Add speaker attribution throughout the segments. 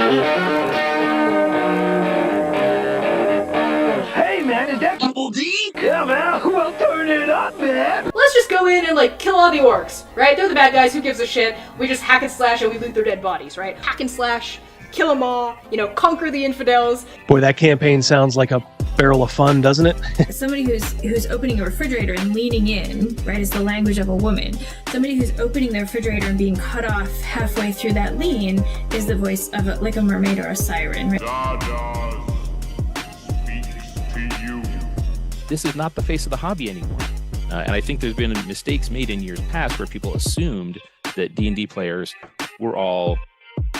Speaker 1: Hey man, is that Double D? Yeah man, well turn it up, man.
Speaker 2: Let's just go in and like kill all the orcs, right? They're the bad guys, who gives a shit? We just hack and slash and we loot their dead bodies, right? Hack and slash, kill them all, you know, conquer the infidels.
Speaker 3: Boy, that campaign sounds like a barrel of fun, doesn't it?
Speaker 4: Somebody who's opening a refrigerator and leaning in, right, is the language of a woman. Somebody who's opening their refrigerator and being cut off halfway through that lean is the voice of like a mermaid or a siren, right?
Speaker 5: This is not the face of the hobby anymore. And I think there's been mistakes made in years past where people assumed that D&D players were all,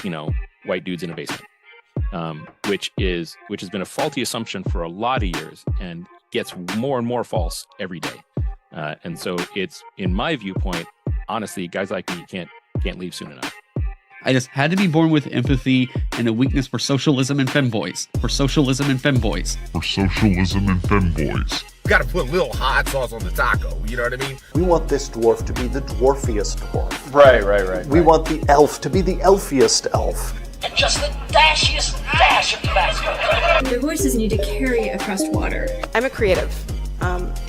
Speaker 5: you know, white dudes in a basement. Which has been a faulty assumption for a lot of years and gets more and more false every day. And so it's, in my viewpoint, honestly, guys like me can't leave soon enough.
Speaker 6: I just had to be born with empathy and a weakness for socialism and femboys. For socialism and femboys.
Speaker 7: For socialism and femboys.
Speaker 8: You gotta put a little hot sauce on the taco, you know what I mean?
Speaker 9: We want this dwarf to be the dwarfiest dwarf.
Speaker 8: Right.
Speaker 9: We want the elf to be the elfiest elf.
Speaker 1: And just the dashiest dash of Tabasco.
Speaker 4: Their voices need to carry across water.
Speaker 10: I'm a creative.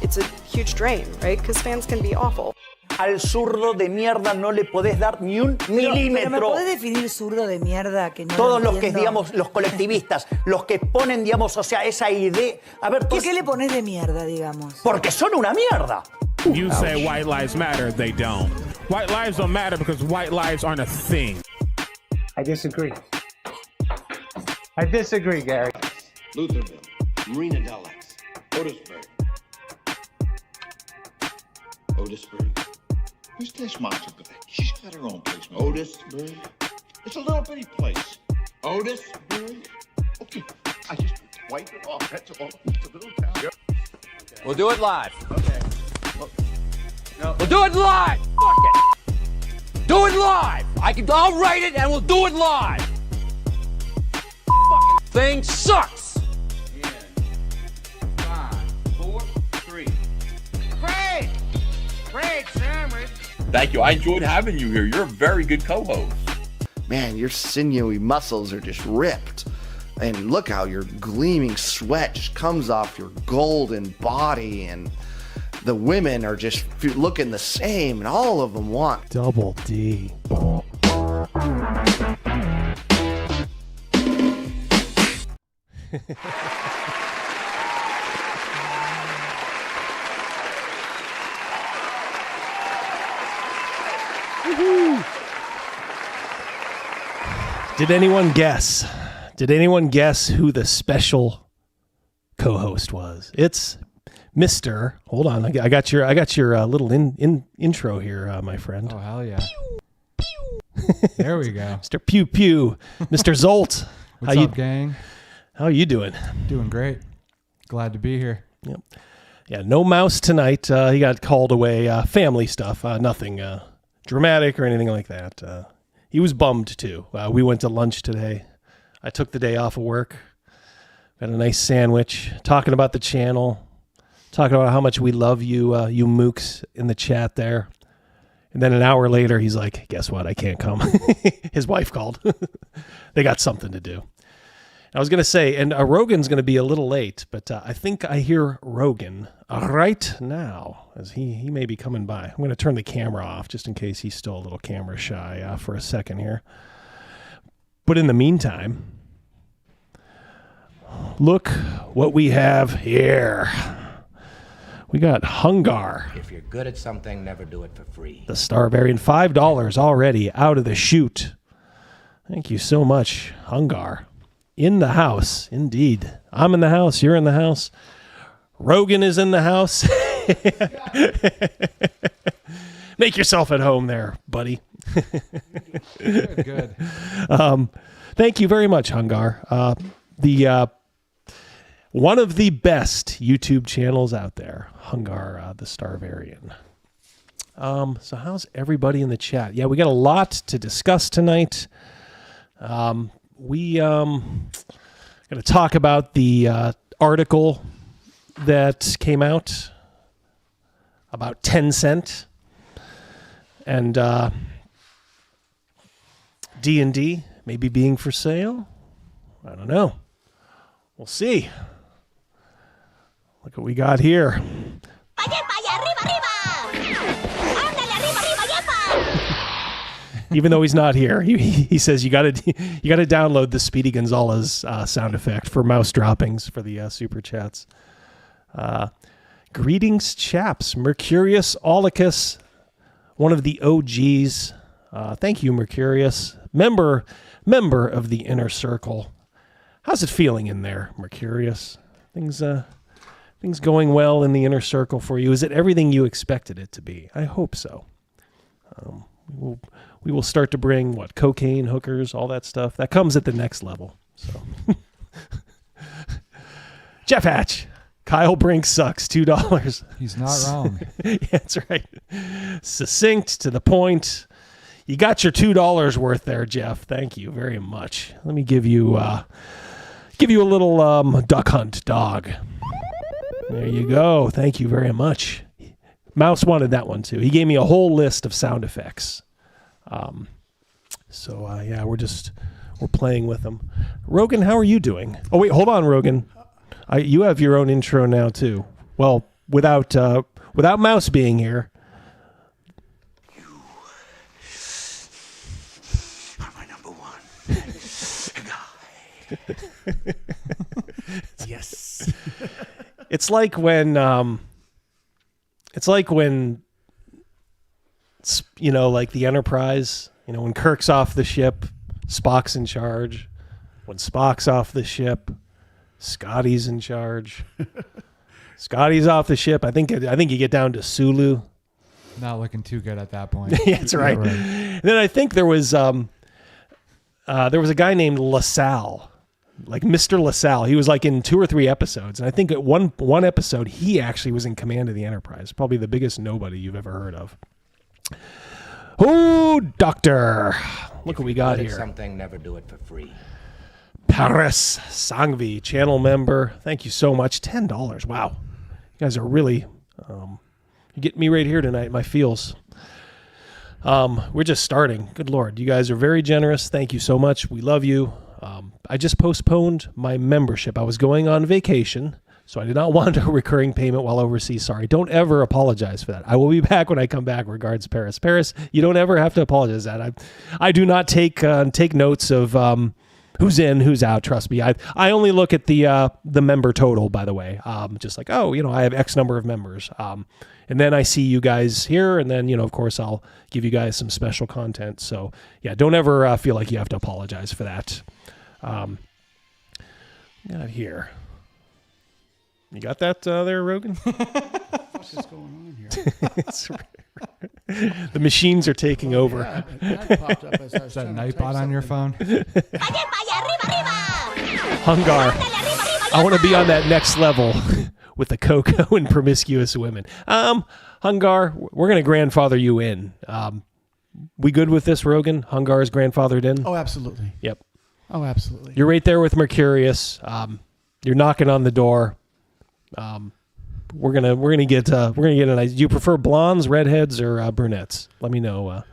Speaker 10: It's a huge drain, right? Because fans can be awful.
Speaker 1: Al zurdo de mierda no le podés dar ni un milímetro.
Speaker 11: ¿Me podés definir zurdo de mierda? Que no
Speaker 1: Todos los que, digamos, los colectivistas, los que ponen, digamos, o sea, esa idea... A ver,
Speaker 11: ¿Por qué le pones de mierda, digamos?
Speaker 1: Porque son una mierda.
Speaker 12: You say white lives matter, they don't. White lives don't matter because white lives aren't a thing.
Speaker 13: I disagree. Gary.
Speaker 14: Lutherville, Marina Del X, Otisburg. Who's this monster? She's got her own place. Otisburg. It's a little bitty place. Otisburg. Okay, I just wipe it off. That's all. It's a little town. Yep.
Speaker 8: We'll do it live.
Speaker 14: Okay.
Speaker 8: We'll do it live. Fuck it. Do it live. I'll write it and we'll do it live. Fucking thing sucks.
Speaker 14: In 5, 4, 3.
Speaker 1: Great sandwich.
Speaker 15: Thank you. I enjoyed having you here. You're a very good co-host.
Speaker 16: Man, your sinewy muscles are just ripped. And look how your gleaming sweat just comes off your golden body. And the women are just looking the same. And all of them want
Speaker 3: Double D. Did anyone guess? Did anyone guess who the special co-host was? It's Mr. Hold on, I got your little intro here, my friend.
Speaker 17: Oh hell yeah! There we go.
Speaker 3: Mr. Pew Pew, Mr. Zolt.
Speaker 17: What's up, gang?
Speaker 3: How are you doing?
Speaker 17: Doing great. Glad to be here.
Speaker 3: Yep. Yeah, no mouse tonight. He got called away. Family stuff. Nothing dramatic or anything like that. He was bummed too. We went to lunch today. I took the day off of work. Got a nice sandwich. Talking about the channel. Talking about how much we love you, you mooks in the chat there. And then an hour later, he's like, guess what? I can't come. His wife called. They got something to do. I was going to say, and Rogan's going to be a little late, but I think I hear Rogan right now, as he may be coming by. I'm going to turn the camera off just in case he's still a little camera shy for a second here. But in the meantime, look what we have here. We got Hungar.
Speaker 18: If you're good at something, never do it for free.
Speaker 3: The Star Variant, $5 already out of the chute. Thank you so much, Hungar. In the house, indeed. I'm in the house, you're in the house. Rogan is in the house. Make yourself at home there, buddy.
Speaker 17: Good.
Speaker 3: Thank you very much, Hungar. One of the best YouTube channels out there, Hungar, the Starvarian. So how's everybody in the chat? Yeah, we got a lot to discuss tonight. We going to talk about the article that came out about Tencent and D&D maybe being for sale. I don't know. We'll see. Look what we got here. Even though he's not here, he says you got to download the Speedy Gonzalez sound effect for mouse droppings for the super chats. Greetings, chaps. Mercurius Aulicus, one of the OGs. Thank you, Mercurius. Member of the inner circle. How's it feeling in there, Mercurius? Things going well in the inner circle for you? Is it everything you expected it to be? I hope so. We will start to bring cocaine, hookers, all that stuff. That comes at the next level. So, Jeff Hatch, Kyle Brink sucks. $2.
Speaker 17: He's not wrong.
Speaker 3: Yeah, that's right. Succinct, to the point. You got your $2 worth there, Jeff. Thank you very much. Let me give you a little duck hunt dog. There you go. Thank you very much. Mouse wanted that one too. He gave me a whole list of sound effects. Yeah, we're playing with them. Rogan, how are you doing? Oh wait, hold on, Rogan. You have your own intro now too. Well, without Mouse being here.
Speaker 14: You are my number one guy.
Speaker 3: Yes. It's like when like the Enterprise, when Kirk's off the ship, Spock's in charge. When Spock's off the ship, Scotty's in charge. Scotty's off the ship. I think you get down to Sulu.
Speaker 17: Not looking too good at that point.
Speaker 3: Yeah, that's right. And then I think there was a guy named LaSalle, like Mr. LaSalle. He was like in 2 or 3 episodes, and I think at one episode he actually was in command of the Enterprise. Probably the biggest nobody you've ever heard of. Oh, Doctor! Look what we got here.
Speaker 18: Something, never do it for free.
Speaker 3: Paris Sangvi, channel member. Thank you so much. $10. Wow, you guys are really you get me right here tonight. My feels. We're just starting. Good Lord, you guys are very generous. Thank you so much. We love you. I just postponed my membership. I was going on vacation, so I did not want a recurring payment while overseas. Sorry. Don't ever apologize for that. I will be back when I come back. Regards, Paris. Paris, you don't ever have to apologize for that. I do not take notes of who's in, who's out. Trust me. I only look at the member total, by the way. Just like, I have X number of members. And then I see you guys here, and then, of course, I'll give you guys some special content. So, yeah, don't ever feel like you have to apologize for that. Got here. You got that there, Rogan?
Speaker 19: What's going on here?
Speaker 3: The machines are taking over.
Speaker 19: Yeah, that popped up as I was
Speaker 17: Is that
Speaker 19: trying to
Speaker 17: Nightbot
Speaker 19: type
Speaker 17: on your
Speaker 19: something.
Speaker 17: phone?
Speaker 3: Hungar. I want to be on that next level with the cocoa and promiscuous women. Hungar, we're going to grandfather you in. We good with this, Rogan? Hungar is grandfathered in?
Speaker 19: Oh, absolutely.
Speaker 3: Yep.
Speaker 19: Oh, absolutely.
Speaker 3: You're right there with Mercurius. You're knocking on the door. We're gonna get a nice. Do you prefer blondes, redheads, or brunettes? Let me know.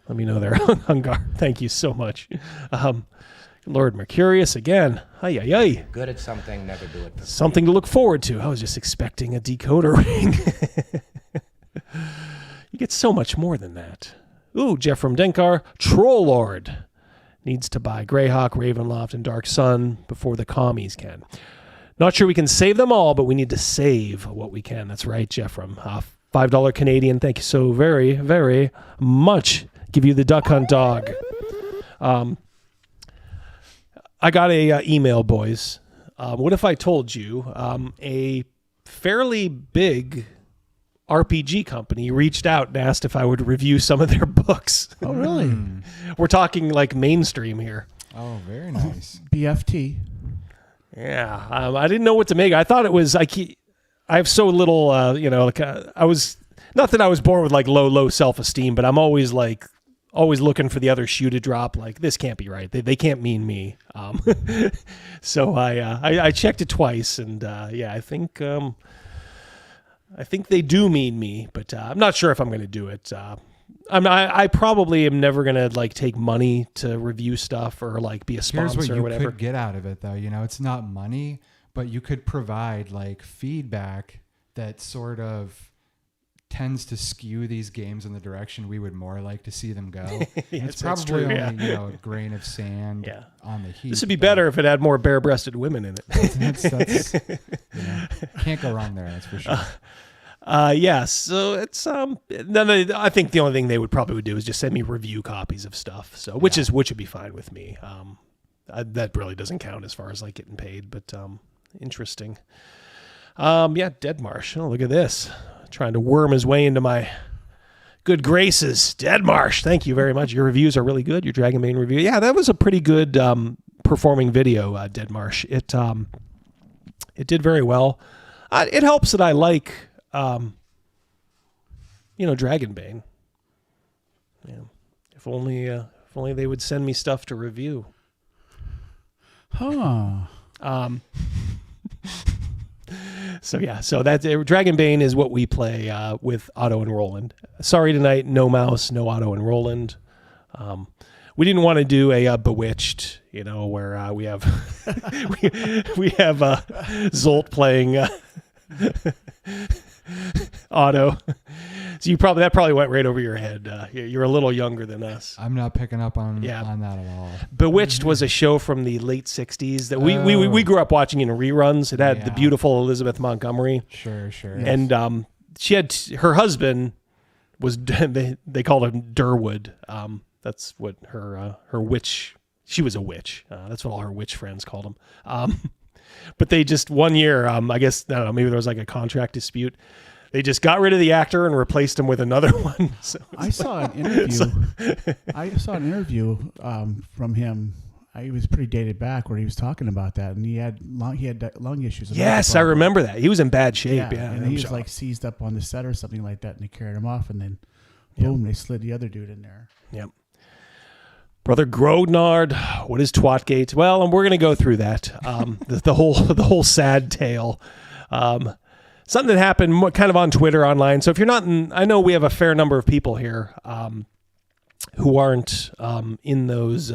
Speaker 3: Let me know there, Hungar. Thank you so much. Lord Mercurius again. Ay, ay, ay.
Speaker 18: Good at something, never do it for free.
Speaker 3: Something to look forward to. I was just expecting a decoder ring. You get so much more than that. Ooh, Jeff from Denkar. Troll Lord needs to buy Greyhawk, Ravenloft, and Dark Sun before the commies can. Not sure we can save them all, but we need to save what we can. That's right, Jeff from $5 Canadian. Thank you so very, very much. Give you the Duck Hunt dog. I got a email, boys. What if I told you a fairly big RPG company reached out and asked if I would review some of their books?
Speaker 19: Oh, really?
Speaker 3: We're talking like mainstream here.
Speaker 17: Oh, very nice.
Speaker 19: BFT.
Speaker 3: Yeah, I didn't know what to make. I thought it was I have so little, I was not that I was born with like low self-esteem, but I'm always looking for the other shoe to drop. Like, this can't be right. They can't mean me. So I checked it twice, and I think they do mean me, but I'm not sure if I'm going to do it. I probably am never gonna like take money to review stuff or like be a sponsor
Speaker 17: Here's what you
Speaker 3: or whatever.
Speaker 17: could get out of it, though. You know, it's not money, but you could provide like feedback that sort of tends to skew these games in the direction we would more like to see them go. It's probably
Speaker 3: true,
Speaker 17: only
Speaker 3: yeah.
Speaker 17: A grain of sand on the heat.
Speaker 3: This would be better if it had more bare-breasted women in it.
Speaker 17: That's can't go wrong there. That's for sure.
Speaker 3: Yeah, so it's I think the only thing they would probably do is just send me review copies of stuff. So which would be fine with me. That really doesn't count as far as like getting paid, but interesting. Dead Marsh. Oh, look at this. Trying to worm his way into my good graces. Dead Marsh, thank you very much. Your reviews are really good. Your Dragonbane review. Yeah, that was a pretty good performing video, Dead Marsh. It did very well. It helps that I like Dragonbane. Yeah. If only they would send me stuff to review.
Speaker 19: Huh.
Speaker 3: So that Dragonbane is what we play with Otto and Roland. Sorry tonight, no Mouse, no Otto and Roland. We didn't want to do a Bewitched, where we have we have Zolt playing Otto. So that probably went right over your head. You're a little younger than us.
Speaker 17: I'm not picking up on that at all.
Speaker 3: Bewitched was a show from the late 60s that we grew up watching in reruns. It had the beautiful Elizabeth Montgomery.
Speaker 17: Sure.
Speaker 3: And she had her husband was they called him Durwood. That's what her witch. She was a witch. That's what all her witch friends called him. But they just one year, I guess I don't know. Maybe there was like a contract dispute. They just got rid of the actor and replaced him with another one. So
Speaker 19: I saw an interview from him. He was pretty dated back where he was talking about that, and he had lung issues.
Speaker 3: Yes, I remember that. He was in bad shape. Yeah,
Speaker 19: and he was like seized up on the set or something like that, and they carried him off, and then boom, they slid the other dude in there.
Speaker 3: Yep. Brother Grognard, what is Twatgate? Well, and we're going to go through that. The whole sad tale. Something that happened kind of on Twitter online. So if you're not I know we have a fair number of people here who aren't in those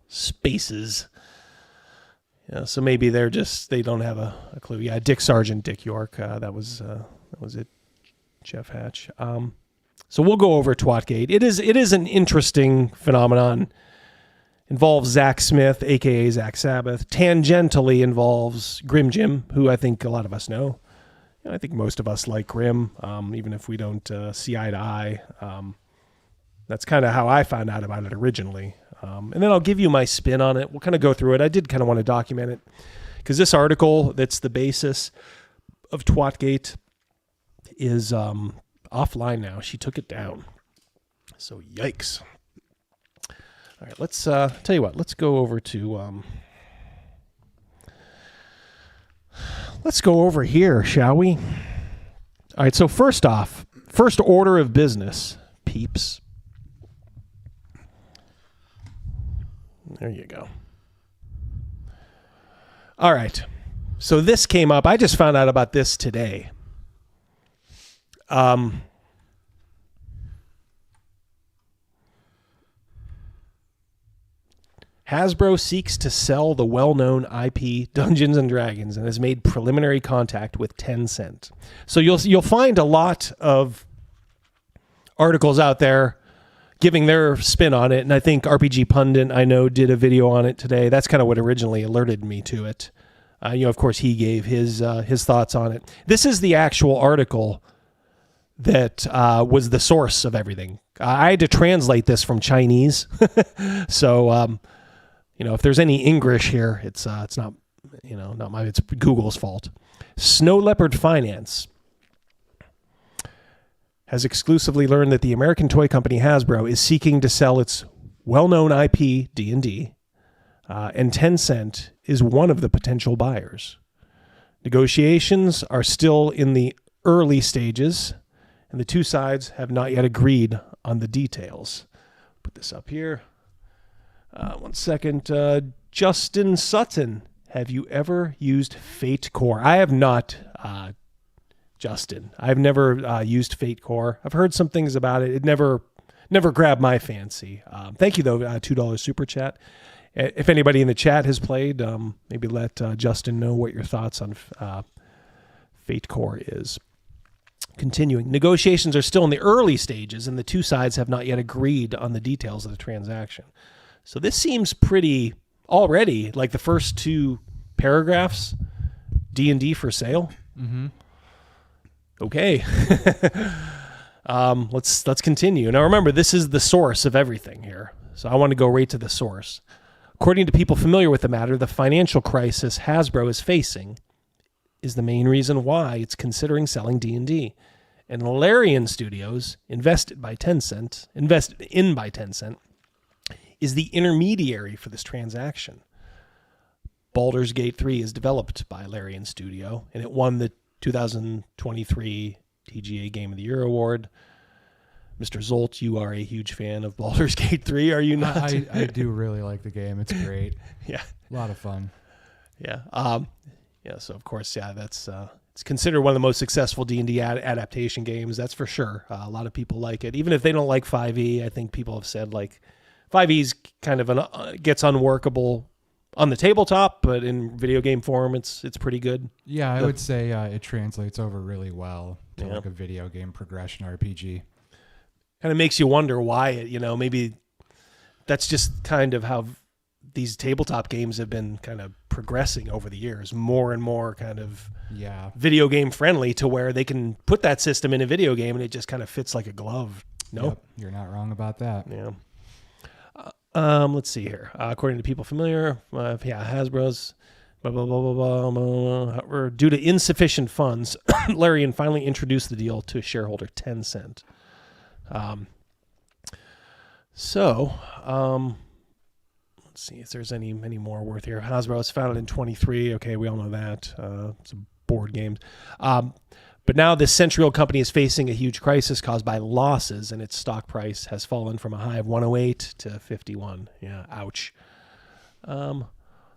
Speaker 3: spaces. So maybe they don't have a clue. Yeah, Dick Sargent, Dick York. That was it. Jeff Hatch. So we'll go over Twatgate. It is an interesting phenomenon. Involves Zach Smith, a.k.a. Zach Sabbath. Tangentially involves Grim Jim, who I think a lot of us know. I think most of us like Grim, even if we don't see eye to eye. That's kind of how I found out about it originally. And then I'll give you my spin on it. We'll kind of go through it. I did kind of want to document it because this article that's the basis of Twatgate is offline now. She took it down. So yikes. All right, let's tell you what. Let's go over to let's go over here, shall we? All right. So first off, first order of business, peeps. There you go. All right. So this came up. I just found out about this today. Hasbro seeks to sell the well-known IP Dungeons & Dragons and has made preliminary contact with Tencent. So you'll find a lot of articles out there giving their spin on it, and I think RPG Pundit, I know, did a video on it today. That's kind of what originally alerted me to it. Of course, he gave his thoughts on it. This is the actual article that was the source of everything. I had to translate this from Chinese, so if there's any English here, it's not it's Google's fault. Snow Leopard Finance has exclusively learned that the American toy company Hasbro is seeking to sell its well-known IP D&D, and Tencent is one of the potential buyers. Negotiations are still in the early stages, and the two sides have not yet agreed on the details. Put this up here. 1 second. Justin Sutton, have you ever used Fate Core? I have not Justin. I've never used Fate Core. I've heard some things about it. It never grabbed my fancy. Thank you, though, $2 super chat. If anybody in the chat has played, maybe let Justin know what your thoughts on Fate Core is. Continuing, negotiations are still in the early stages, and the two sides have not yet agreed on the details of the transaction. So this seems pretty already like the first two paragraphs. D&D for sale.
Speaker 17: Mm-hmm.
Speaker 3: Okay. Let's continue. Now remember, this is the source of everything here. So I want to go right to the source. According to people familiar with the matter, the financial crisis Hasbro is facing is the main reason why it's considering selling D&D. And Larian Studios, invested in by Tencent, is the intermediary for this transaction. Baldur's Gate 3 is developed by Larian Studio, and it won the 2023 TGA Game of the Year award. Mr. Zolt, you are a huge fan of Baldur's Gate 3, are you not?
Speaker 17: I do really like the game. It's great.
Speaker 3: Yeah.
Speaker 17: A lot of fun.
Speaker 3: Yeah. So of course, that's it's considered one of the most successful D&D adaptation games. That's for sure. A lot of people like it, even if they don't like 5e. I think people have said like 5e's kind of gets unworkable on the tabletop, but in video game form, it's pretty good.
Speaker 17: Yeah, I would say it translates over really well to like a video game progression RPG.
Speaker 3: Kind of makes you wonder why it, maybe that's just kind of how these tabletop games have been kind of progressing over the years, more and more kind of video game friendly, to where they can put that system in a video game and it just kind of fits like a glove. No,
Speaker 17: Yep, you're not wrong about that.
Speaker 3: Yeah. Let's see here. According to people familiar, Hasbro's blah, blah, blah, blah, blah, blah. Due to insufficient funds, Larian finally introduced the deal to shareholder Tencent. Let's see if there's any more worth here. Hasbro was founded in 23. Okay, we all know that. It's a board game. But now this century-old company is facing a huge crisis caused by losses, and its stock price has fallen from a high of 108 to 51. Yeah, ouch.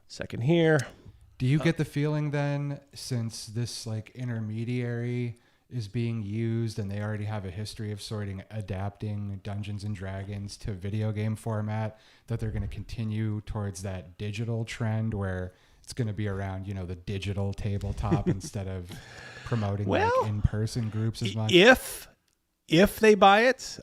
Speaker 3: Second here.
Speaker 17: Do you get the feeling then, since this like intermediary is being used and they already have a history of adapting Dungeons and Dragons to video game format, that they're going to continue towards that digital trend where it's going to be around, the digital tabletop instead of promoting like in-person groups as much?
Speaker 3: If they buy it,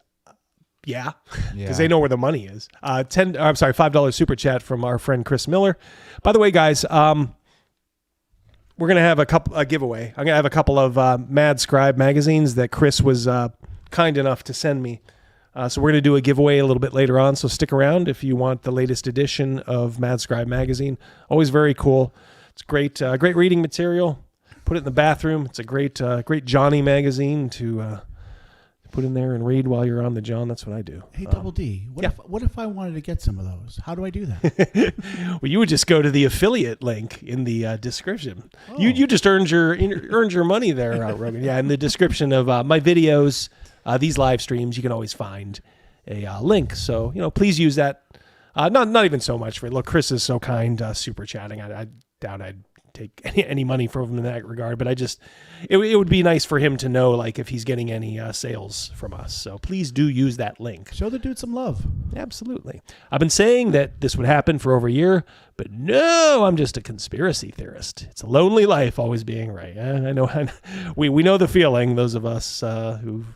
Speaker 3: because they know where the money is. $5 super chat from our friend Chris Miller. By the way, guys, we're gonna have a giveaway. I'm gonna have a couple of Mad Scribe magazines that Chris was kind enough to send me. So we're gonna do a giveaway a little bit later on. So stick around if you want the latest edition of Mad Scribe magazine. Always very cool. It's great reading material. Put it in the bathroom. It's a great Johnny magazine to put in there and read while you're on the John. That's what I do.
Speaker 19: Hey, Double D, what if I wanted to get some of those? How do I do that?
Speaker 3: Well, you would just go to the affiliate link in the description. Oh. You just earned your money there, Rogan. Yeah, in the description of my videos, these live streams, you can always find a link. So please use that. Not even so much for it. Look, Chris is so kind, super chatting. I doubt I'd take any money from him in that regard, but it would be nice for him to know like if he's getting any sales from us. So please do use that link.
Speaker 19: Show the dude some love.
Speaker 3: Absolutely. I've been saying that this would happen for over a year, but no, I'm just a conspiracy theorist. It's a lonely life always being right. I know. We know the feeling. Those of us who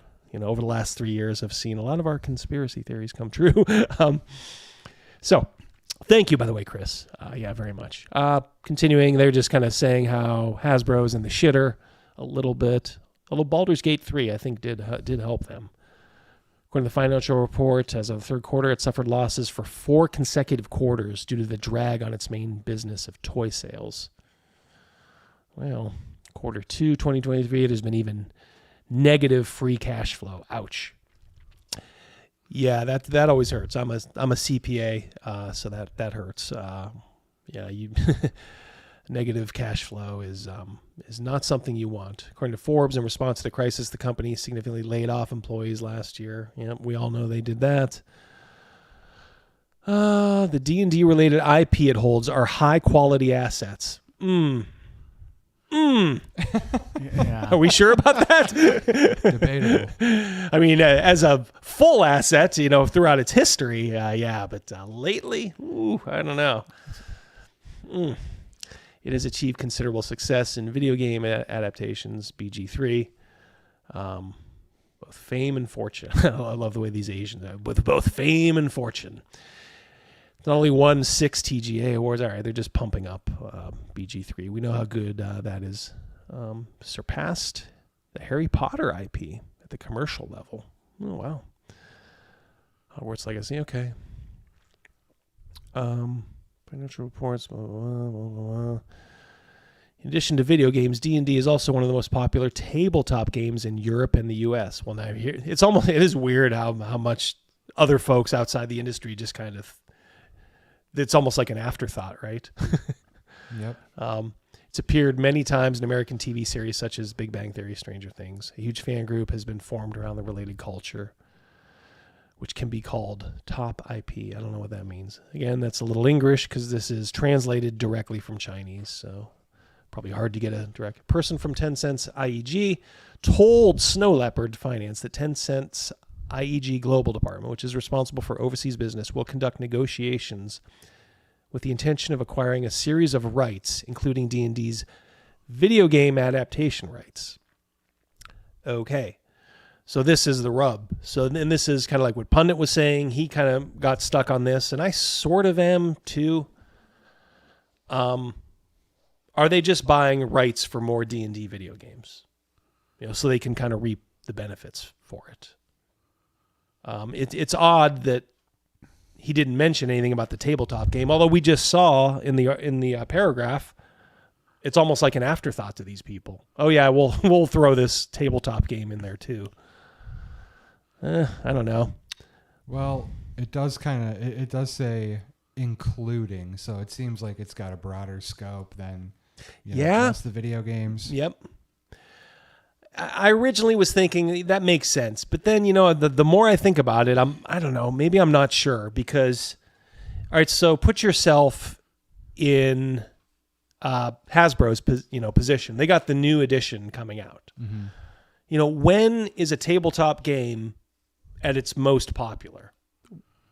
Speaker 3: over the last 3 years have seen a lot of our conspiracy theories come true. So thank you, by the way, Chris. Very much. Continuing, they're just kind of saying how Hasbro's in the shitter a little bit. Although Baldur's Gate 3, I think, did help them. According to the financial report, as of the third quarter, it suffered losses for 4 consecutive quarters due to the drag on its main business of toy sales. Well, quarter 2, 2023, it has been even negative free cash flow. Ouch. Yeah, that always hurts. I'm a CPA, so that hurts. Negative cash flow is not something you want. According to Forbes, in response to the crisis, the company significantly laid off employees last year. We all know they did that. The D&D related IP it holds are high quality assets.
Speaker 19: Yeah.
Speaker 3: Are we sure about that?
Speaker 17: Debatable.
Speaker 3: I mean, as a full asset, throughout its history, yeah, but lately, I don't know. It has achieved considerable success in video game adaptations, BG3, both fame and fortune. I love the way these Asians are, with both fame and fortune. It's only won 6 TGA awards. All right, they're just pumping up BG3. We know how good that is. Surpassed the Harry Potter IP at the commercial level. Oh, wow. Hogwarts Legacy, okay. Financial reports, blah, blah, blah, blah. In addition to video games, D&D is also one of the most popular tabletop games in Europe and the US. Well, now it is weird how much other folks outside the industry just kind of, it's almost like an afterthought, right?
Speaker 17: Yep.
Speaker 3: It's appeared many times in American TV series such as Big Bang Theory, Stranger Things. A huge fan group has been formed around the related culture, which can be called top IP. I don't know what that means. Again, that's a little English because this is translated directly from Chinese, so probably hard to get a direct. Person from Tencent's IEG told Snow Leopard Finance that Tencent's IEG Global Department, which is responsible for overseas business, will conduct negotiations with the intention of acquiring a series of rights, including D&D's video game adaptation rights. Okay. So this is the rub. So then this is kind of like what Pundit was saying. He kind of got stuck on this, and I sort of am too. Are they just buying rights for more D&D video games? So they can kind of reap the benefits for it. It's odd that he didn't mention anything about the tabletop game, although we just saw in the paragraph, it's almost like an afterthought to these people. Oh yeah, we'll throw this tabletop game in there too. I don't know.
Speaker 17: Well, it does it does say including, so it seems like it's got a broader scope than just the video games.
Speaker 3: Yep. I originally was thinking that makes sense, but then the more I think about it, I don't know, maybe I'm not sure because, all right, so put yourself in Hasbro's position. They got the new edition coming out.
Speaker 17: Mm-hmm.
Speaker 3: When is a tabletop game at its most popular?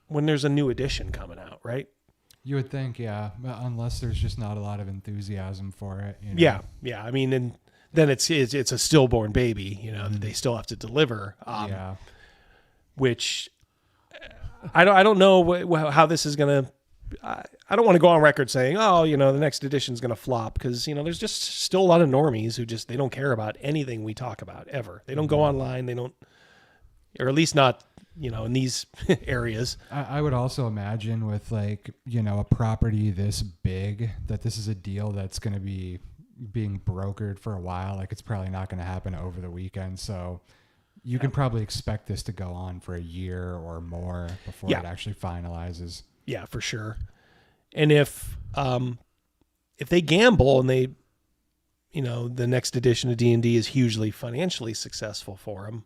Speaker 3: When there's a new edition coming out, right?
Speaker 17: You would think, yeah, unless there's just not a lot of enthusiasm for it.
Speaker 3: Yeah. I mean, and then it's a stillborn baby, that they still have to deliver. Which I don't know how this is gonna. I don't want to go on record saying, the next edition is gonna flop because there's just still a lot of normies who they don't care about anything we talk about ever. They don't go online. They don't, or at least not in these areas.
Speaker 17: I would also imagine with a property this big that this is a deal that's going to be being brokered for a while. It's probably not going to happen over the weekend. So you can probably expect this to go on for a year or more before it actually finalizes.
Speaker 3: Yeah, for sure. And if they gamble and they, the next edition of D&D is hugely financially successful for them,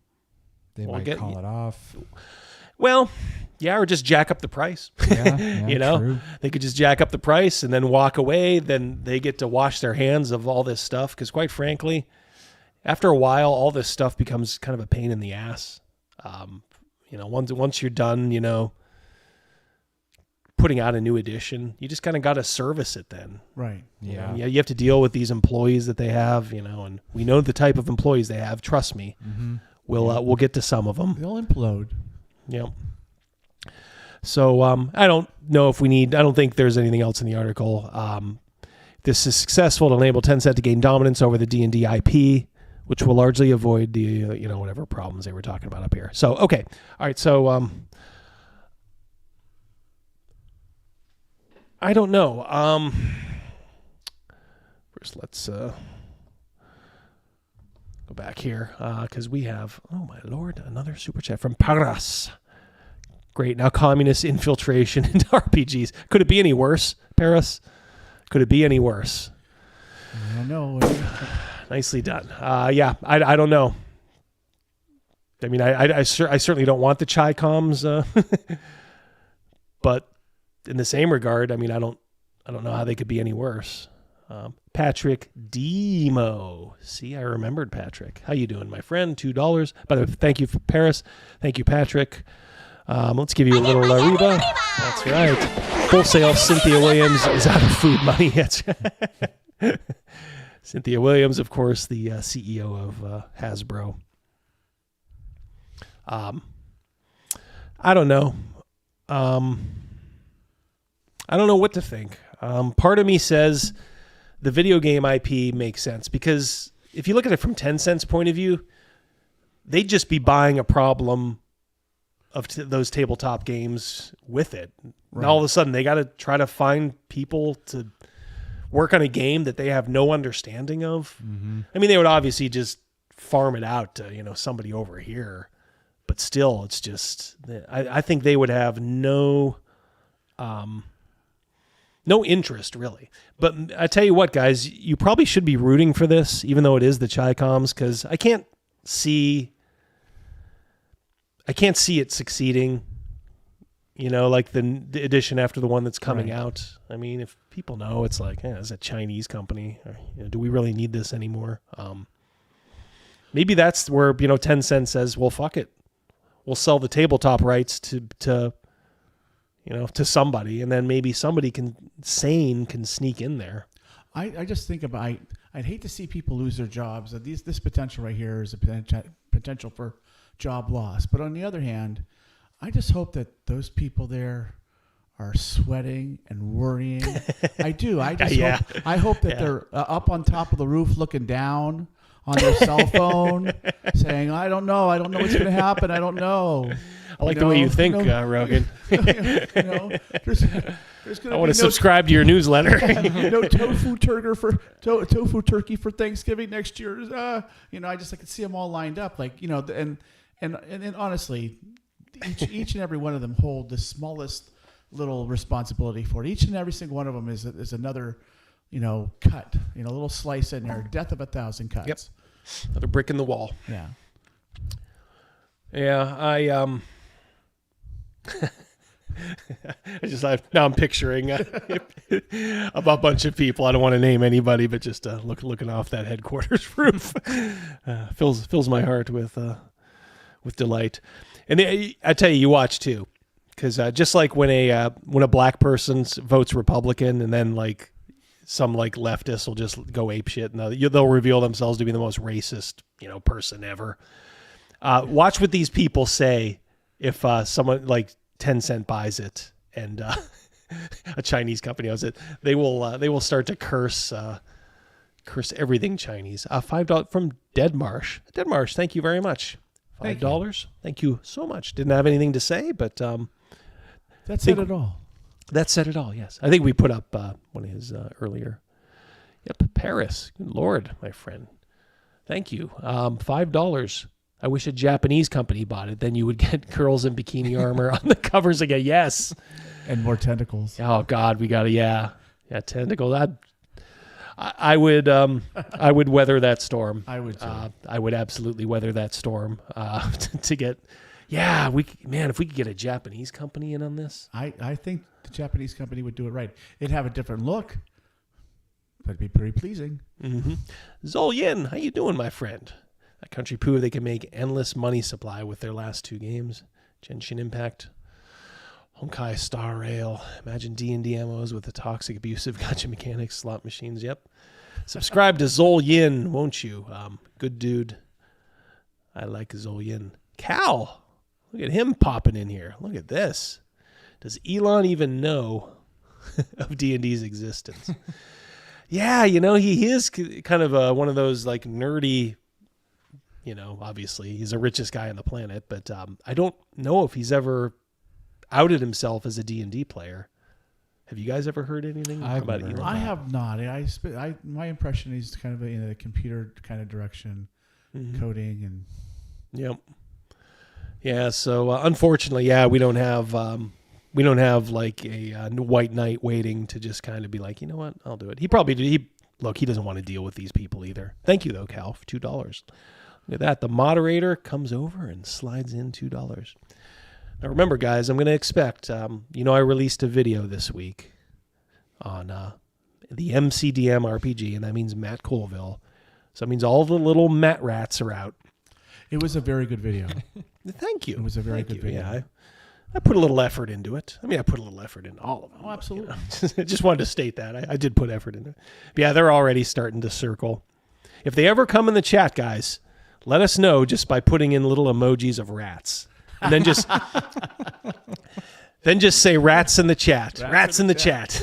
Speaker 17: they might call it off.
Speaker 3: Well, yeah, or just jack up the price.
Speaker 17: Yeah, true.
Speaker 3: They could just jack up the price and then walk away. Then they get to wash their hands of all this stuff. Because quite frankly, after a while, all this stuff becomes kind of a pain in the ass. Once you're done, putting out a new edition, you just kind of got to service it then.
Speaker 19: Right.
Speaker 17: Yeah.
Speaker 3: You have to deal with these employees that they have, and we know the type of employees they have. Trust me.
Speaker 17: Mm-hmm.
Speaker 3: We'll get to some of them.
Speaker 19: They'll implode.
Speaker 3: Yep. So I don't know if I don't think there's anything else in the article. This is successful to enable Tencent to gain dominance over the D&D IP, which will largely avoid the whatever problems they were talking about up here. So okay, all right. So I don't know. First, let's go back here because we have, oh my lord, another super chat from Paras. Great. Now communist infiltration into RPGs. Could it be any worse, Paris? Could it be any worse?
Speaker 19: I don't know.
Speaker 3: Nicely done. Yeah, I don't know. I mean, I certainly don't want the Chi-Coms, but in the same regard, I mean, I don't know how they could be any worse. Patrick Demo. See, I remembered Patrick. How you doing, my friend? $2. By the way, thank you for Paris. Thank you, Patrick. Let's give you a little Reba. That's right. Full Sail Cynthia Williams is out of food money. That's Cynthia Williams, of course, the CEO of Hasbro. I don't know. I don't know what to think. Part of me says the video game IP makes sense because if you look at it from Tencent's point of view, they'd just be buying a problem of those tabletop games with it. Right. And all of a sudden, they got to try to find people to work on a game that they have no understanding of. Mm-hmm. I mean, they would obviously just farm it out to somebody over here, but still, it's just I think they would have no interest really. But I tell you what, guys, you probably should be rooting for this, even though it is the Chi-Coms, because I can't see it succeeding, like the edition after the one that's coming out. I mean, if people know, it's like, it's a Chinese company. Or, do we really need this anymore? Maybe that's where, Tencent says, well, fuck it. We'll sell the tabletop rights to somebody, and then maybe somebody can sneak in there.
Speaker 19: I just think about, I'd hate to see people lose their jobs. This potential right here is a potential for job loss. But on the other hand, I just hope that those people there are sweating and worrying. I do. I hope that they're up on top of the roof looking down on their cell phone saying, I don't know what's going to happen. I don't know.
Speaker 3: I like the way you think, Rogan.
Speaker 19: There's
Speaker 3: I want to subscribe to your newsletter.
Speaker 19: No tofu turkey for Thanksgiving next year. I could see them all lined up, and honestly, each and every one of them hold the smallest little responsibility for it. Each and every single one of them is another, cut, a little slice in there. Death of 1,000 cuts.
Speaker 3: Yep. Another brick in the wall.
Speaker 19: Yeah.
Speaker 3: Yeah, now I'm picturing a bunch of people. I don't want to name anybody, but just looking off that headquarters roof fills my heart with delight. And I tell you watch too, because just like when a black person votes Republican, and then some leftists will just go apeshit, and they'll reveal themselves to be the most racist person ever. Watch what these people say if someone like Tencent buys it and a Chinese company owns it. They will start to curse everything Chinese. $5 from Dead Marsh. Dead Marsh, thank you very much. $5. Thank you so much. Didn't have anything to say, but
Speaker 19: that said it all.
Speaker 3: That said it all. Yes, I think we put up one of his earlier. Yep, Paris. Good Lord, my friend. Thank you. $5. I wish a Japanese company bought it. Then you would get girls in bikini armor on the covers again. Yes.
Speaker 19: And more tentacles.
Speaker 3: Oh God, we got tentacles. I would weather that storm.
Speaker 19: I would too.
Speaker 3: I would absolutely weather that storm to get. Yeah, if we could get a Japanese company in on this.
Speaker 19: I think the Japanese company would do it right. It'd have a different look, but it'd be pretty pleasing.
Speaker 3: Mm-hmm. Zol Yin, how you doing, my friend? That country proved they can make endless money supply with their last 2 games. Genshin Impact, Honkai Star Rail. Imagine D&D MMOs with the toxic, abusive gacha mechanics, slot machines. Yep. Subscribe to Zol Yin, won't you? Good dude. I like Zol Yin. Cal, look at him popping in here. Look at this. Does Elon even know of D&D's existence? Yeah, he is kind of one of those nerdy. Obviously he's the richest guy on the planet, but I don't know if he's ever outed himself as a D&D player. Have you guys ever heard anything about Elon?
Speaker 19: I have not. My impression is kind of in a computer kind of direction, coding and.
Speaker 3: Yep. Yeah. So unfortunately, we don't have like a white knight waiting to just kind of be like, you know what, I'll do it. He probably did. He doesn't want to deal with these people either. Thank you though, Cal, for $2. Look at that. The moderator comes over and slides in $2. Now remember, guys, I'm going to expect, I released a video this week on the MCDM RPG, and that means Matt Colville. So that means all the little Matt rats are out.
Speaker 19: It was a very good video.
Speaker 3: Thank you.
Speaker 19: It was a very good video.
Speaker 3: Yeah, I put a little effort into it. I mean, I put a little effort into all of them.
Speaker 19: Oh, absolutely.
Speaker 3: I just wanted to state that. I did put effort into it. But yeah, they're already starting to circle. If they ever come in the chat, guys, let us know just by putting in little emojis of rats. And then just say rats in the chat. Rats in the chat.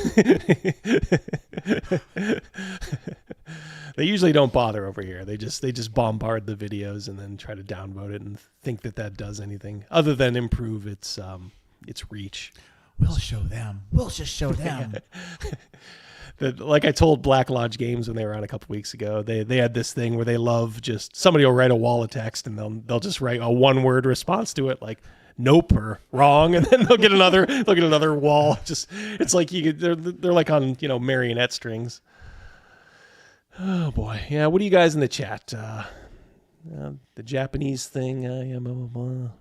Speaker 3: They usually don't bother over here. They just bombard the videos and then try to downvote it and think that does anything other than improve its reach.
Speaker 19: We'll show them. We'll just show them.
Speaker 3: Like I told Black Lodge Games when they were on a couple weeks ago, they had this thing where they love just somebody will write a wall of text and they'll just write a one-word response to it, like nope or wrong, and then they'll get another wall. Just it's like they're like on marionette strings. Oh boy, yeah. What do you guys in the chat? The Japanese thing. Yeah, blah, blah, blah.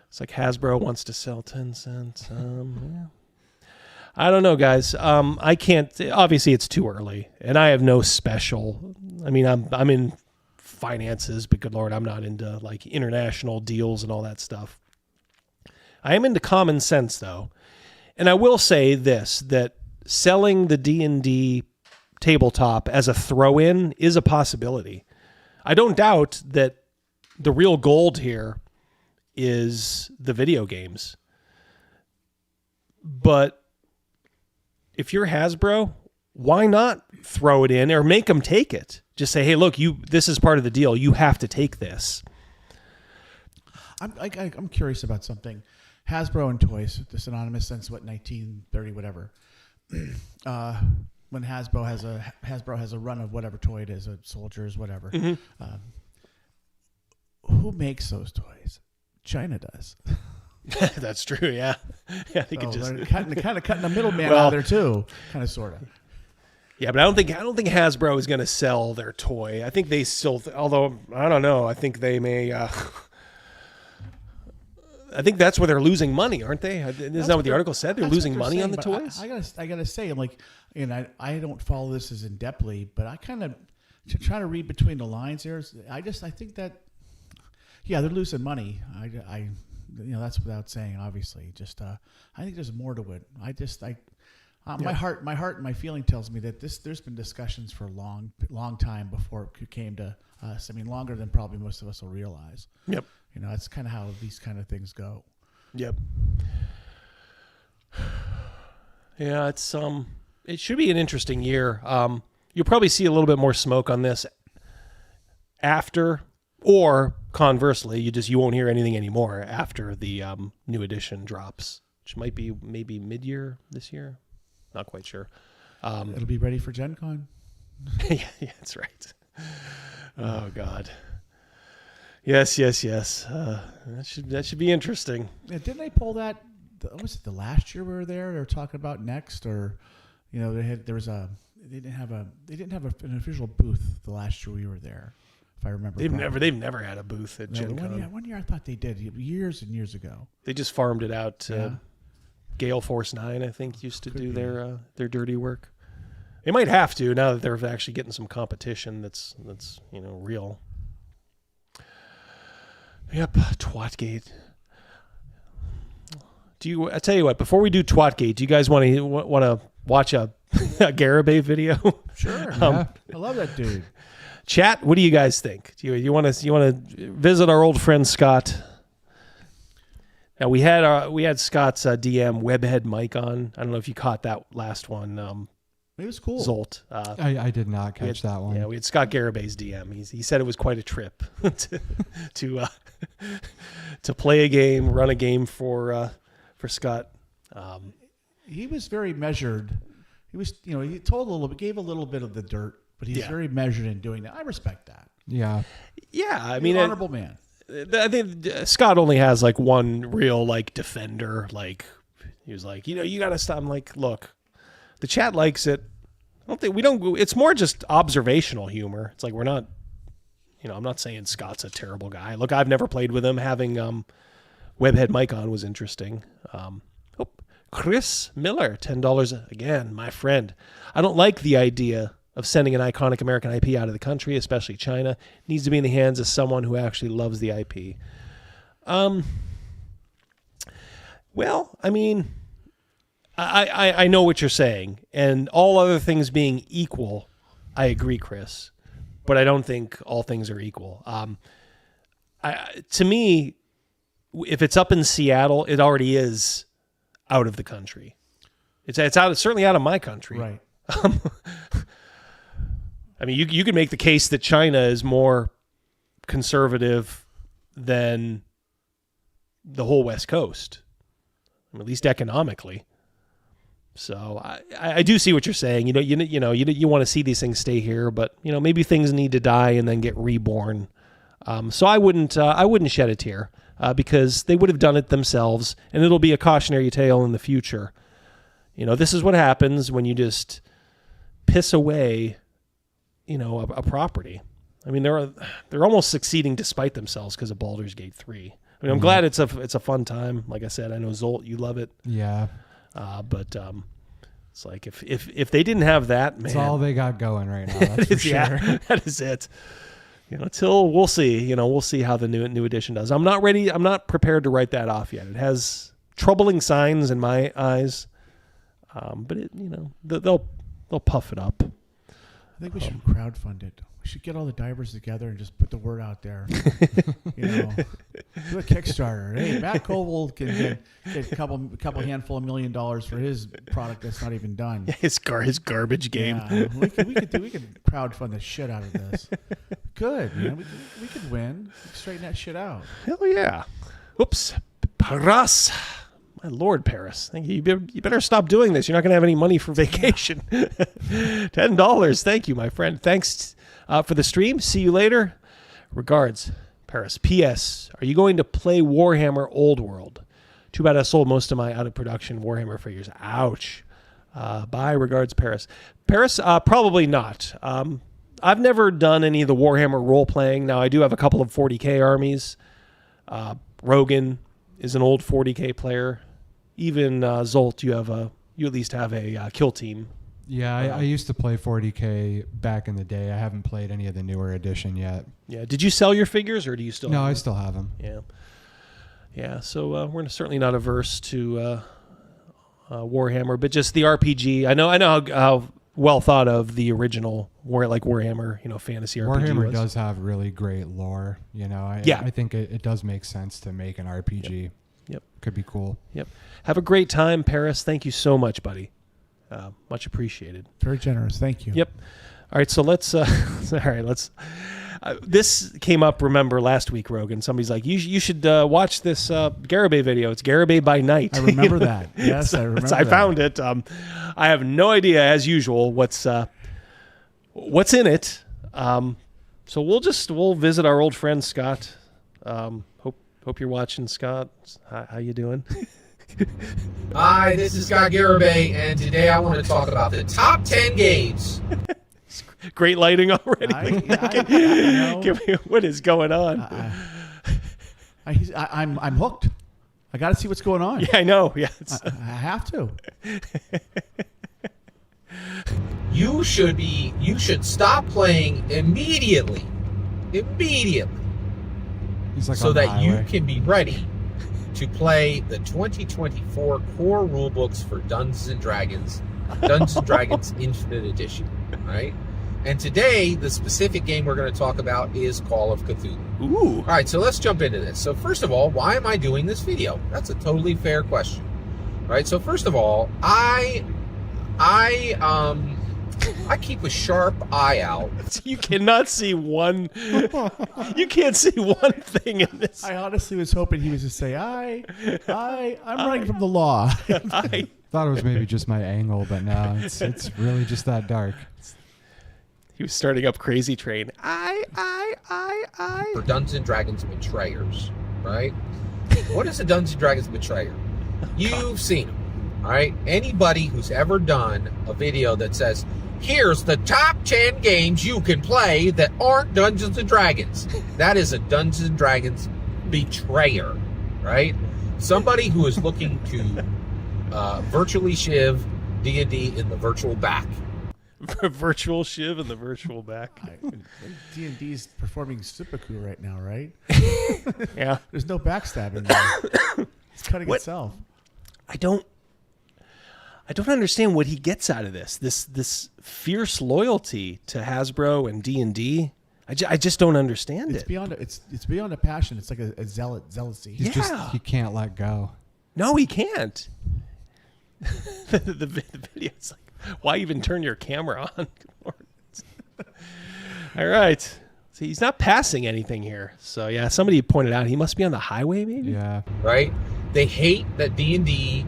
Speaker 3: It's like Hasbro wants to sell Tencent. Yeah. I don't know, guys. I can't. Obviously, it's too early, and I have no special. I mean, I'm in finances, but good Lord, I'm not into like international deals and all that stuff. I am into common sense, though, and I will say this: that selling the D&D tabletop as a throw-in is a possibility. I don't doubt that the real gold here is the video games, but if you're Hasbro, why not throw it in or make them take it? Just say, hey, look, this is part of the deal. You have to take this.
Speaker 19: I'm curious about something. Hasbro and toys, the synonymous since 1930, whatever. When Hasbro has a run of whatever toy it is, soldiers, whatever.
Speaker 3: Mm-hmm.
Speaker 19: Who makes those toys? China does.
Speaker 3: That's true. Yeah. Yeah. They could just
Speaker 19: kind of cutting the middleman out there too. Kind of, sort of.
Speaker 3: Yeah, but I don't think Hasbro is going to sell their toy. I think they still, although I don't know. I think they may. I think that's where they're losing money, aren't they? Isn't that what the article said? They're losing money on the toys.
Speaker 19: I gotta say, I'm like, I don't follow this as in depthly, but I kind of try to read between the lines here. I think that, yeah, they're losing money. That's without saying, obviously. Just I think there's more to it. My heart and my feeling tells me that there's been discussions for a long time before it came to us. I mean, longer than probably most of us will realize.
Speaker 3: Yep.
Speaker 19: That's kind of how these kind of things go.
Speaker 3: Yep. Yeah, it should be an interesting year. You'll probably see a little bit more smoke on this after, or conversely, you won't hear anything anymore after the new edition drops, which might be maybe mid-year this year. Not quite sure.
Speaker 19: It'll be ready for Gen Con.
Speaker 3: Yeah, that's right. Oh God. Yes. That should be interesting.
Speaker 19: Yeah, didn't they pull that? Was it the last year we were there? They were talking about next, or they didn't have an official booth the last year we were there. If I remember,
Speaker 3: they've never had a booth at Gen Con.
Speaker 19: One year I thought they did years and years ago.
Speaker 3: They just farmed it out to Gale Force 9. I think used to do their dirty work. They might have to now that they're actually getting some competition that's real. Yep, Twatgate. I tell you what, before we do Twatgate, do you guys want to watch a Garibay video?
Speaker 19: Sure. I love that dude.
Speaker 3: Chat, what do you guys think? Do you want to visit our old friend Scott? Now we had Scott's DM Webhead Mike on. I don't know if you caught that last one.
Speaker 19: It was cool.
Speaker 3: Zolt.
Speaker 17: I did not catch that one.
Speaker 3: Yeah, we had Scott Garabay's DM. He said it was quite a trip to play a game, run a game for Scott.
Speaker 19: He was very measured. He was, he gave a little bit of the dirt, but he's very measured in doing that. I respect that.
Speaker 17: Yeah.
Speaker 3: Yeah, I
Speaker 19: He's
Speaker 3: mean,
Speaker 19: an honorable man.
Speaker 3: I think Scott only has like one real defender. Like he was like, you got to stop. I'm like, look, the chat likes it. It's more just observational humor. It's like we're not, I'm not saying Scott's a terrible guy. Look, I've never played with him. Having Webhead Mike on was interesting. Chris Miller, $10 again, my friend. I don't like the idea of sending an iconic American IP out of the country, especially China. It needs to be in the hands of someone who actually loves the IP. Well, I mean, I know what you're saying, and all other things being equal, I agree, Chris, but I don't think all things are equal. To me, if it's up in Seattle, it already is out of the country. It's certainly out of my country.
Speaker 19: Right.
Speaker 3: I mean, you could make the case that China is more conservative than the whole West Coast, at least economically. So I do see what you're saying. You want to see these things stay here, but maybe things need to die and then get reborn. So I wouldn't shed a tear because they would have done it themselves, and it'll be a cautionary tale in the future. This is what happens when you just piss away, a property. I mean, they're almost succeeding despite themselves because of Baldur's Gate 3. I mean, I'm glad it's a fun time. Like I said, I know Zolt, you love it.
Speaker 17: Yeah.
Speaker 3: But it's like if they didn't have that, man,
Speaker 17: that's all they got going right now. That's for sure.
Speaker 3: Yeah, that is it. Till we'll see. We'll see how the new edition does. I'm not ready. I'm not prepared to write that off yet. It has troubling signs in my eyes, but they'll puff it up.
Speaker 19: I think we should crowdfund it. We should get all the divers together and just put the word out there. Do a Kickstarter. Hey, Matt Coble can get a couple handful of $1 million for his product that's not even done.
Speaker 3: His garbage game.
Speaker 19: Yeah, we could crowdfund the shit out of this. Good, man. We could win. We could straighten that shit out.
Speaker 3: Hell yeah. Oops. Paras. My Lord, Paris. You better stop doing this. You're not going to have any money for vacation. $10. Thank you, my friend. Thanks for the stream. See you later. Regards, Paris. P.S. Are you going to play Warhammer Old World? Too bad I sold most of my out-of-production Warhammer figures. Ouch. Bye. Regards, Paris. Paris, probably not. I've never done any of the Warhammer role-playing. Now, I do have a couple of 40K armies. Rogan is an old 40K player. Even Zolt, you at least have a kill team.
Speaker 17: Yeah, I used to play 40K back in the day. I haven't played any of the newer edition yet.
Speaker 3: Yeah. Did you sell your figures, or do you still?
Speaker 17: No,
Speaker 3: have them?
Speaker 17: I still have them.
Speaker 3: Yeah. Yeah. So we're certainly not averse to Warhammer, but just the RPG. I know how well thought of the original Warhammer, fantasy RPG.
Speaker 17: Warhammer does have really great lore. I think it does make sense to make an RPG.
Speaker 3: Yep.
Speaker 17: Could be cool.
Speaker 3: Yep. Have a great time, Paris. Thank you so much, buddy. Much appreciated.
Speaker 19: Very generous. Thank you.
Speaker 3: Yep. All right. So let's. This came up. Remember last week, Rogan? Somebody's like, you should watch this Garibay video. It's Garibay by night.
Speaker 19: I remember that. Yes, I remember.
Speaker 3: I found it. I have no idea, as usual, what's in it. So we'll visit our old friend Scott. Hope you're watching, Scott. How you doing?
Speaker 20: Hi, this is Scott Garibay, and today I want to talk about the top 10 games.
Speaker 3: Great lighting already. What is going on?
Speaker 19: I'm hooked. I got to see what's going on.
Speaker 3: Yeah, I know. Yeah,
Speaker 19: I have to.
Speaker 20: You should stop playing immediately, so that you can be ready to play the 2024 core rulebooks for Dungeons & Dragons Infinite Edition, right? And today, the specific game we're going to talk about is Call of Cthulhu.
Speaker 3: Ooh.
Speaker 20: All right, so let's jump into this. So first of all, why am I doing this video? That's a totally fair question, right? So first of all, I keep a sharp eye out.
Speaker 3: You cannot see one. You can't see one thing in this.
Speaker 19: I honestly was hoping he was to say, I'm running from the law.
Speaker 17: I thought it was maybe just my angle, but no, it's really just that dark.
Speaker 3: He was starting up Crazy Train.
Speaker 20: For Dungeons & Dragons Betrayers, right? What is a Dungeons & Dragons Betrayer? You've seen them, all right? Anybody who's ever done a video that says, here's the top 10 games you can play that aren't Dungeons & Dragons. That is a Dungeons & Dragons betrayer, right? Somebody who is looking to virtually shiv D&D in the virtual back.
Speaker 3: Virtual shiv in the virtual back.
Speaker 19: D&D's performing seppuku right now, right?
Speaker 3: Yeah.
Speaker 19: There's no backstabbing there. It's cutting itself.
Speaker 3: I don't understand what he gets out of this. This fierce loyalty to Hasbro and D&D. I just don't understand
Speaker 19: It's
Speaker 3: it.
Speaker 19: beyond it's beyond a passion. It's like a zealousy.
Speaker 17: He can't let go.
Speaker 3: No, he can't. the video's like, why even turn your camera on? All right. See, he's not passing anything here. So yeah, somebody pointed out he must be on the highway, maybe.
Speaker 17: Yeah.
Speaker 20: Right? They hate that D&D.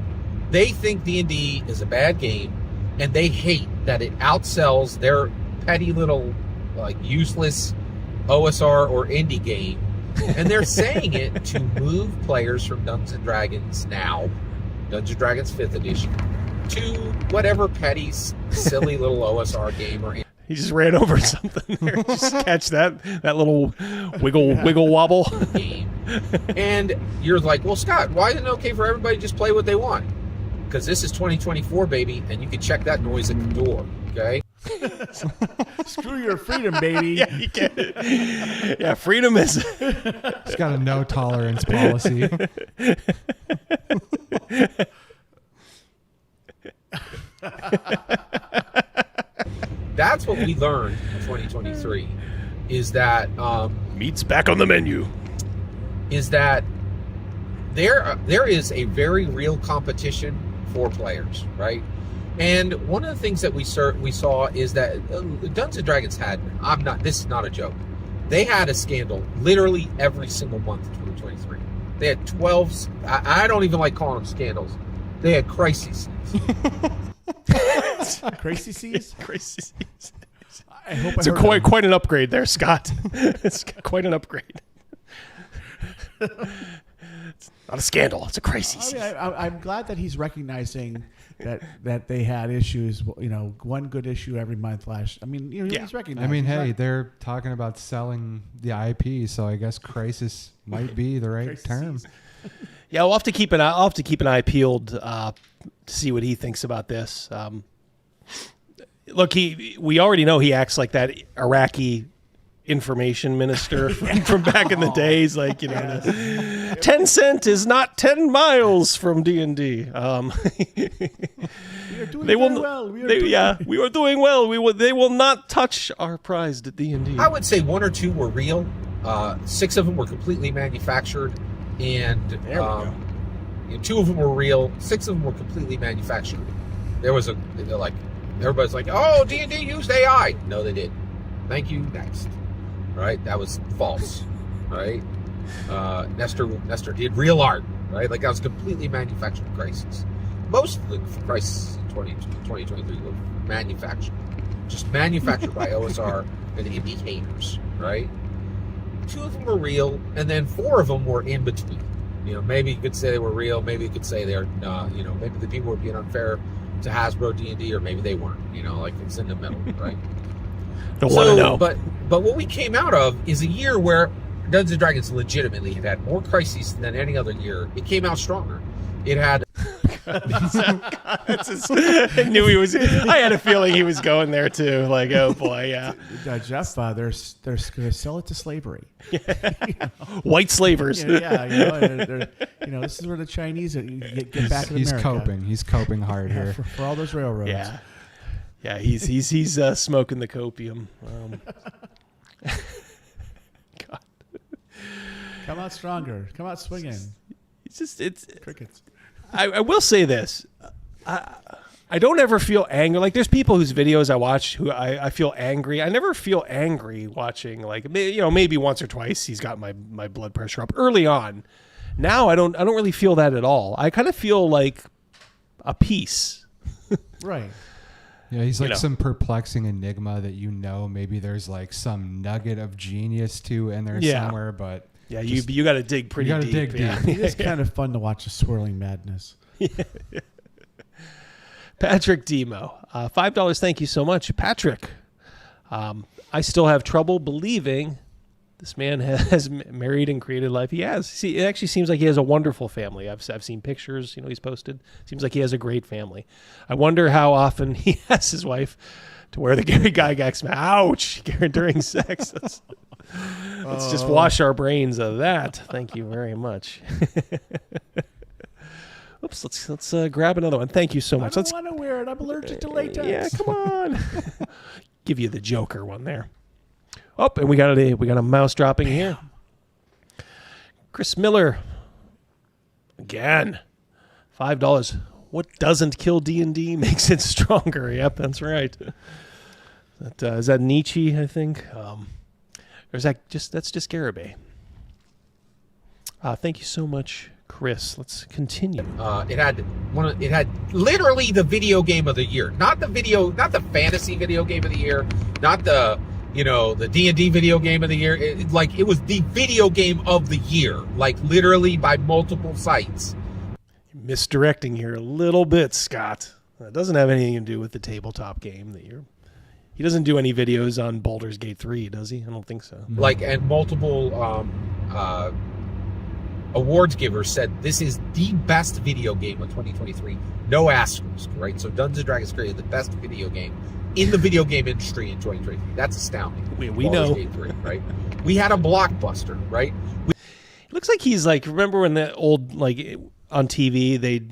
Speaker 20: They think D&D is a bad game, and they hate that it outsells their petty little, like, useless OSR or indie game. And they're saying it to move players from Dungeons & Dragons now, Dungeons & Dragons 5th edition, to whatever petty, silly little OSR game or.
Speaker 3: He just ran over something there. Just catch that little wiggle wobble.
Speaker 20: And you're like, well, Scott, why isn't it okay for everybody to just play what they want? Because this is 2024, baby, and you can check that noise at the door, okay?
Speaker 19: Screw your freedom, baby.
Speaker 3: Yeah, you get it. Yeah, freedom is.
Speaker 17: He's got a no tolerance policy.
Speaker 20: That's what we learned in 2023, is that
Speaker 3: meat's back on the menu.
Speaker 20: Is that there is a very real competition for players, right? And one of the things that we saw is that Dungeons & Dragons had, this is not a joke, they had a scandal literally every single month in 2023. They had 12, I don't even like calling them scandals. They had crises.
Speaker 19: Crises?
Speaker 3: Crises.
Speaker 19: I hope
Speaker 3: it's quite an upgrade there, Scott. It's quite an upgrade. It's not a scandal. It's a crisis.
Speaker 19: I mean, I'm glad that he's recognizing that they had issues. You know, one good issue every month. He's recognizing.
Speaker 17: I mean, hey, they're talking about selling the IP, so I guess crisis might be the right term.
Speaker 3: Yeah, I'll have to keep an eye peeled to see what he thinks about this. Look, we already know he acts like that Iraqi information minister from back in the days, like, you know, Tencent is not 10 miles from D&D. We are doing well. We are doing well. They will not touch our prized D&D.
Speaker 20: I would say one or two were real. 6 of them were completely manufactured, and 2 of them were real. 6 of them were completely manufactured. There was everybody's like, oh, D&D used AI. No, they did. Thank you. Next. Right? That was false. Right? Nestor did real art. Right? Like, that was completely manufactured crisis. Most of the crises in 2023 were manufactured. Just manufactured by OSR and indie haters. Right? 2 of them were real, and then 4 of them were in between. You know, maybe you could say they were real, maybe you could say they're not. You know, maybe the people were being unfair to Hasbro D&D, or maybe they weren't. You know, like, it's in the middle, right?
Speaker 3: Don't want to know.
Speaker 20: But what we came out of is a year where Dungeons & Dragons legitimately had more crises than any other year. It came out stronger. It had.
Speaker 3: I knew he was. I had a feeling he was going there too. Like, oh boy, yeah.
Speaker 19: Jeff, they're going to sell it to slavery.
Speaker 3: White slavers.
Speaker 19: This is where the Chinese get back in America.
Speaker 17: He's coping hard here
Speaker 19: for all those railroads.
Speaker 3: Yeah. He's smoking the copium. God.
Speaker 19: Come out stronger. Come out swinging.
Speaker 3: It's
Speaker 19: crickets.
Speaker 3: I will say this. I don't ever feel angry. Like, there's people whose videos I watch who I feel angry. I never feel angry watching, like, you know, maybe once or twice he's got my blood pressure up early on. Now I don't really feel that at all. I kind of feel like a peace.
Speaker 19: Right.
Speaker 17: Yeah, he's like some perplexing enigma that, you know, maybe there's like some nugget of genius to in there somewhere, but
Speaker 3: yeah, you got to dig pretty deep.
Speaker 17: Dig deep.
Speaker 19: It is kind of fun to watch the swirling madness.
Speaker 3: Patrick Demo, $5. Thank you so much, Patrick. I still have trouble believing This man has married and created life. He has. See, it actually seems like he has a wonderful family. I've seen pictures, he's posted. Seems like he has a great family. I wonder how often he asks his wife to wear the Gary Gygax mask. Ouch! During sex. Let's just wash our brains of that. Thank you very much. Oops, let's grab another one. Thank you so much.
Speaker 19: I don't want to wear it. I'm allergic to latex.
Speaker 3: Yeah, come on. Give you the Joker one there. Oh, and we got a mouse dropping here. Chris Miller. Again. $5. What doesn't kill D&D makes it stronger. Yep, that's right. Is that Nietzsche, I think? Or is that's just Garibay? Thank you so much, Chris. Let's continue.
Speaker 20: It had literally the video game of the year, not the fantasy video game of the year, not the the D&D video game of the year. It was the video game of the year, literally by multiple sites.
Speaker 3: You're misdirecting here a little bit, Scott. That doesn't have anything to do with the tabletop game that you're. He doesn't do any videos on Baldur's Gate 3, does he? I don't think so.
Speaker 20: And multiple awards givers said this is the best video game of 2023. No asterisk, right? So Dungeons & Dragons created the best video game in the video game industry in 2023. That's astounding.
Speaker 3: We know.
Speaker 20: Gate 3, right? We had a blockbuster, right?
Speaker 3: It looks like he's remember when the old, on TV, they'd,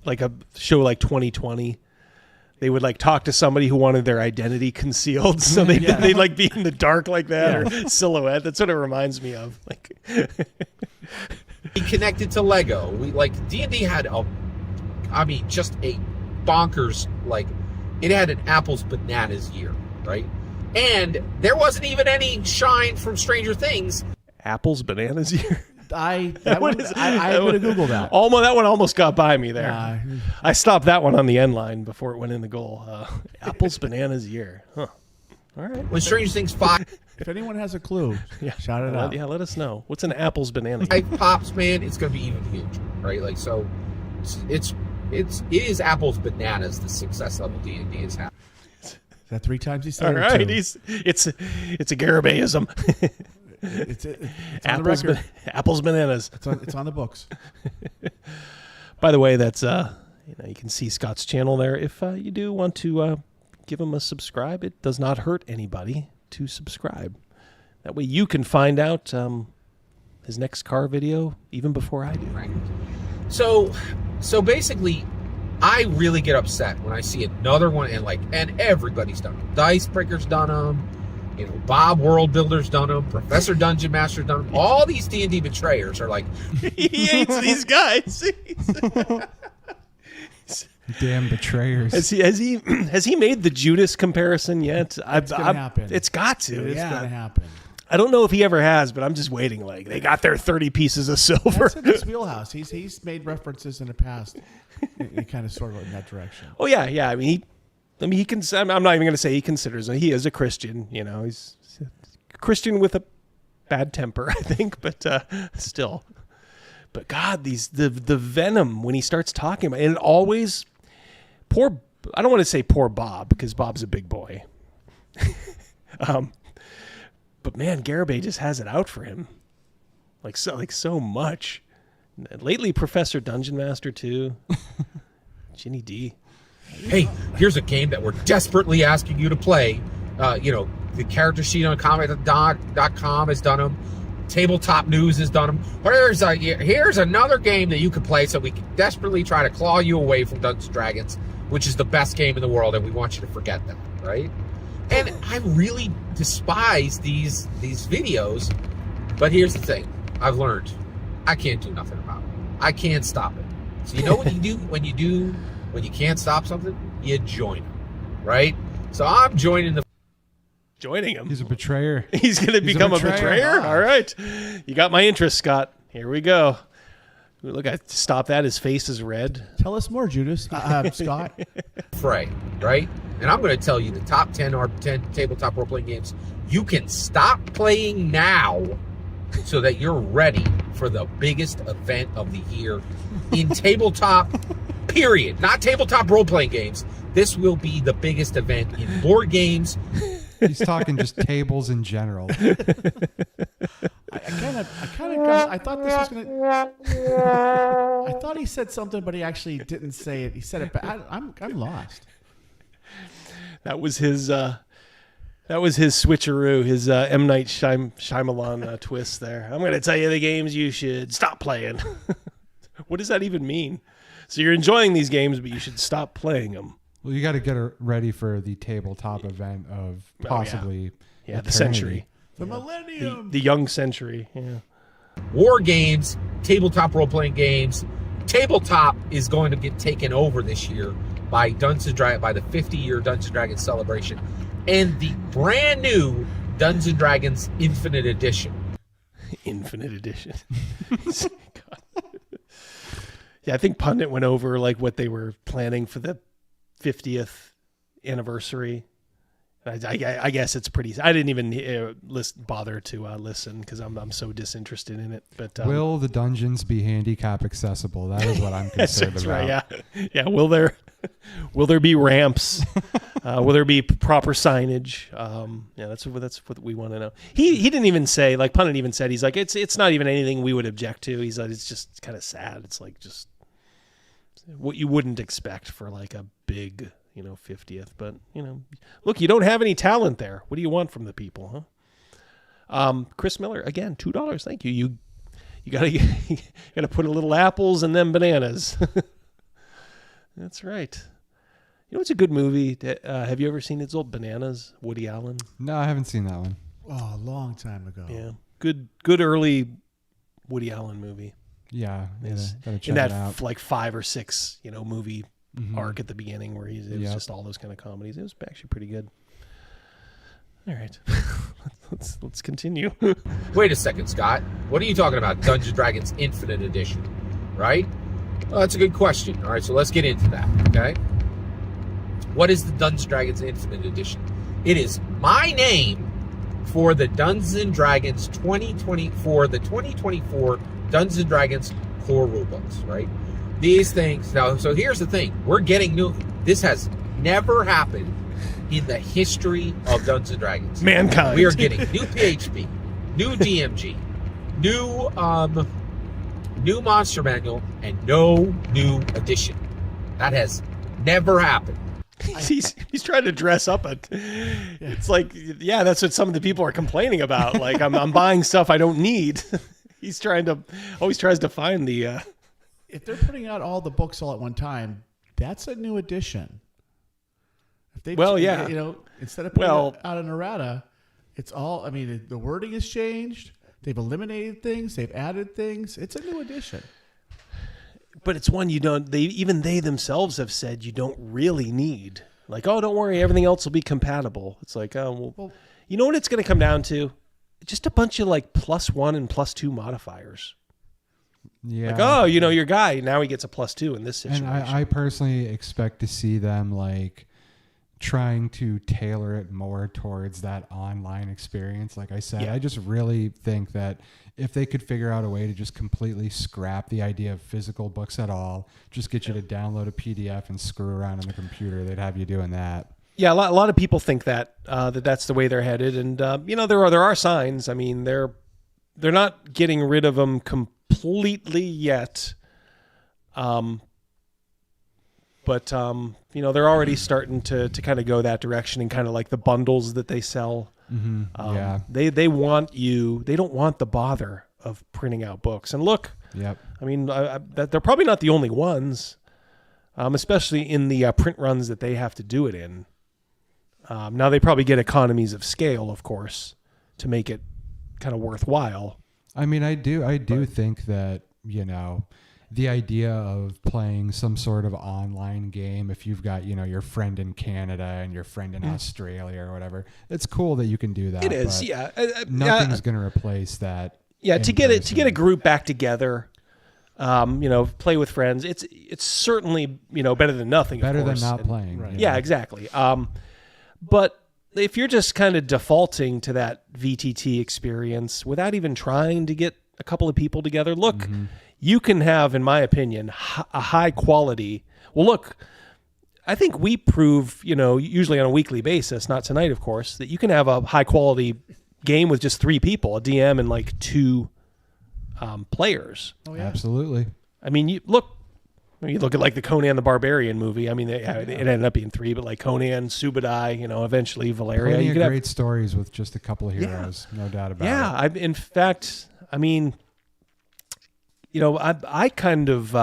Speaker 3: a show like 2020, they would talk to somebody who wanted their identity concealed. So they'd be in the dark like that or silhouette. That's what it reminds me of.
Speaker 20: He connected to Lego. D&D had just a bonkers, it had an apples bananas year, right? And there wasn't even any shine from Stranger Things.
Speaker 3: Apples bananas year?
Speaker 19: I would have Googled that.
Speaker 3: That one almost got by me there. I stopped that one on the end line before it went in the goal. Apples bananas year. Huh. All right.
Speaker 20: When Stranger Things 5.
Speaker 19: If anyone has a clue, shout it out.
Speaker 3: Yeah, let us know. What's an apples banana?
Speaker 20: It pops, man. It's going to be even huge, right? So it is apples bananas. The success level D&D is happening.
Speaker 19: Is that 3 times he said?
Speaker 3: All right, it's a Garabayism.
Speaker 19: It's on the record.
Speaker 3: Apples bananas.
Speaker 19: It's on the books.
Speaker 3: By the way, that's you can see Scott's channel there. If you do want to give him a subscribe, it does not hurt anybody to subscribe. That way you can find out his next car video even before I do.
Speaker 20: Right. So basically, I really get upset when I see another one and everybody's done them. Dicebreaker's done them. Bob World Builder's done them. Professor Dungeon Master's done them. All these D&D betrayers are
Speaker 3: he hates these guys.
Speaker 17: Damn betrayers.
Speaker 3: Has he made the Judas comparison yet?
Speaker 19: It's gonna happen.
Speaker 3: It's got to.
Speaker 19: It's gonna happen.
Speaker 3: I don't know if he ever has, but I'm just waiting. They got their 30 pieces of silver.
Speaker 19: That's in his wheelhouse. He's made references in the past, kind of sort of in that direction.
Speaker 3: Oh yeah. I mean, he can. I'm not even going to say he considers it. He is a Christian. He's a Christian with a bad temper, I think, but still. But God, the venom when he starts talking about it, and it always I don't want to say poor Bob because Bob's a big boy. But man, Garibay just has it out for him, so much. Lately, Professor Dungeon Master too. Ginny D.
Speaker 20: Hey, here's a game that we're desperately asking you to play. The character sheet on combat.com has done them. Tabletop News has done them. Here's another game that you could play, so we can desperately try to claw you away from Dungeons & Dragons, which is the best game in the world, and we want you to forget that, right? And I really despise these videos, but here's the thing. I've learned I can't do nothing about it. I can't stop it. So you know what you do when you can't stop something? You join them, right? So I'm joining
Speaker 3: him.
Speaker 17: He's a betrayer.
Speaker 3: He's going to become a betrayer? All right. You got my interest, Scott. Here we go. Look, I stop that. His face is red.
Speaker 19: Tell us more, Judas. Scott.
Speaker 20: Fray, right? And I'm going to tell you the top 10 are 10 tabletop role-playing games you can stop playing now so that you're ready for the biggest event of the year in tabletop, period. Not tabletop role-playing games. This will be the biggest event in board games
Speaker 17: He's talking just tables in general.
Speaker 19: I thought this was gonna. I thought he said something, but he actually didn't say it. He said it, but I'm lost.
Speaker 3: That was his switcheroo, his M. Night Shyamalan twist there. I'm going to tell you the games you should stop playing. What does that even mean? So you're enjoying these games, but you should stop playing them.
Speaker 17: Well, you got to get ready for the tabletop event of possibly
Speaker 3: the century.
Speaker 19: The millennium.
Speaker 3: The young century. Yeah.
Speaker 20: War games, tabletop role-playing games. Tabletop is going to get taken over this year by Dungeons & Dragons, by the 50-year Dungeons & Dragons celebration, and the brand new Dungeons & Dragons Infinite Edition.
Speaker 3: Infinite Edition. God. Yeah, I think Pundit went over like what they were planning for the 50th anniversary. I guess it's pretty. I didn't even bother to listen because I'm so disinterested in it. But
Speaker 17: will the dungeons be handicap accessible? That is what I'm concerned
Speaker 3: that's
Speaker 17: about.
Speaker 3: Right, yeah. Will there be ramps? Will there be proper signage? That's what we want to know. He didn't even say, like Pundit even said, he's like it's not even anything we would object to. He's like, it's just kind of sad. It's like just what you wouldn't expect for like a big 50th, but look, you don't have any talent there. What do you want from the people, huh? Chris Miller, again, $2. Thank you. You gotta put a little apples and then bananas. That's right. It's a good movie. Have you ever seen It's Old Bananas? Woody Allen?
Speaker 17: No, I haven't seen that one.
Speaker 19: Oh, a long time ago.
Speaker 3: Yeah. Good early Woody Allen movie.
Speaker 17: Yeah. Gotta check
Speaker 3: in that
Speaker 17: it out.
Speaker 3: like 5 or 6, movie arc at the beginning where it was just all those kind of comedies. It was actually pretty good. All right. let's continue.
Speaker 20: Wait a second, Scott. What are you talking about? Dungeons & Dragons Infinite Edition, right? Well, that's a good question. All right, so let's get into that, okay? What is the Dungeons & Dragons Infinite Edition? It is my name for the Dungeons & Dragons 2024 Dungeons & Dragons core rulebooks, right? These things, now, so here's the thing. We're getting new, this has never happened in the history of Dungeons & Dragons.
Speaker 3: Mankind.
Speaker 20: We are getting new PHP, new DMG, new Monster Manual, and no new edition. That has never happened.
Speaker 3: He's trying to dress up it's like, that's what some of the people are complaining about. Like I'm buying stuff I don't need. He's always tries to find the
Speaker 19: if they're putting out all the books all at one time, that's a new edition. If they, instead of putting out an errata, it's all. I mean, the wording has changed. They've eliminated things. They've added things. It's a new edition.
Speaker 3: But it's one you don't. They themselves have said you don't really need. Like, oh, don't worry, everything else will be compatible. It's like, oh, well you know what it's going to come down to? Just a bunch of like +1 and +2 modifiers.
Speaker 17: Yeah.
Speaker 3: Like, oh, your guy, now he gets a +2 in this situation.
Speaker 17: And I personally expect to see them like trying to tailor it more towards that online experience. Like I said, I just really think that if they could figure out a way to just completely scrap the idea of physical books at all, just get you to download a PDF and screw around on the computer, they'd have you doing that.
Speaker 3: Yeah, a lot of people think that that's the way they're headed, and there are signs. I mean, they're not getting rid of them completely yet, but they're already starting to kind of go that direction, and kind of like the bundles that they sell. They want you. They don't want the bother of printing out books. And look, I mean, they're probably not the only ones, especially in the print runs that they have to do it in. Now they probably get economies of scale, of course, to make it kind of worthwhile.
Speaker 17: I mean, I do think that, the idea of playing some sort of online game, if you've got, your friend in Canada and your friend in Australia or whatever, it's cool that you can do that.
Speaker 3: It is,
Speaker 17: nothing's going to replace that.
Speaker 3: Yeah, to get a group back together, play with friends. It's certainly, better than nothing.
Speaker 17: Better than not playing.
Speaker 3: Right. Yeah, exactly. But if you're just kind of defaulting to that VTT experience without even trying to get a couple of people together, look, you can have, in my opinion, a high quality. Well, look, I think we prove, usually on a weekly basis, not tonight, of course, that you can have a high quality game with just 3 people, a DM and like 2 players.
Speaker 19: Oh, yeah.
Speaker 17: Absolutely.
Speaker 3: I mean, you look at like the Conan the Barbarian movie. I mean, it ended up being 3, but like Conan, Subadai, eventually Valeria.
Speaker 17: Plenty
Speaker 3: you
Speaker 17: of
Speaker 3: could
Speaker 17: great stories with just a couple of heroes, no doubt about it.
Speaker 3: Yeah, in fact, I mean, I kind of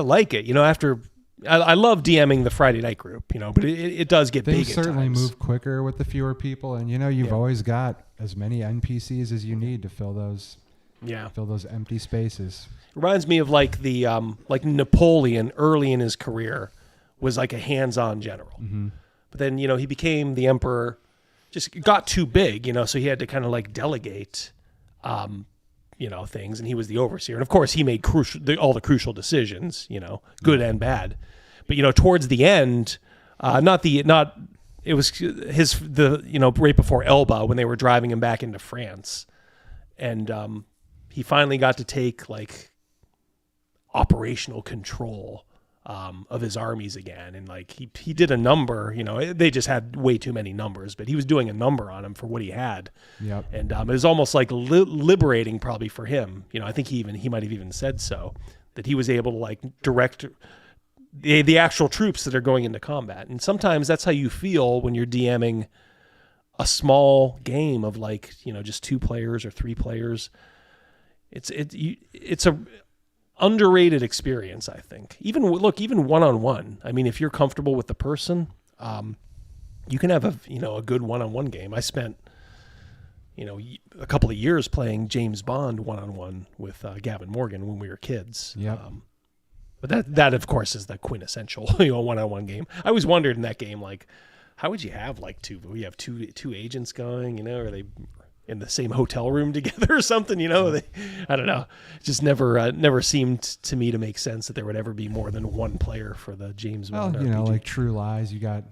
Speaker 3: like it. After I love DMing the Friday night group, but it does get
Speaker 17: Things
Speaker 3: big.
Speaker 17: certainly
Speaker 3: at times.
Speaker 17: move quicker with the fewer people, and you've always got as many NPCs as you need to fill those.
Speaker 3: Yeah,
Speaker 17: fill those empty spaces.
Speaker 3: Reminds me of like the like Napoleon early in his career was like a hands-on general, but then he became the emperor. Just got too big, so he had to kind of like delegate. Things, and he was the overseer, and of course he made all the crucial decisions, good and bad. But towards the end, it was right before Elba when they were driving him back into France, and he finally got to take like operational control of his armies again, and like he did a number. They just had way too many numbers, but he was doing a number on him for what he had.
Speaker 17: Yep.
Speaker 3: And it was almost like liberating, probably for him. I think he might have even said so, that he was able to like direct the actual troops that are going into combat. And sometimes that's how you feel when you're DMing a small game of like just 2 players or 3 players. It's a underrated experience, I think. Even one-on-one. I mean, if you're comfortable with the person, you can have a good one-on-one game. I spent a couple of years playing James Bond one-on-one with Gavin Morgan when we were kids.
Speaker 17: Yep.
Speaker 3: But that of course is the quintessential one-on-one game. I always wondered in that game, like, how would you have like we have two agents going, are they in the same hotel room together or something, I don't know. It just never seemed to me to make sense that there would ever be more than one player for the James Bond RPG.
Speaker 17: Like True Lies, you got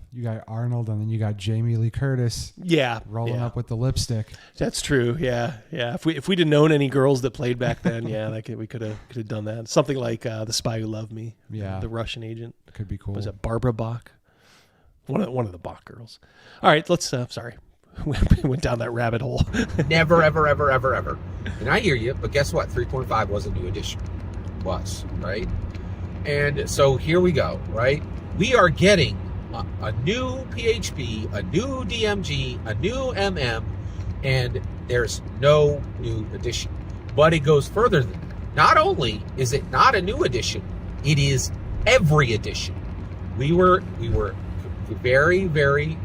Speaker 17: Arnold, and then you got Jamie Lee Curtis.
Speaker 3: Yeah.
Speaker 17: Rolling up with the lipstick.
Speaker 3: That's true. Yeah. Yeah. If we'd have known any girls that played back then, we could have done that. Something like The Spy Who Loved Me.
Speaker 17: Yeah.
Speaker 3: The Russian agent.
Speaker 17: Could be cool.
Speaker 3: Was it Barbara Bach? One of the Bach girls. All right, let's sorry. We went down that rabbit hole.
Speaker 20: Never, ever, ever, ever, ever. And I hear you, but guess what? 3.5 was a new edition. Was, right? And so here we go, right? We are getting a new PHP, a new DMG, a new MM, and there's no new edition. But it goes further than that. Not only is it not a new edition, it is every edition. We were very, very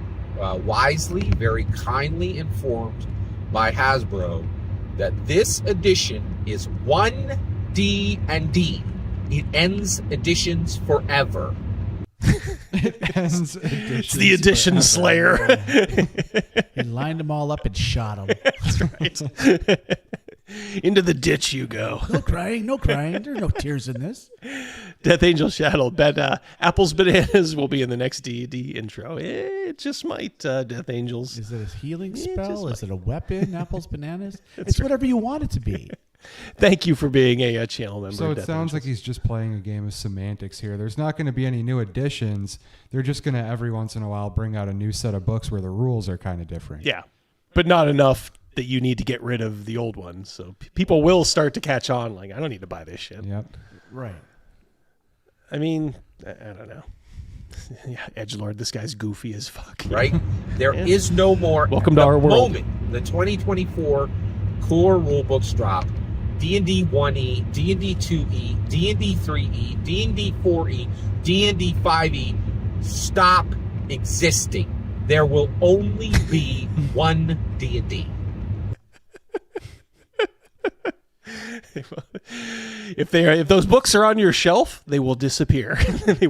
Speaker 20: wisely, very kindly informed by Hasbro that this edition is 1D&D. It ends editions forever.
Speaker 17: It ends editions.
Speaker 3: It's the edition slayer.
Speaker 19: He lined them all up and shot them.
Speaker 3: That's right. Into the ditch you go.
Speaker 19: No crying, no crying. There are no tears in this.
Speaker 3: Death Angel Shadow. Bet Apples Bananas will be in the next D&D intro. It just might, Death Angels.
Speaker 19: Is it a healing spell? Is it a weapon? Apples, bananas?
Speaker 3: That's
Speaker 19: It's
Speaker 3: right.
Speaker 19: whatever you want it to be.
Speaker 3: Thank you for being a channel member.
Speaker 17: So it
Speaker 3: Death
Speaker 17: sounds like
Speaker 3: Angels.
Speaker 17: he's just playing a game of semantics here. There's not going to be any new additions. They're just going to every once in a while bring out a new set of books where the rules are kind of different.
Speaker 3: Yeah, but not enough that you need to get rid of the old ones. So people will start to catch on. Like, I don't need to buy this shit.
Speaker 17: Yep.
Speaker 19: Right.
Speaker 3: I mean, I don't know. Yeah, Edgelord, this guy's goofy as fuck.
Speaker 20: Right? There is no more.
Speaker 3: Welcome to our world.
Speaker 20: Moment the 2024 core rulebooks drop, D&D 1E, D&D 2E, D&D 3E, D&D 4E, D&D 5E stop existing. There will only be one D&D.
Speaker 3: If those books are on your shelf, they will disappear. they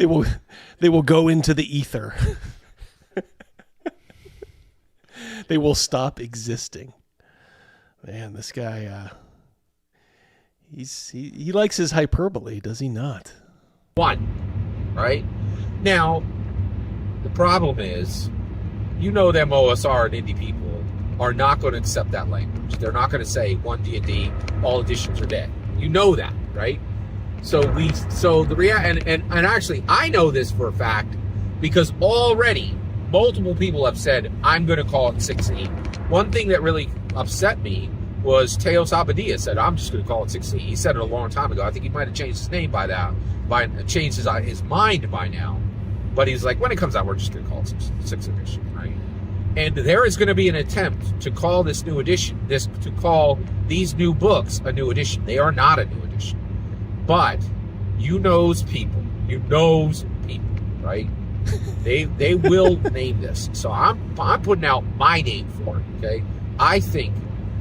Speaker 3: will go into the ether. They will stop existing. Man, this guy he likes his hyperbole, does he not?
Speaker 20: One, right? Now, the problem is, them OSR and indie people are not going to accept that language. They're not going to say 1D&D, all editions are dead. You know that, right? So actually, I know this for a fact because already multiple people have said I'm going to call it 6E. One thing that really upset me was Teos Abadia said I'm just going to call it 6E. He said it a long time ago. I think he might have changed his name changed his mind by now. But he's like, when it comes out, we're just going to call it 6th edition, right? And there is going to be an attempt to call this new edition, to call these new books a new edition. They are not a new edition. But you knows people, right? They will name this. So I'm putting out my name for it, okay? I think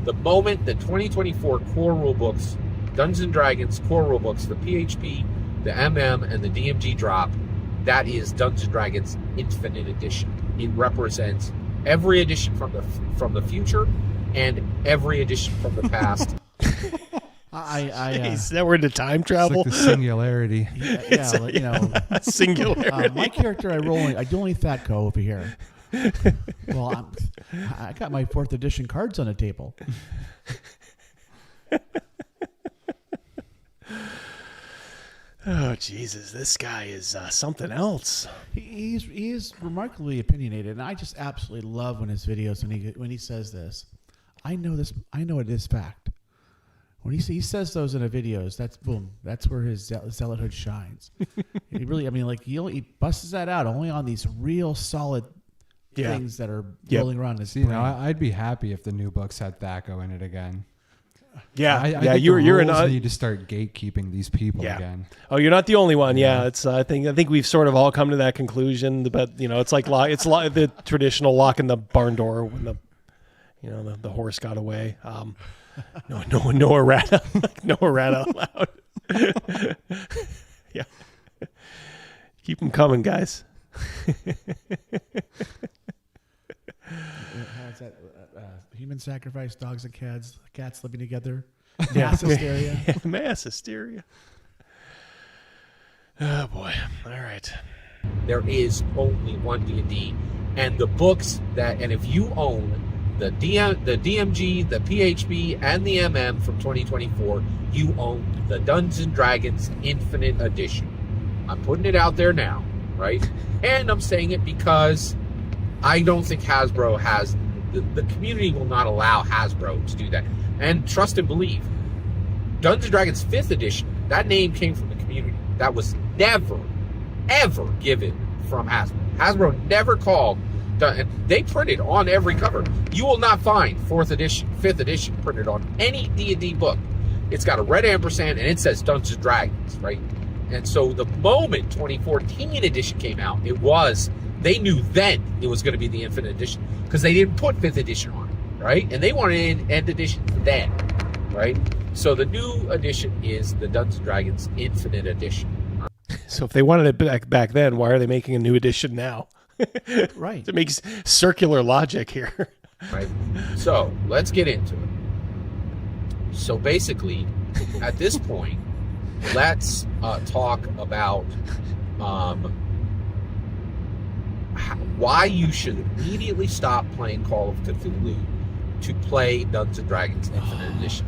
Speaker 20: the moment the 2024 core rule books, Dungeons & Dragons core rule books, the PHP, the MM, and the DMG drop, that is Dungeons & Dragons Infinite Edition. It represents every edition from the future and every edition from the past.
Speaker 3: Jeez, that we're into time travel.
Speaker 17: It's like the singularity.
Speaker 3: Singularity.
Speaker 19: My character, I do only Thatco over here. Well, I got my 4th edition cards on the table.
Speaker 3: Oh Jesus, this guy is something else.
Speaker 19: He is remarkably opinionated, and I just absolutely love when his videos when he says this. I know it is fact. When he says those in the videos, that's where his zealothood shines. He really, he busts that out only on these real solid things that are rolling around his brain.
Speaker 17: I'd be happy if the new books had Thaco in it again.
Speaker 3: Yeah,
Speaker 17: I think you're need to start gatekeeping these people again.
Speaker 3: Oh, you're not the only one. Yeah, it's I think we've sort of all come to that conclusion. But it's like the traditional locking the barn door when the horse got away. No errata allowed. Yeah, keep them coming, guys.
Speaker 19: How's that? Human sacrifice, dogs and cats living together. Mass hysteria.
Speaker 3: Mass hysteria. Oh boy! All right.
Speaker 20: There is only one D&D, and the books and if you own the DMG, the PHP, and the MM from 2024, you own the Dungeons & Dragons Infinite Edition. I'm putting it out there now, right? And I'm saying it because I don't think Hasbro has... The community will not allow Hasbro to do that. And trust and believe, Dungeons & Dragons 5th Edition, that name came from the community. That was never, ever given from Hasbro. Hasbro never called... And they printed on every cover. You will not find 4th edition, 5th edition printed on any D&D book. It's got a red ampersand and it says Dungeons & Dragons, right? And so the moment 2014 edition came out, they knew then it was going to be the Infinite Edition because they didn't put 5th edition on it, right? And they wanted an end edition then, right? So the new edition is the Dungeons & Dragons Infinite Edition.
Speaker 3: So if they wanted it back then, why are they making a new edition now?
Speaker 19: Right.
Speaker 3: It makes circular logic here.
Speaker 20: Right. So let's get into it. So basically, at this point, let's talk about why you should immediately stop playing Call of Cthulhu to play Dungeons & Dragons Infinite Edition.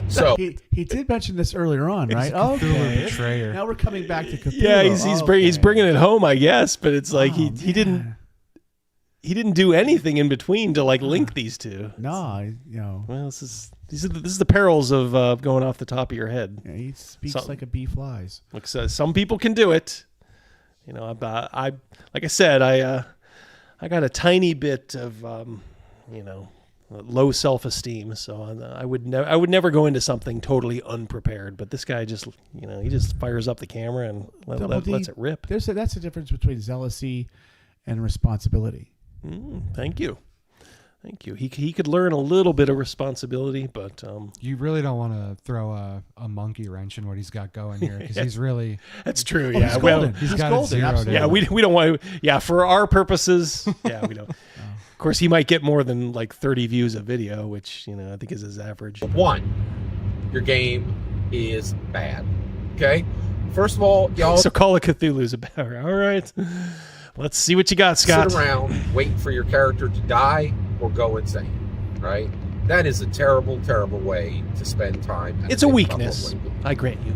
Speaker 20: So
Speaker 19: he did mention this earlier on, right?
Speaker 17: Cthulhu betrayer.
Speaker 19: Now we're coming back to Cthulhu.
Speaker 3: Yeah, he's bringing it home, I guess, but it's like he didn't do anything in between to link these two.
Speaker 19: No,
Speaker 3: Well, this is the perils of going off the top of your head.
Speaker 19: Yeah, he speaks like a bee flies.
Speaker 3: Look, so some people can do it. I like I said, I got a tiny bit of low self-esteem, so I would never go into something totally unprepared. But this guy just he just fires up the camera and lets it rip.
Speaker 19: That's the difference between zealousy and responsibility.
Speaker 3: Thank you. He could learn a little bit of responsibility, but
Speaker 17: you really don't want to throw a monkey wrench in what he's got going here because he's really
Speaker 3: that's true.
Speaker 19: Oh,
Speaker 3: yeah,
Speaker 19: he's
Speaker 17: got
Speaker 19: golden.
Speaker 17: it zeroed in.
Speaker 3: Yeah, we don't want to. Yeah, for our purposes, yeah, we don't. Of course, he might get more than 30 views a video, which I think is his average.
Speaker 20: One, your game is bad. Okay, first of all, y'all.
Speaker 3: So Call of Cthulhu's about. All right, let's see what you got, Scott.
Speaker 20: Sit around waiting for your character to die or go insane, right? That is a terrible, terrible way to spend time.
Speaker 3: It's a weakness. I grant you.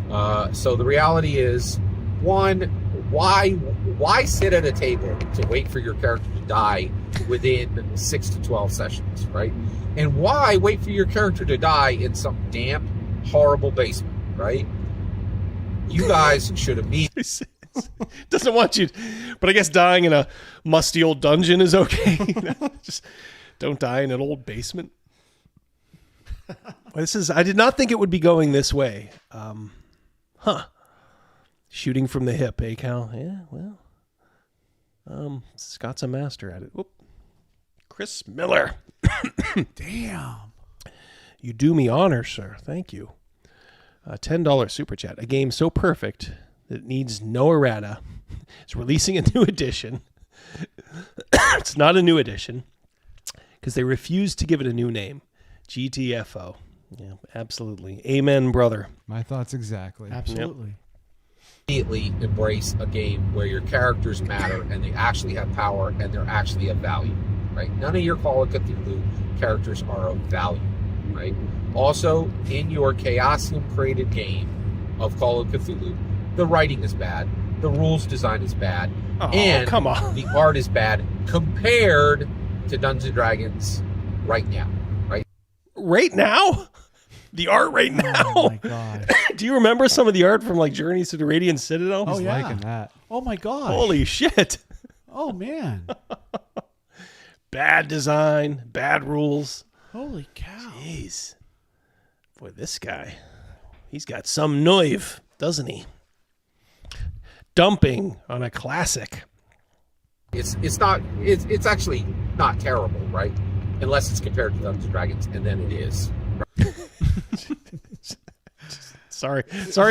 Speaker 20: So the reality is, one, why sit at a table to wait for your character to die within 6 to 12 sessions, right? And why wait for your character to die in some damp, horrible basement, right? You guys should immediately...
Speaker 3: Doesn't want you, but I guess dying in a musty old dungeon is okay. Just don't die in an old basement. I did not think it would be going this way. Shooting from the hip, eh, Cal? Yeah, well. Scott's a master at it. Oop. Chris Miller.
Speaker 19: Damn.
Speaker 3: You do me honor, sir. Thank you. $10 super chat. A game so perfect that it needs no errata. It's releasing a new edition. It's not a new edition because they refuse to give it a new name. GTFO. Yeah, absolutely. Amen, brother.
Speaker 17: My thoughts exactly.
Speaker 19: Absolutely.
Speaker 3: Yep.
Speaker 20: Immediately embrace a game where your characters matter and they actually have power and they're actually of value, right? None of your Call of Cthulhu characters are of value, right? Also, in your Chaosium created game of Call of Cthulhu, the writing is bad, the rules design is bad, and
Speaker 3: come on.
Speaker 20: The art is bad compared to Dungeons & Dragons right now, right?
Speaker 3: Right now? The art right now?
Speaker 19: Oh my God.
Speaker 3: Do you remember some of the art from like Journeys to the Radiant Citadel?
Speaker 19: Oh, yeah.
Speaker 17: Liking that.
Speaker 19: Oh my God.
Speaker 3: Holy shit.
Speaker 19: Oh man.
Speaker 3: Bad design, bad rules.
Speaker 19: Holy cow.
Speaker 3: Jeez. Boy, this guy, he's got some nerve, doesn't he? Dumping on a classic.
Speaker 20: It's actually not terrible, right? Unless it's compared to Dungeons & Dragons, and then it is.
Speaker 3: Sorry,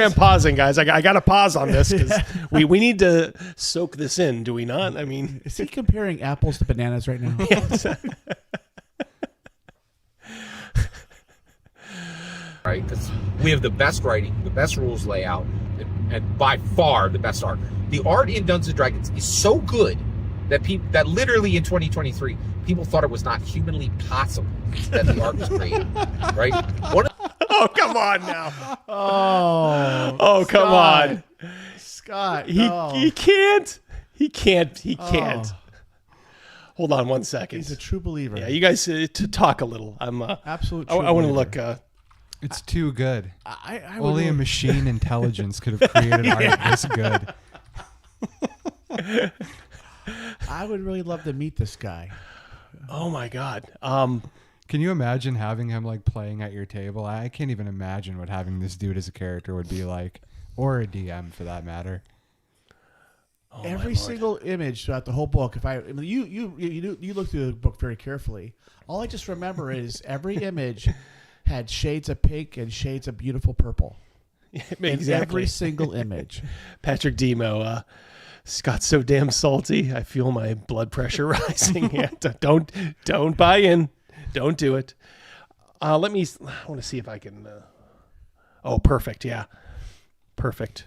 Speaker 3: I'm pausing, guys. I got to pause on this because we need to soak this in, do we not? I mean,
Speaker 19: is he comparing apples to bananas right now?
Speaker 3: Yes.
Speaker 20: Right, because we have the best writing, the best rules layout, and by far the best art. The art in Dungeons & Dragons is so good that literally in 2023 people thought it was not humanly possible that the art was created. Right?
Speaker 3: Oh, come on now.
Speaker 19: Oh,
Speaker 3: come on.
Speaker 19: Scott.
Speaker 3: He can't. He can't. Hold on one second.
Speaker 19: He's a true believer.
Speaker 3: Yeah, you guys to talk a little. I'm
Speaker 19: absolute.
Speaker 3: I want to look.
Speaker 17: It's too good.
Speaker 19: I
Speaker 17: Only a machine intelligence could have created art this good.
Speaker 19: I would really love to meet this guy.
Speaker 3: Oh my God.
Speaker 17: Can you imagine having him like playing at your table? I can't even imagine what having this dude as a character would be like, or a DM for that matter.
Speaker 19: Oh, every single image throughout the whole book. You look through the book very carefully. All I just remember is every image had shades of pink and shades of beautiful purple.
Speaker 3: Exactly.
Speaker 19: In every single image.
Speaker 3: Patrick Demo, Scott's so damn salty. I feel my blood pressure rising. Yeah, don't buy in. Don't do it. I want to see if I can. Oh, perfect. Yeah, perfect.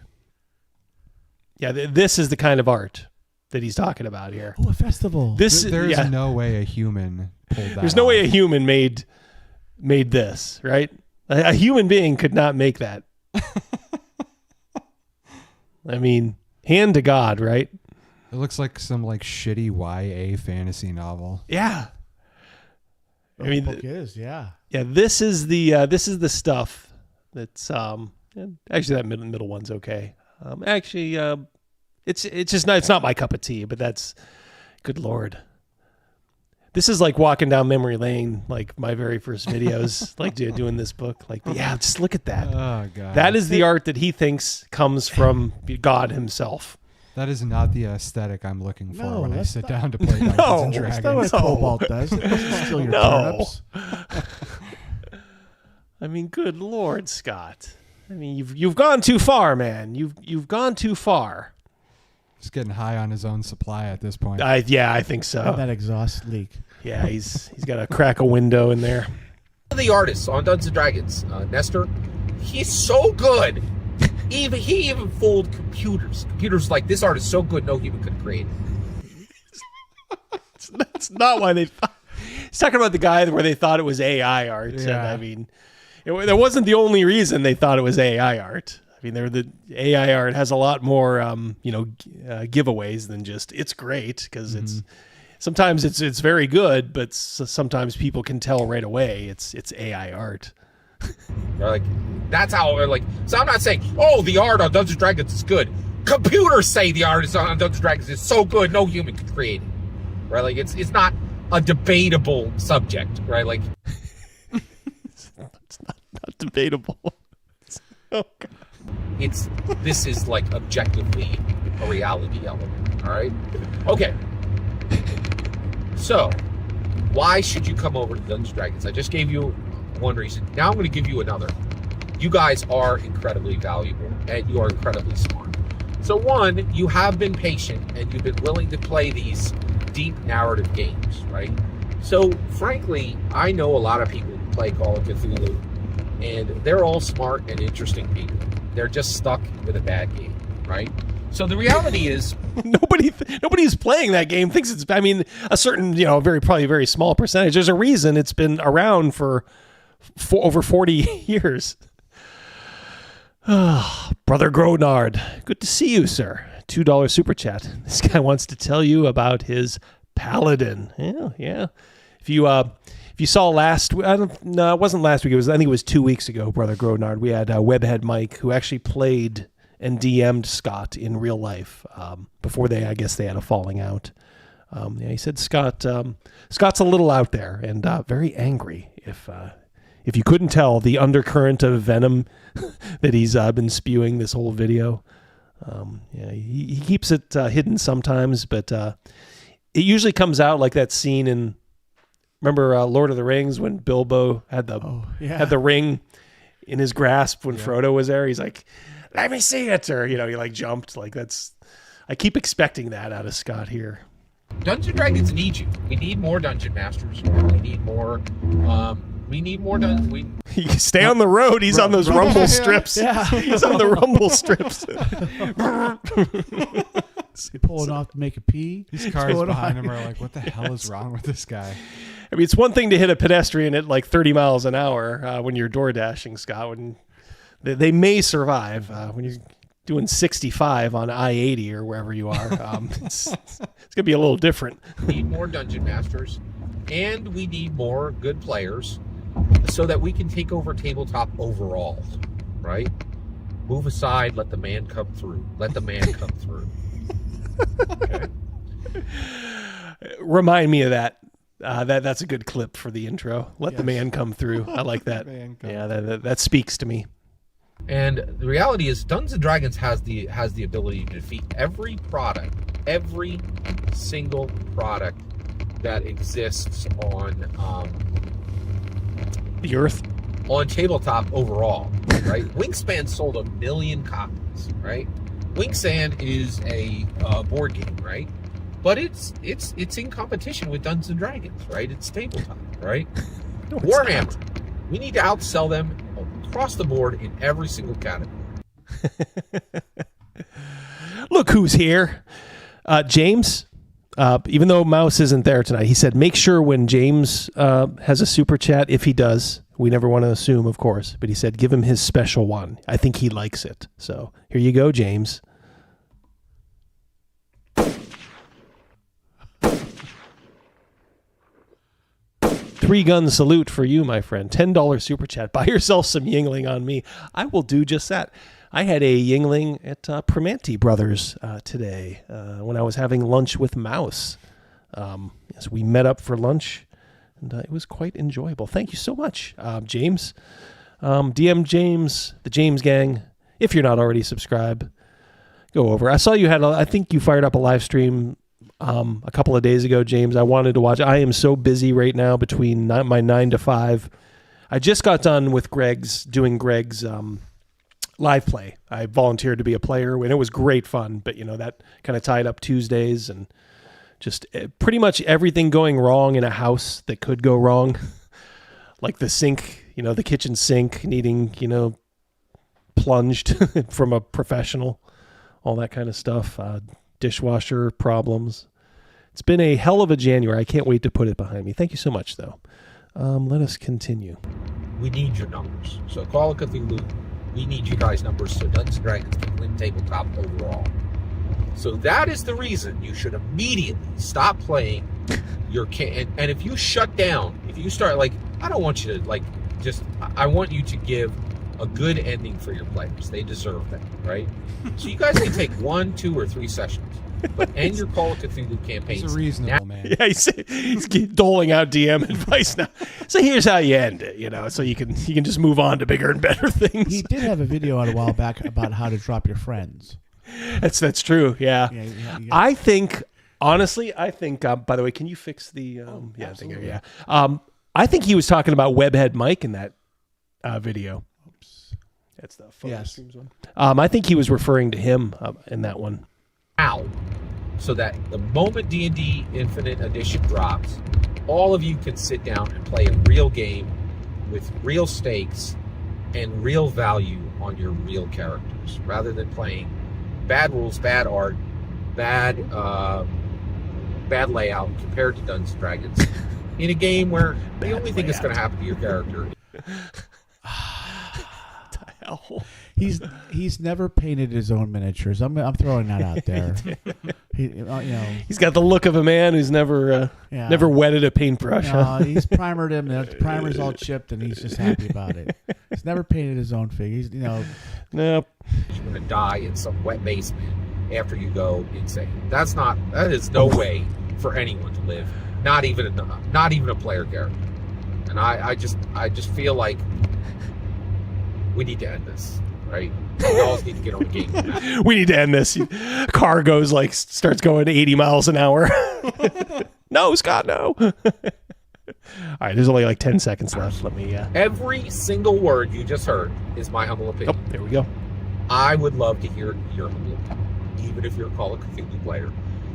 Speaker 3: Yeah, this is the kind of art that he's talking about here.
Speaker 19: Oh, a festival.
Speaker 17: There's no way a human pulled that.
Speaker 3: There's no way a human made this, right? A human being could not make that. I mean, hand to God, right?
Speaker 17: It looks like some like shitty YA fantasy novel.
Speaker 3: Yeah. I mean,
Speaker 19: the book is, yeah.
Speaker 3: Yeah, this is the stuff that's actually that middle one's okay. It's just not, it's not my cup of tea, but that's good Lord. This is like walking down memory lane, like my very first videos, like doing this book. Like, yeah, just look at that.
Speaker 17: Oh, God.
Speaker 3: That is the art that he thinks comes from God himself.
Speaker 17: That is not the aesthetic I'm looking for when I sit down to play Dungeons and Dragons.
Speaker 19: That's not what Cobalt does. It doesn't steal your turnips.
Speaker 3: I mean, good Lord, Scott. I mean, you've gone too far, man. You've gone too far.
Speaker 17: He's getting high on his own supply at this point.
Speaker 3: I think so.
Speaker 19: That exhaust leak.
Speaker 3: Yeah, he's got to crack a window in there.
Speaker 20: The artist on Dungeons and Dragons, Nestor, he's so good. He even fooled computers. Computers like, this art is so good, no human could create it.
Speaker 3: That's not why they. He's talking about the guy where they thought it was AI art.
Speaker 17: Yeah.
Speaker 3: And I mean, that wasn't the only reason they thought it was AI art. I mean, the AI art has a lot more, giveaways than just it's great because it's sometimes it's very good, but sometimes people can tell right away it's AI art.
Speaker 20: Like that's how like. So I'm not saying the art on Dungeons & Dragons is good. Computers say the art on Dungeons & Dragons is so good no human could create it. Right? Like it's not a debatable subject. Right? Like
Speaker 3: it's not debatable. Oh God.
Speaker 20: This is like objectively a reality element. All right. Okay. So, why should you come over to Dungeons & Dragons? I just gave you one reason. Now I'm going to give you another. You guys are incredibly valuable and you are incredibly smart. So one, you have been patient and you've been willing to play these deep narrative games, right? So frankly, I know a lot of people who play Call of Cthulhu and they're all smart and interesting people. They're just stuck with a bad game, right? So the reality is
Speaker 3: nobody's playing that game thinks it's, I mean, a certain, probably a very small percentage. There's a reason it's been around for over 40 years. Brother Gronard, good to see you, sir. $2 super chat. This guy wants to tell you about his paladin. Yeah. If you saw it wasn't last week. I think it was 2 weeks ago, Brother Gronard. We had Webhead Mike, who actually played and DM'd Scott in real life before I guess they had a falling out. He said Scott's a little out there and very angry. If you couldn't tell, the undercurrent of venom that he's been spewing this whole video. He keeps it hidden sometimes, but it usually comes out like that scene in, remember Lord of the Rings when Bilbo had the ring in his grasp when Frodo was there? He's like, let me see it, or he like jumped. Like I keep expecting that out of Scott here.
Speaker 20: Dungeons & Dragons need you. We need more dungeon masters. We need more.
Speaker 3: Stay on the road. He's on those rumble strips. Yeah. He's on the rumble strips.
Speaker 19: Pulling off to make a pee.
Speaker 17: These cars behind him are like, what the hell is wrong with this guy?
Speaker 3: I mean, it's one thing to hit a pedestrian at like 30 miles an hour when you're door dashing, Scott. When they may survive. When you're doing 65 on I-80 or wherever you are, it's going to be a little different.
Speaker 20: We need more dungeon masters, and we need more good players so that we can take over tabletop overall, right? Move aside, let the man come through. Let the man come through. Okay.
Speaker 3: Remind me of that. That's a good clip for the intro. Let the man come through. I like that. That speaks to me.
Speaker 20: And the reality is, Dungeons & Dragons has the ability to defeat every single product that exists on
Speaker 3: the earth,
Speaker 20: on tabletop overall, right? Wingspan sold 1 million copies, right? Wingspan is a board game, right? But it's in competition with Dungeons & Dragons, right? It's tabletop, right?
Speaker 3: No,
Speaker 20: Warhammer, we need to outsell them across the board in every single category.
Speaker 3: Look who's here. James, even though Mouse isn't there tonight, he said make sure when James has a super chat, if he does, we never want to assume, of course, but he said give him his special one. I think he likes it. So here you go, James. Three-gun salute for you, my friend. $10 super chat. Buy yourself some Yingling on me. I will do just that. I had a Yingling at Primanti Brothers today when I was having lunch with Mouse. So we met up for lunch, and it was quite enjoyable. Thank you so much, James. DM James, the James Gang. If you're not already subscribed, go over. I saw you had, I think you fired up a live stream a couple of days ago, James. I wanted to watch. I am so busy right now between my 9 to 5. I just got done with doing Greg's live play. I volunteered to be a player, and it was great fun. But that kind of tied up Tuesdays, and just pretty much everything going wrong in a house that could go wrong, like the sink, the kitchen sink needing plunged from a professional, all that kind of stuff. Dishwasher problems, It's been a hell of a January. I can't wait to put it behind me. Thank you so much, though. Let us continue.
Speaker 20: We need your numbers. So Call of Cthulhu, we need you guys' numbers so Dungeons & Dragons can win tabletop overall. So that is the reason you should immediately stop playing your and if you shut down, if you start I don't want you to I want you to give a good ending for your players. They deserve that, right? So you guys can take 1, 2, or 3 sessions, but end your Call of Cthulhu campaigns.
Speaker 17: He's a reasonable man.
Speaker 3: Yeah, he's doling out DM advice now. So here's how you end it, so you can just move on to bigger and better things.
Speaker 19: He did have a video out a while back about how to drop your friends.
Speaker 3: That's true. Yeah.
Speaker 19: Yeah.
Speaker 3: I think honestly, by the way, can you fix the yeah, thing here? Yeah. I think he was talking about Webhead Mike in that video. Oops. That's the photo streams one. I think he was referring to him in that one.
Speaker 20: Out, so that the moment D&D Infinite Edition drops, all of you can sit down and play a real game with real stakes and real value on your real characters, rather than playing bad rules, bad art, bad layout compared to Dungeons & Dragons in a game where the only thing that's going to happen to your character.
Speaker 19: He's never painted his own miniatures. I'm throwing that out there.
Speaker 3: He's got the look of a man who's never wetted a paintbrush.
Speaker 19: No, he's primered him. The primer's all chipped, and he's just happy about it. He's never painted his own figure.
Speaker 3: Nope.
Speaker 20: You're going to die in some wet basement after you go insane. That is no way for anyone to live. Not even a player character. And I just feel like we need to end this, right? We all need to get on the game.
Speaker 3: We need to end this. Car goes starts going 80 miles an hour. No, Scott, no. All right, there's only 10 seconds left. Let me.
Speaker 20: Every single word you just heard is my humble opinion.
Speaker 3: Oh, there we go.
Speaker 20: I would love to hear your humble opinion, even if you're a Call of Cthulhu player.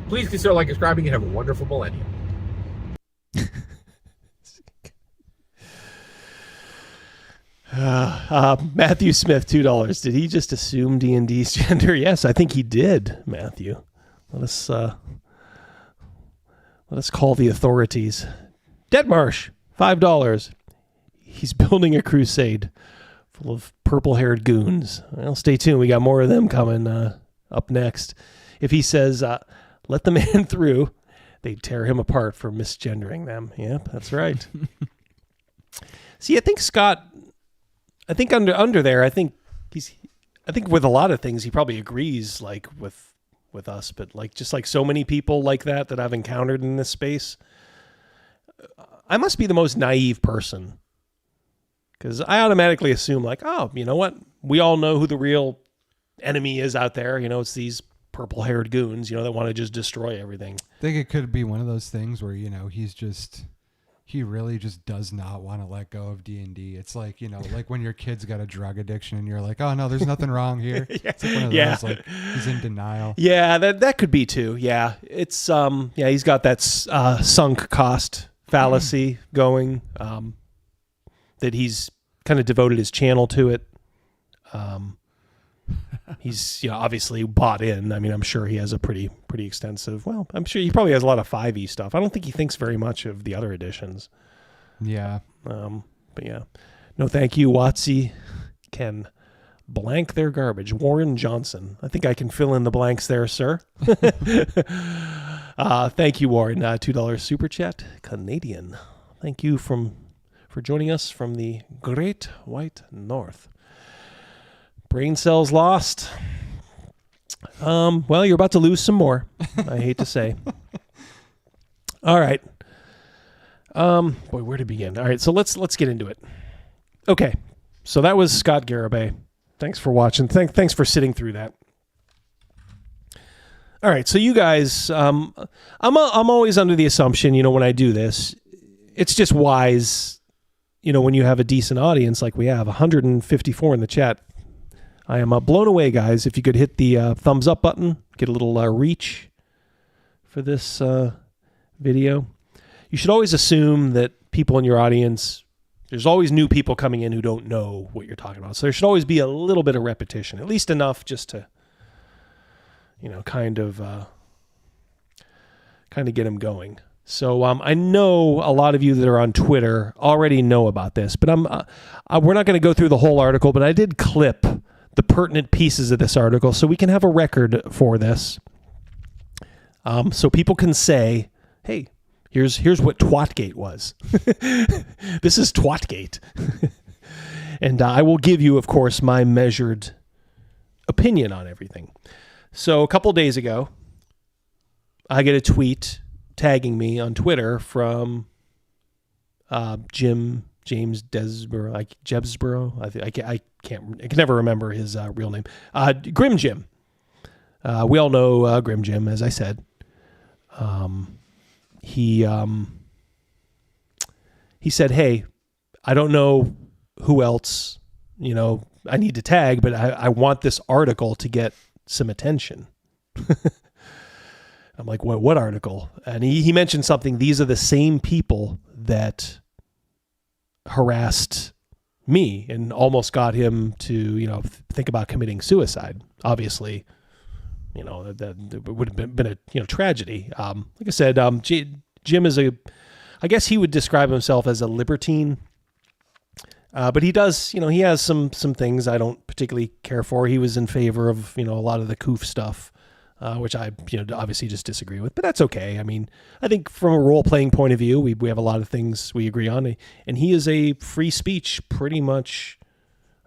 Speaker 20: Please consider liking and subscribing and have a wonderful millennium.
Speaker 3: Matthew Smith, $2. Did he just assume D&D's gender? Yes, I think he did, Matthew. Let us call the authorities. Detmarsh, $5. He's building a crusade full of purple-haired goons. Well, stay tuned. We got more of them coming up next. If he says, let the man through, they tear him apart for misgendering them. Yep, that's right. See, I think Scott... I think under there, I think with a lot of things he probably agrees with us, but just so many people like that I've encountered in this space, I must be the most naive person, because I automatically assume oh, you know what? We all know who the real enemy is out there. It's these purple-haired goons, that want to just destroy everything.
Speaker 17: I think it could be one of those things where he really just does not want to let go of D&D. It's like when your kid's got a drug addiction and you're like, oh no, there's nothing wrong here. It's one of those, he's in denial.
Speaker 3: Yeah, that could be too. Yeah. It's he's got that sunk cost fallacy going, that he's kind of devoted his channel to it. He's obviously bought in. I mean, I'm sure he has a pretty extensive. Well, I'm sure he probably has a lot of 5e stuff. I don't think he thinks very much of the other editions.
Speaker 17: Yeah.
Speaker 3: But yeah, no, thank you. Watsy can blank their garbage. Warren Johnson. I think I can fill in the blanks there, sir. Thank you, Warren. $2 super chat, Canadian. Thank you for joining us from the Great White North. Brain cells lost. Well, you're about to lose some more, I hate to say. All right. Boy, where to begin? All right, so let's get into it. Okay, so that was Scott Garibay. Thanks for watching. Thanks for sitting through that. All right, so you guys, I'm always under the assumption, when I do this, it's just wise, when you have a decent audience like we have, 154 in the chat. I am blown away, guys. If you could hit the thumbs up button, get a little reach for this video. You should always assume that people in your audience, there's always new people coming in who don't know what you're talking about. So there should always be a little bit of repetition, at least enough just to, kind of kind of get him going. So I know a lot of you that are on Twitter already know about this, but we're not going to go through the whole article, but I did clip the pertinent pieces of this article so we can have a record for this. So people can say, hey, here's what Twatgate was. This is Twatgate. And I will give you, of course, my measured opinion on everything. So a couple days ago, I get a tweet tagging me on Twitter from James Desborough, Jebsborough. I can never remember his real name. Grim Jim. We all know Grim Jim, as I said. He said, "Hey, I don't know who else, I need to tag, but I want this article to get some attention." I'm like, what article? And he mentioned something. These are the same people that harassed me and almost got him to, think about committing suicide. Obviously, that would have been a tragedy. Like I said, Jim is I guess he would describe himself as a libertine. But he does, he has some things I don't particularly care for. He was in favor of, a lot of the coof stuff. Which I, obviously just disagree with, but that's okay. I mean, I think from a role-playing point of view, we have a lot of things we agree on, and he is a free speech, pretty much,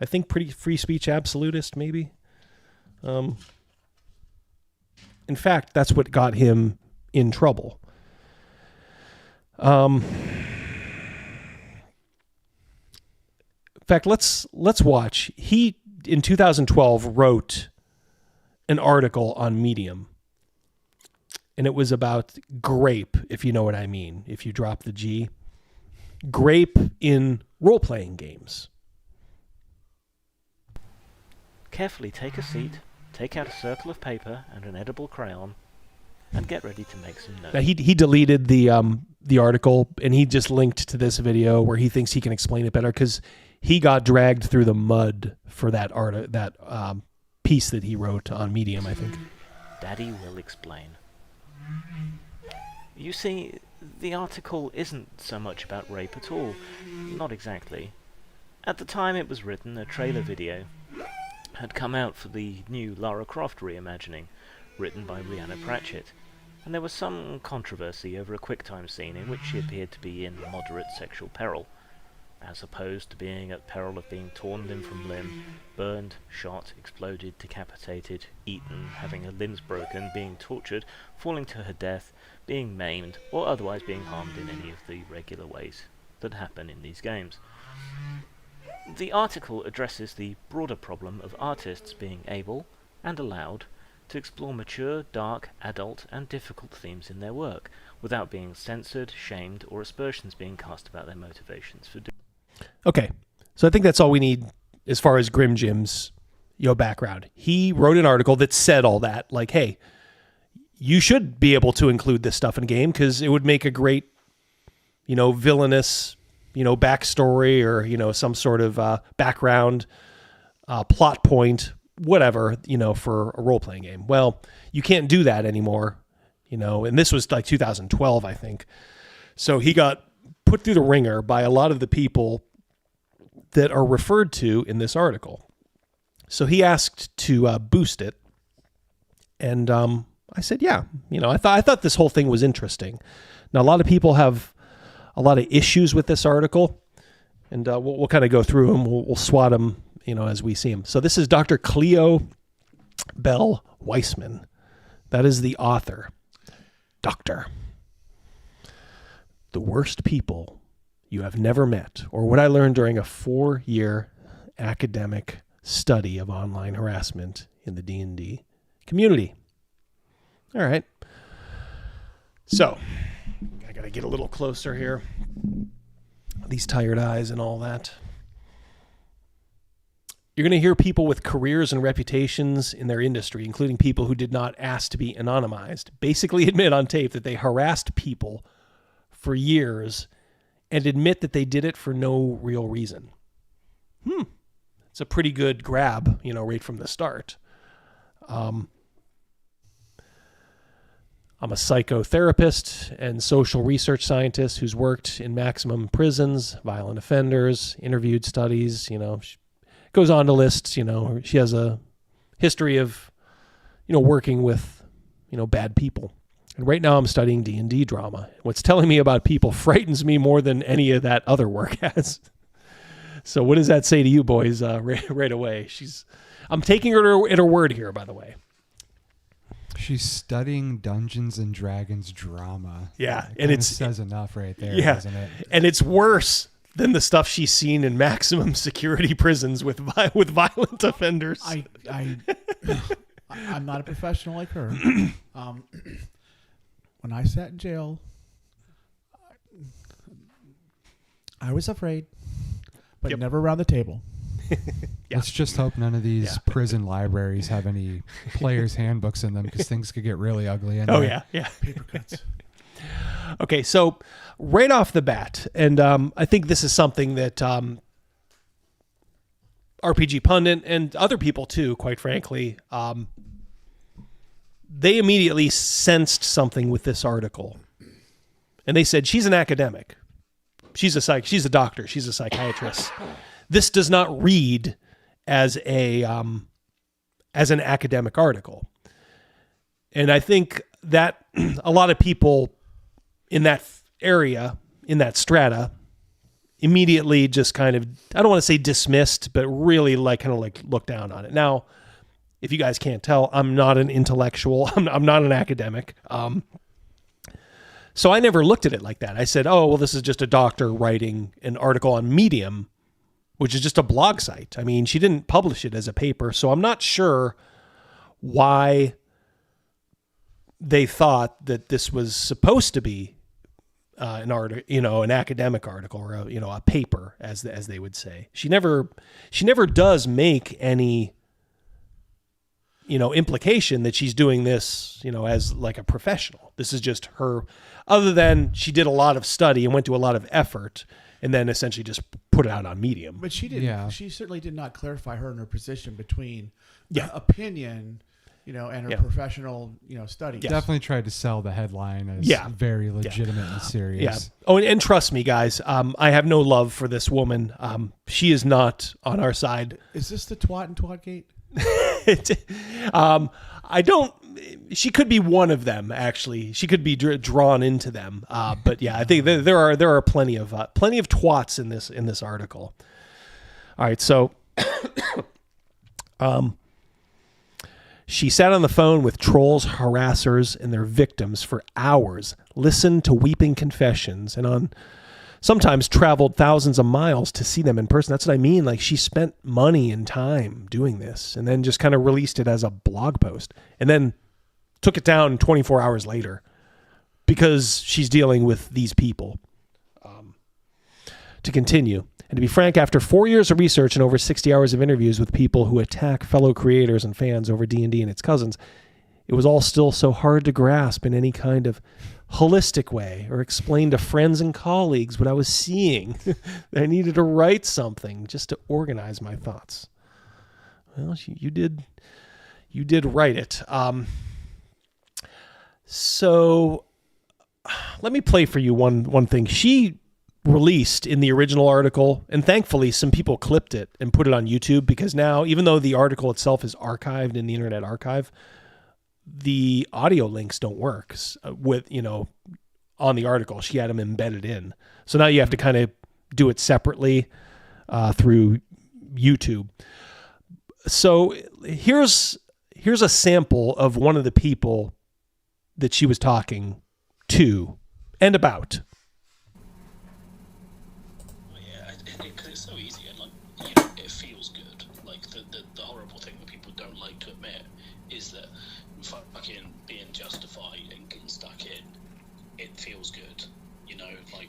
Speaker 3: I think pretty free speech absolutist, maybe. In fact, that's what got him in trouble. In fact, let's watch. He, in 2012, wrote an article on Medium, and it was about grape, if you know what I mean, if you drop the G. Grape in role-playing games.
Speaker 21: Carefully take a seat, take out a circle of paper and an edible crayon, and get ready to make some notes.
Speaker 3: Now he deleted the article, and he just linked to this video where he thinks he can explain it better, because he got dragged through the mud for that piece that he wrote on Medium, I think.
Speaker 21: Daddy will explain. You see, the article isn't so much about rape at all. Not exactly. At the time it was written, a trailer video had come out for the new Lara Croft reimagining, written by Rhianna Pratchett, and there was some controversy over a QuickTime scene in which she appeared to be in moderate sexual peril, as opposed to being at peril of being torn limb from limb, burned, shot, exploded, decapitated, eaten, having her limbs broken, being tortured, falling to her death, being maimed, or otherwise being harmed in any of the regular ways that happen in these games. The article addresses the broader problem of artists being able, and allowed, to explore mature, dark, adult, and difficult themes in their work, without being censored, shamed, or aspersions being cast about their motivations for doing.
Speaker 3: Okay, so I think that's all we need as far as Grim Jim's background. He wrote an article that said all that, like, hey, you should be able to include this stuff in a game because it would make a great, villainous, backstory or, some sort of background, plot point, whatever, for a role-playing game. Well, you can't do that anymore, and this was like 2012, I think. So he got put through the ringer by a lot of the people that are referred to in this article. So he asked to boost it, and I said, yeah. I thought this whole thing was interesting. Now, a lot of people have a lot of issues with this article, and we'll kind of go through them. We'll swat them, as we see them. So this is Dr. Cleo Bell Weissman. That is the author. Doctor. The worst people you have never met, or what I learned during a 4-year academic study of online harassment in the D&D community. All right. So, I got to get a little closer here. These tired eyes and all that. You're going to hear people with careers and reputations in their industry, including people who did not ask to be anonymized, basically admit on tape that they harassed people for years and admit that they did it for no real reason. It's a pretty good grab, right from the start. I'm a psychotherapist and social research scientist who's worked in maximum prisons, violent offenders, interviewed studies, you know. She goes on to list, you know, she has a history of, you know, working with, you know, bad people. And right now I'm studying D&D drama. What's telling me about people frightens me more than any of that other work has. So what does that say to you boys right away? I'm taking her at her word here, by the way.
Speaker 17: She's studying Dungeons and Dragons drama.
Speaker 3: Yeah,
Speaker 17: and it says enough right there, doesn't it?
Speaker 3: And it's worse than the stuff she's seen in maximum security prisons with violent offenders.
Speaker 19: I'm not a professional like her. When I sat in jail, I was afraid, but never around the table.
Speaker 17: Let's just hope none of these prison libraries have any players' handbooks in them, because things could get really ugly. In there.
Speaker 19: Paper cuts.
Speaker 3: Okay, so right off the bat, and I think this is something that RPG Pundit and other people too, quite frankly, they immediately sensed something with this article. And they said, she's an academic. She's a doctor. She's a psychiatrist. This does not read as an academic article. And I think that a lot of people in that area, in that strata, immediately just kind of, I don't want to say dismissed, but really looked down on it. Now, if you guys can't tell, I'm not an intellectual. I'm not an academic. So I never looked at it like that. I said, oh, well, this is just a doctor writing an article on Medium, which is just a blog site. I mean, she didn't publish it as a paper, so I'm not sure why they thought that this was supposed to be an academic article, or a paper, as they would say. She never does make any implication that she's doing this, as like a professional. This is just her, other than she did a lot of study and went to a lot of effort, and then essentially just put it out on Medium.
Speaker 19: But she didn't. Yeah. She certainly did not clarify her and her position between opinion, and her professional, study.
Speaker 17: Definitely tried to sell the headline as very legitimate and serious.
Speaker 3: Yeah. Oh, and trust me, guys, I have no love for this woman. She is not on our side.
Speaker 19: Is this the twat and Twatgate?
Speaker 3: I don't. She could be one of them. Actually, she could be drawn into them. But yeah, I think there are plenty of twats in this article. All right, so she sat on the phone with trolls, harassers, and their victims for hours, listened to weeping confessions, and sometimes traveled thousands of miles to see them in person. That's what I mean. Like, she spent money and time doing this, and then just kind of released it as a blog post, and then took it down 24 hours later because she's dealing with these people. To continue, and to be frank, after 4 years of research and over 60 hours of interviews with people who attack fellow creators and fans over D&D and its cousins, it was all still so hard to grasp in any kind of holistic way or explain to friends and colleagues what I was seeing. I needed to write something just to organize my thoughts. Well, you did write it. So let me play for you one thing. She released in the original article, and thankfully some people clipped it and put it on YouTube, because now, even though the article itself is archived in the Internet Archive, the audio links don't work with, on the article. She had them embedded in. So now you have to kind of do it separately through YouTube. So here's a sample of one of the people that she was talking to and about.
Speaker 2: It's so easy, and it feels good. Like the horrible thing that people don't like to admit is that fucking being justified and getting stuck in, it feels good.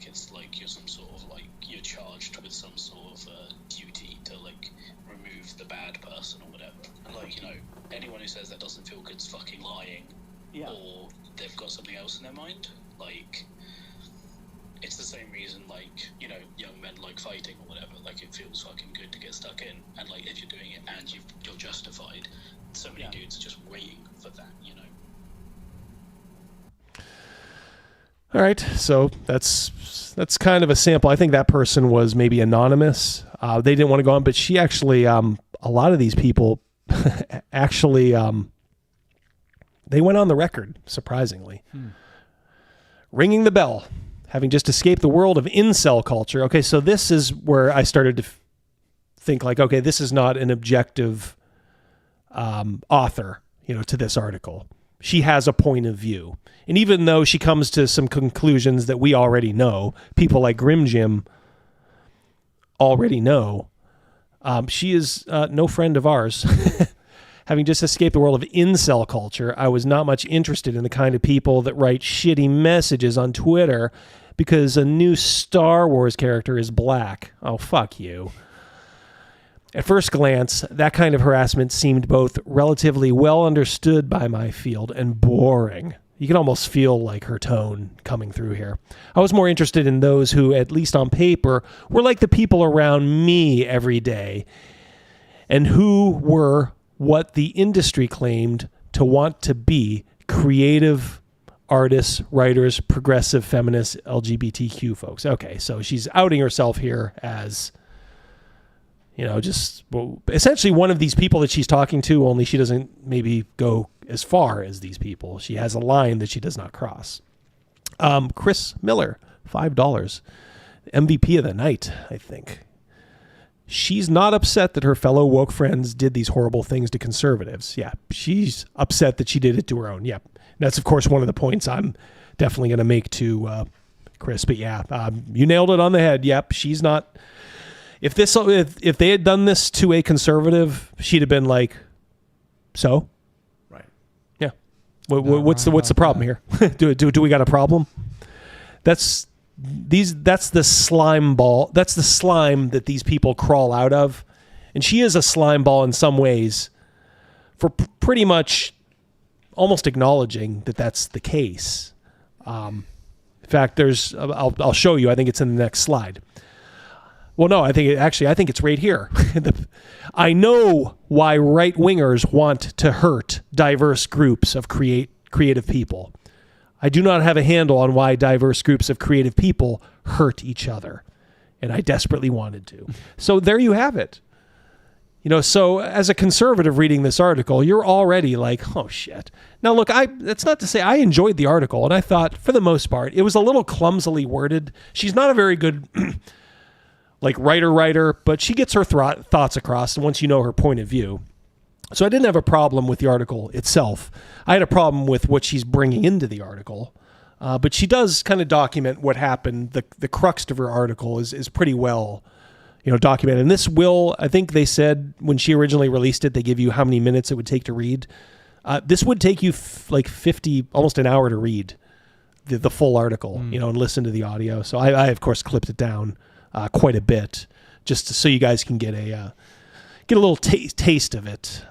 Speaker 2: It's like you're some sort of you're charged with some sort of duty to remove the bad person or whatever. And anyone who says that doesn't feel good's fucking lying, or they've got something else in their mind. It's the same reason young men like fighting or whatever. It feels fucking good to get stuck in, and if you're doing it and you're justified, so many dudes are just waiting for that.
Speaker 3: All right, so that's kind of a sample. I think that person was maybe anonymous. They didn't want to go on, but she actually, a lot of these people actually, they went on the record, surprisingly. Ringing the bell, having just escaped the world of incel culture. Okay, so this is where I started to think like, okay, this is not an objective author, to this article. She has a point of view. And even though she comes to some conclusions that we already know, people like Grim Jim already know, she is no friend of ours. Having just escaped the world of incel culture, I was not much interested in the kind of people that write shitty messages on Twitter because a new Star Wars character is black. Oh, fuck you. At first glance, that kind of harassment seemed both relatively well understood by my field and boring. You can almost feel like her tone coming through here. I was more interested in those who, at least on paper, were like the people around me every day and who were what the industry claimed to want to be: creative artists, writers, progressive feminists, LGBTQ folks. Okay, so she's outing herself here as, essentially one of these people that she's talking to, only she doesn't maybe go as far as these people. She has a line that she does not cross. Chris Miller, $5. MVP of the night, I think. She's not upset that her fellow woke friends did these horrible things to conservatives. Yeah, she's upset that she did it to her own. Yep. And that's, of course, one of the points I'm definitely going to make to Chris. But yeah, you nailed it on the head. Yep, she's not... If they had done this to a conservative, she'd have been like, so?
Speaker 19: Right.
Speaker 3: Yeah. What's the problem here? Do we got a problem? That's the slime ball. That's the slime that these people crawl out of. And she is a slime ball in some ways for pretty much almost acknowledging that that's the case. In fact, I'll show you. I think it's in the next slide. Well, no, I think it's right here. I know why right-wingers want to hurt diverse groups of creative people. I do not have a handle on why diverse groups of creative people hurt each other, and I desperately wanted to. So there you have it. So as a conservative reading this article, you're already like, oh, shit. Now, look, that's not to say I enjoyed the article, and I thought, for the most part, it was a little clumsily worded. She's not a very good... writer, but she gets her thoughts across once you know her point of view. So I didn't have a problem with the article itself. I had a problem with what she's bringing into the article. But she does kind of document what happened. The crux of her article is pretty well, documented. And this will, I think they said when she originally released it, they give you how many minutes it would take to read. This would take you 50, almost an hour to read the full article, and listen to the audio. So I of course clipped it down quite a bit, just so you guys can get a little taste of it.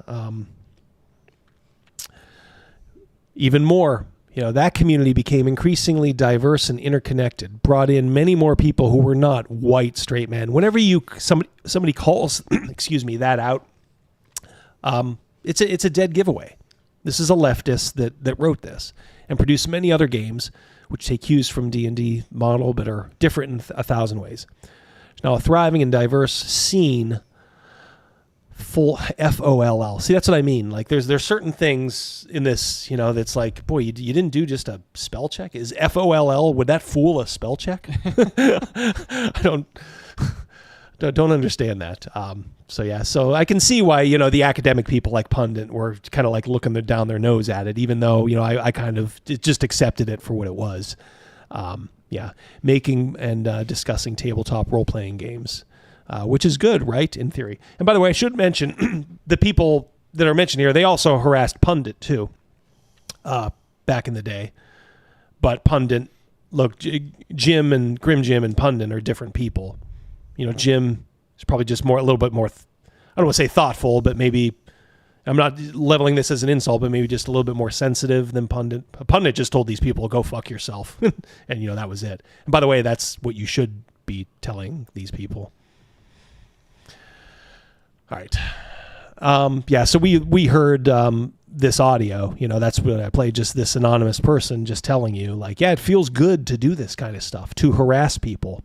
Speaker 3: Even more, that community became increasingly diverse and interconnected, brought in many more people who were not white straight men. Whenever somebody calls, that out, it's a dead giveaway. This is a leftist that wrote this and produced many other games which take cues from D&D model but are different in 1,000 ways. There's now a thriving and diverse scene, full FOLL. See, that's what I mean. Like, there's certain things in this, that's like, boy, you didn't do just a spell check? Is FOLL, would that fool a spell check? I don't understand that. So I can see why, the academic people like Pundit were kind of like looking down their nose at it, even though, I kind of just accepted it for what it was. Making and discussing tabletop role-playing games, which is good, right, in theory. And by the way, I should mention the people that are mentioned here, they also harassed Pundit too, back in the day. But Pundit, look, Jim and Grim Jim and Pundit are different people. Jim is probably just a little bit more, I don't want to say thoughtful, but maybe, I'm not leveling this as an insult, but maybe just a little bit more sensitive than Pundit. Pundit just told these people, go fuck yourself. And, that was it. And by the way, that's what you should be telling these people. All right. So we heard this audio. That's what I played, just this anonymous person just telling you, like, yeah, it feels good to do this kind of stuff, to harass people,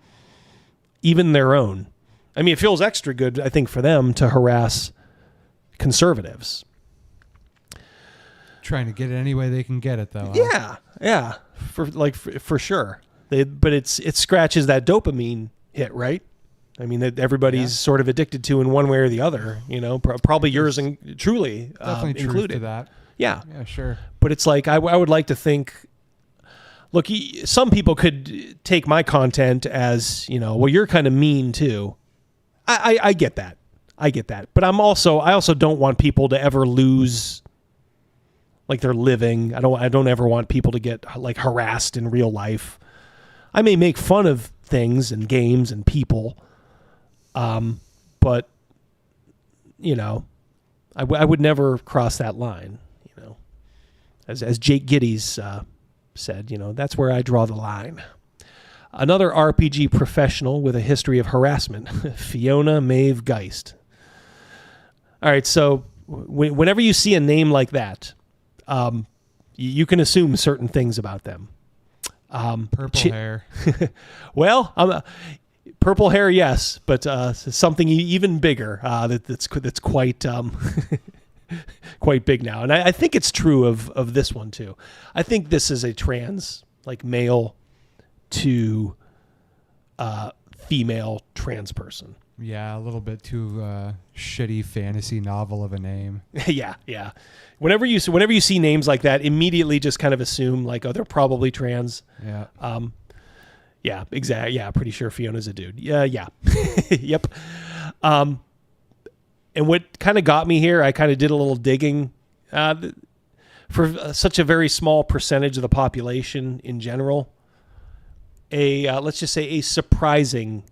Speaker 3: even their own. I mean, it feels extra good, I think, for them to harass conservatives.
Speaker 17: Trying to get it any way they can get it, though.
Speaker 3: Yeah, for sure. But it scratches that dopamine hit, right? I mean, that everybody's sort of addicted to in one way or the other. Probably yours and truly
Speaker 17: Definitely
Speaker 3: included.
Speaker 17: truth to that.
Speaker 3: Yeah,
Speaker 17: sure.
Speaker 3: But it's like I would like to think. Look, some people could take my content as, well, you're kind of mean too. I get that. But I also don't want people to ever lose, like, their living. I don't ever want people to get, like, harassed in real life. I may make fun of things and games and people, but I would never cross that line. As Jake Giddy's said, that's where I draw the line. Another RPG professional with a history of harassment, Fiona Maeve Geist. All right, so whenever you see a name like that, you can assume certain things about them.
Speaker 17: Purple hair.
Speaker 3: Well, purple hair, yes, but something even bigger that's quite quite big now, and I think it's true of this one too. I think this is a trans, like, male to female trans person.
Speaker 17: Yeah, a little bit too shitty fantasy novel of a name.
Speaker 3: Yeah. Whenever you see names like that, immediately just kind of assume, like, oh, they're probably trans.
Speaker 17: Yeah.
Speaker 3: Yeah, exactly. Yeah, pretty sure Fiona's a dude. Yeah. Yep. And what kind of got me here, I kind of did a little digging. For such a very small percentage of the population in general, let's just say a surprising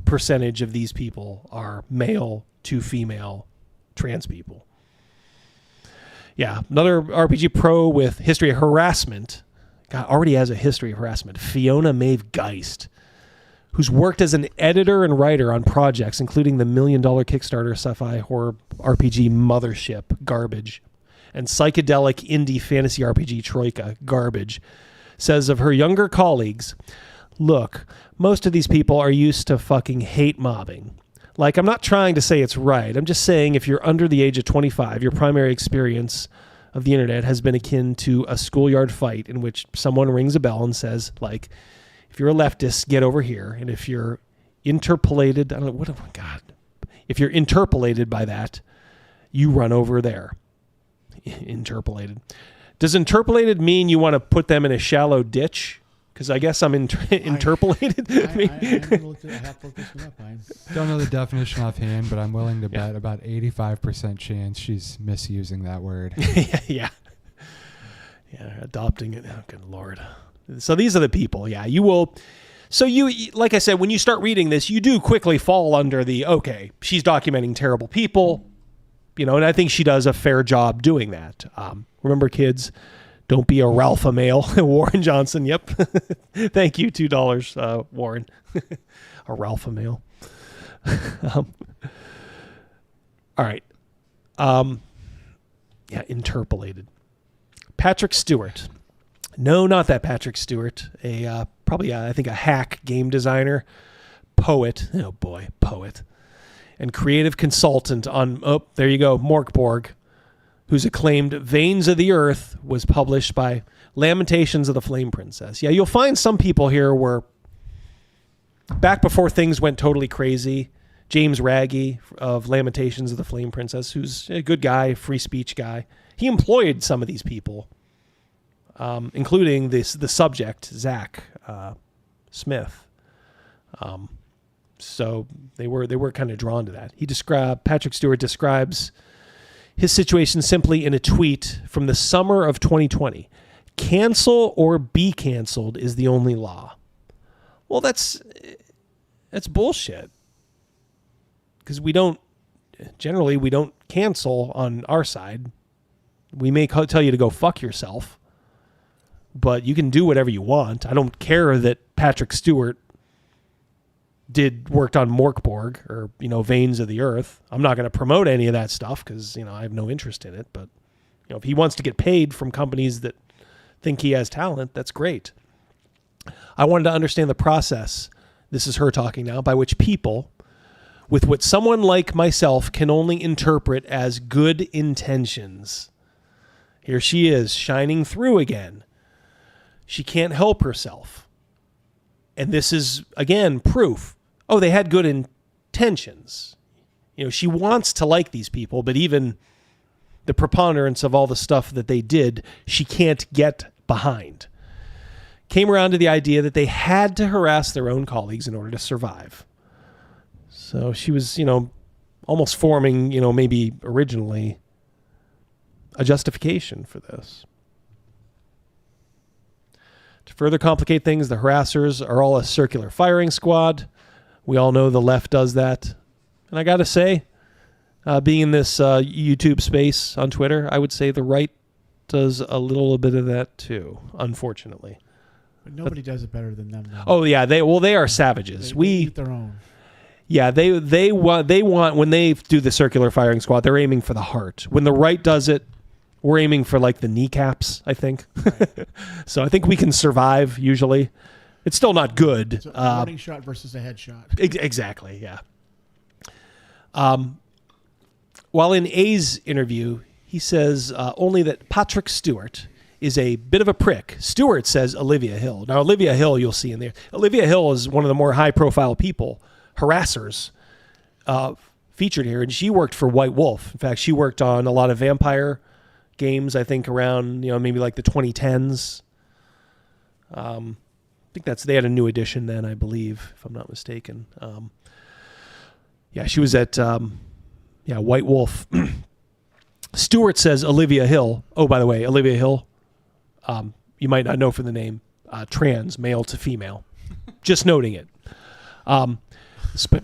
Speaker 3: percentage of these people are male to female trans people. Yeah, another RPG pro with history of harassment. God, already has a history of harassment. Fiona Maeve Geist, who's worked as an editor and writer on projects, including the $1 million Kickstarter sci-fi horror RPG Mothership, Garbage, and psychedelic indie fantasy RPG Troika, Garbage, says of her younger colleagues, look, most of these people are used to fucking hate mobbing. Like, I'm not trying to say it's right. I'm just saying if you're under the age of 25, your primary experience of the internet has been akin to a schoolyard fight in which someone rings a bell and says, like, if you're a leftist, get over here. And if you're interpolated, I don't know, oh my God. If you're interpolated by that, you run over there. Interpolated. Does interpolated mean you want to put them in a shallow ditch? Because I guess I'm interpolated.
Speaker 19: I have to look this one up.
Speaker 17: Don't know the definition offhand, but I'm willing to bet about 85% chance she's misusing that word.
Speaker 3: Yeah, adopting it. Oh, good Lord. So these are the people. Yeah, you will. So you, like I said, when you start reading this, you do quickly fall under the, okay, she's documenting terrible people, and I think she does a fair job doing that. Remember, kids, don't be a Ralpha male. Warren Johnson. Yep. Thank you. $2, Warren. A Ralpha male. All right. Interpolated. Patrick Stewart. No, not that Patrick Stewart. Probably, I think, a hack game designer, poet. Oh boy, poet, and creative consultant on. Oh, there you go, Morkborg, whose acclaimed "Veins of the Earth" was published by Lamentations of the Flame Princess. Yeah, you'll find some people here were back before things went totally crazy. James Raggy of Lamentations of the Flame Princess, who's a good guy, free speech guy. He employed some of these people. Including the subject, Zach Smith. So they were kind of drawn to that. Patrick Stewart describes his situation simply in a tweet from the summer of 2020. Cancel or be canceled is the only law. Well, that's bullshit. Because we don't cancel on our side. We may tell you to go fuck yourself. But you can do whatever you want. I don't care that Patrick Stewart worked on Morkborg or, Veins of the Earth. I'm not going to promote any of that stuff because, I have no interest in it. But If he wants to get paid from companies that think he has talent, that's great. I wanted to understand the process, this is her talking now, by which people, with what someone like myself can only interpret as good intentions. Here she is, shining through again. She can't help herself. And this is, again, proof. Oh, they had good intentions. She wants to like these people, but even the preponderance of all the stuff that they did, she can't get behind. Came around to the idea that they had to harass their own colleagues in order to survive. So she was, almost forming, maybe originally a justification for this. To further complicate things, the harassers are all a circular firing squad. We all know the left does that. And I got to say, being in this YouTube space on Twitter, I would say the right does a little bit of that too, unfortunately.
Speaker 19: But nobody does it better than them. Though.
Speaker 3: Oh yeah, they are savages.
Speaker 19: They eat their own.
Speaker 3: Yeah, they want when they do the circular firing squad, they're aiming for the heart. When the right does it, we're aiming for like the kneecaps, I think. Right. So I think we can survive usually. It's still not good.
Speaker 19: It's a warning shot versus a headshot.
Speaker 3: Exactly, yeah. While in A's interview, he says only that Patrick Stewart is a bit of a prick. Stewart says Olivia Hill. Now, Olivia Hill, you'll see in there. Olivia Hill is one of the more high-profile people, harassers, featured here, and she worked for White Wolf. In fact, she worked on a lot of vampire games, I think, around, maybe like the 2010s. I think they had a new edition then, I believe, if I'm not mistaken. She was at White Wolf. Stewart says Olivia Hill. Oh, by the way, Olivia Hill, you might not know from the name, trans, male to female. Just noting it.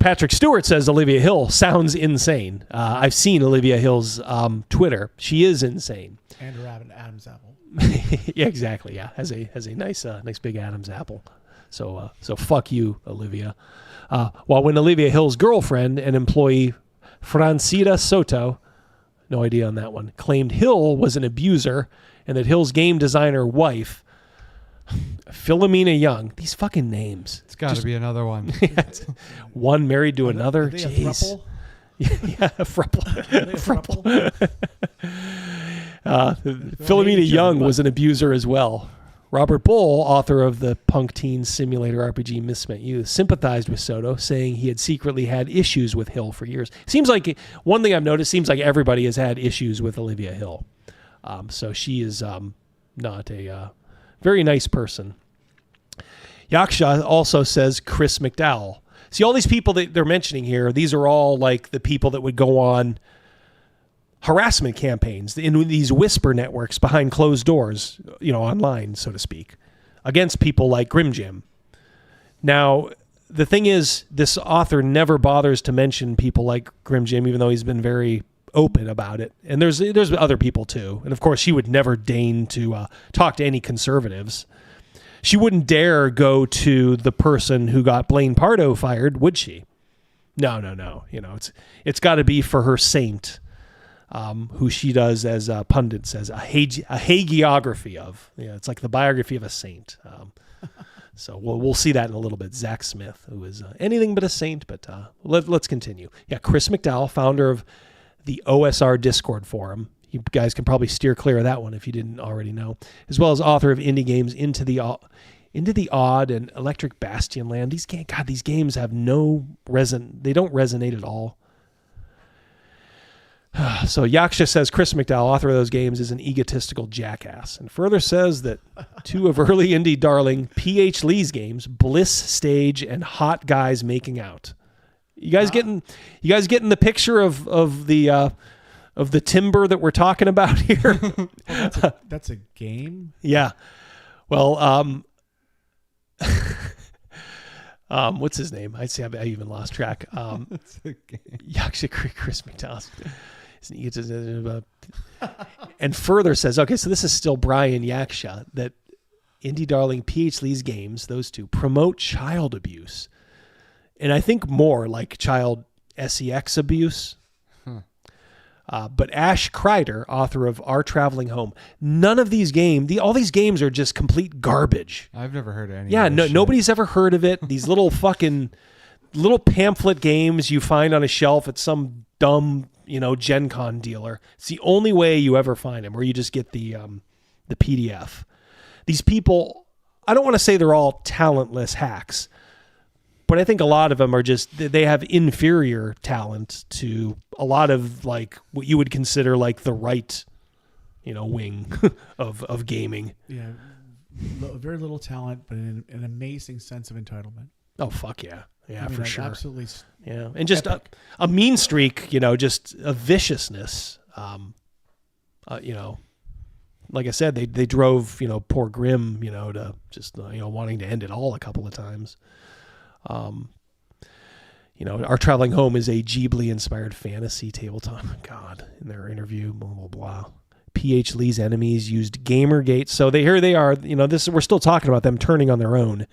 Speaker 3: Patrick Stewart says Olivia Hill sounds insane. I've seen Olivia Hill's Twitter. She is insane.
Speaker 19: And her Adam's apple.
Speaker 3: Yeah, exactly. Yeah, has a nice big Adam's apple. So fuck you, Olivia. While when Olivia Hill's girlfriend and employee Francida Soto, no idea on that one, claimed Hill was an abuser and that Hill's game designer wife, Philomena Young, these fucking names.
Speaker 17: It's got to be another one.
Speaker 3: One married to another.
Speaker 19: Are they a thruple?
Speaker 3: Yeah, a thruple. Philomena Young was an abuser as well. Robert Bull, author of the punk teen simulator RPG Misspent Youth, sympathized with Soto, saying he had secretly had issues with Hill for years. Seems like, one thing I've noticed, seems like everybody has had issues with Olivia Hill. So she is not a very nice person. Yaksha also says Chris McDowell. See, all these people that they're mentioning here, these are all like the people that would go on harassment campaigns in these whisper networks behind closed doors, online, so to speak, against people like Grim Jim. Now, the thing is, this author never bothers to mention people like Grim Jim, even though he's been very open about it. And there's other people too. And of course, she would never deign to talk to any conservatives. She wouldn't dare go to the person who got Blaine Pardo fired, would she? No. It's got to be for her saint, who she does, as Pundit says, a hagiography of. It's like the biography of a saint. So we'll see that in a little bit. Zach Smith, who is anything but a saint, but let's continue. Yeah, Chris McDowell, founder of the OSR Discord forum. You guys can probably steer clear of that one if you didn't already know. As well as author of indie games Into the Odd and Electric Bastion Land. These games have they don't resonate at all. So Yaksha says Chris McDowell, author of those games, is an egotistical jackass, and further says that two of early indie darling P.H. Lee's games, Bliss Stage and Hot Guys Making Out. You guys getting the picture of the timber that we're talking about here?
Speaker 19: That's a game?
Speaker 3: Yeah. Well, what's his name? I even lost track.
Speaker 17: It's a game.
Speaker 3: Yaksha Chris McDowell. And further says, okay, so this is still Brian Yaksha, that indie darling P.H. Lee's games, those two, promote child abuse. And I think more like child sex abuse. But Ash Kreider, author of Our Traveling Home, none of these games, all these games are just complete garbage.
Speaker 17: I've never heard of any.
Speaker 3: Yeah,
Speaker 17: of this shit.
Speaker 3: nobody's ever heard of it. These little fucking little pamphlet games you find on a shelf at some dumb, Gen Con dealer. It's the only way you ever find them, where you just get the PDF. These people, I don't want to say they're all talentless hacks, but I think a lot of them are just, they have inferior talent to a lot of like what you would consider like the right, wing of gaming.
Speaker 19: Yeah, very little talent, but an amazing sense of entitlement.
Speaker 3: Oh, fuck yeah. Yeah, for sure.
Speaker 19: Absolutely.
Speaker 3: Yeah. And just a mean streak, just a viciousness. Like I said, they drove, poor Grimm, to just, wanting to end it all a couple of times. Our Traveling Home is a Ghibli-inspired fantasy tabletop. God, in their interview, blah, blah, blah. P.H. Lee's enemies used Gamergate. So here they are, we're still talking about them turning on their own.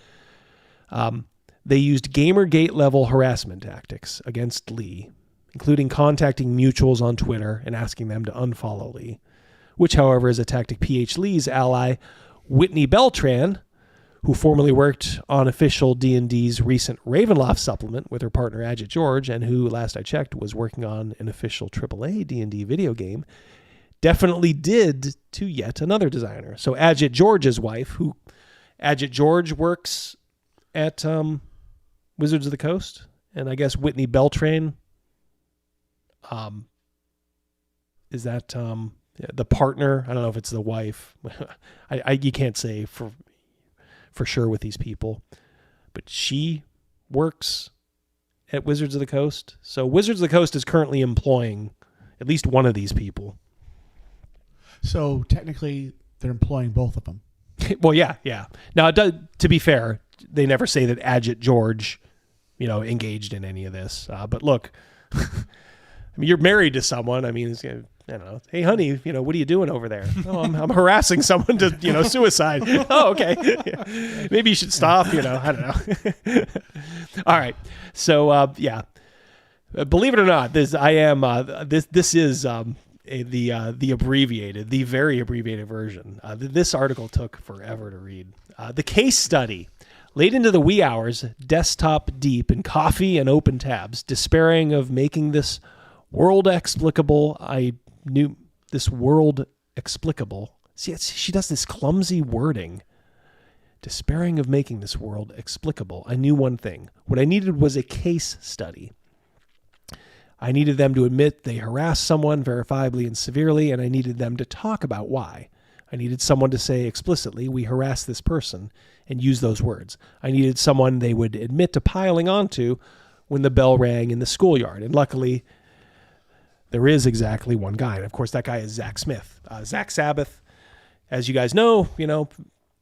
Speaker 3: They used Gamergate-level harassment tactics against Lee, including contacting mutuals on Twitter and asking them to unfollow Lee, which, however, is a tactic P.H. Lee's ally, Whitney Beltran, who formerly worked on official D&D's recent Ravenloft supplement with her partner Adjit George, and who, last I checked, was working on an official AAA D&D video game, definitely did to yet another designer. So Adjit George's wife, who Adjit George works at Wizards of the Coast, and I guess Whitney Beltran is that the partner. I don't know if it's the wife. You can't say for sure with these people, but she works at Wizards of the Coast. So Wizards of the Coast is currently employing at least one of these people.
Speaker 19: So technically they're employing both of them.
Speaker 3: Well, yeah. Now, to be fair, they never say that Adjit George, engaged in any of this. But look, I mean, you're married to someone. I mean, I don't know. Hey, honey, what are you doing over there? Oh, I'm harassing someone to, suicide. Oh, okay. Yeah. Maybe you should stop. I don't know. All right. So, yeah. Believe it or not, this is the abbreviated, the very abbreviated version. This article took forever to read. The case study. Late into the wee hours, desktop deep in coffee and open tabs, despairing of making this world explicable. See, she does this clumsy wording. Despairing of making this world explicable, I knew one thing. What I needed was a case study. I needed them to admit they harassed someone verifiably and severely, and I needed them to talk about why. I needed someone to say explicitly, we harassed this person, and use those words. I needed someone they would admit to piling onto when the bell rang in the schoolyard. And luckily, there is exactly one guy. And of course, that guy is Zach Smith. Zach Sabbath, as you guys know,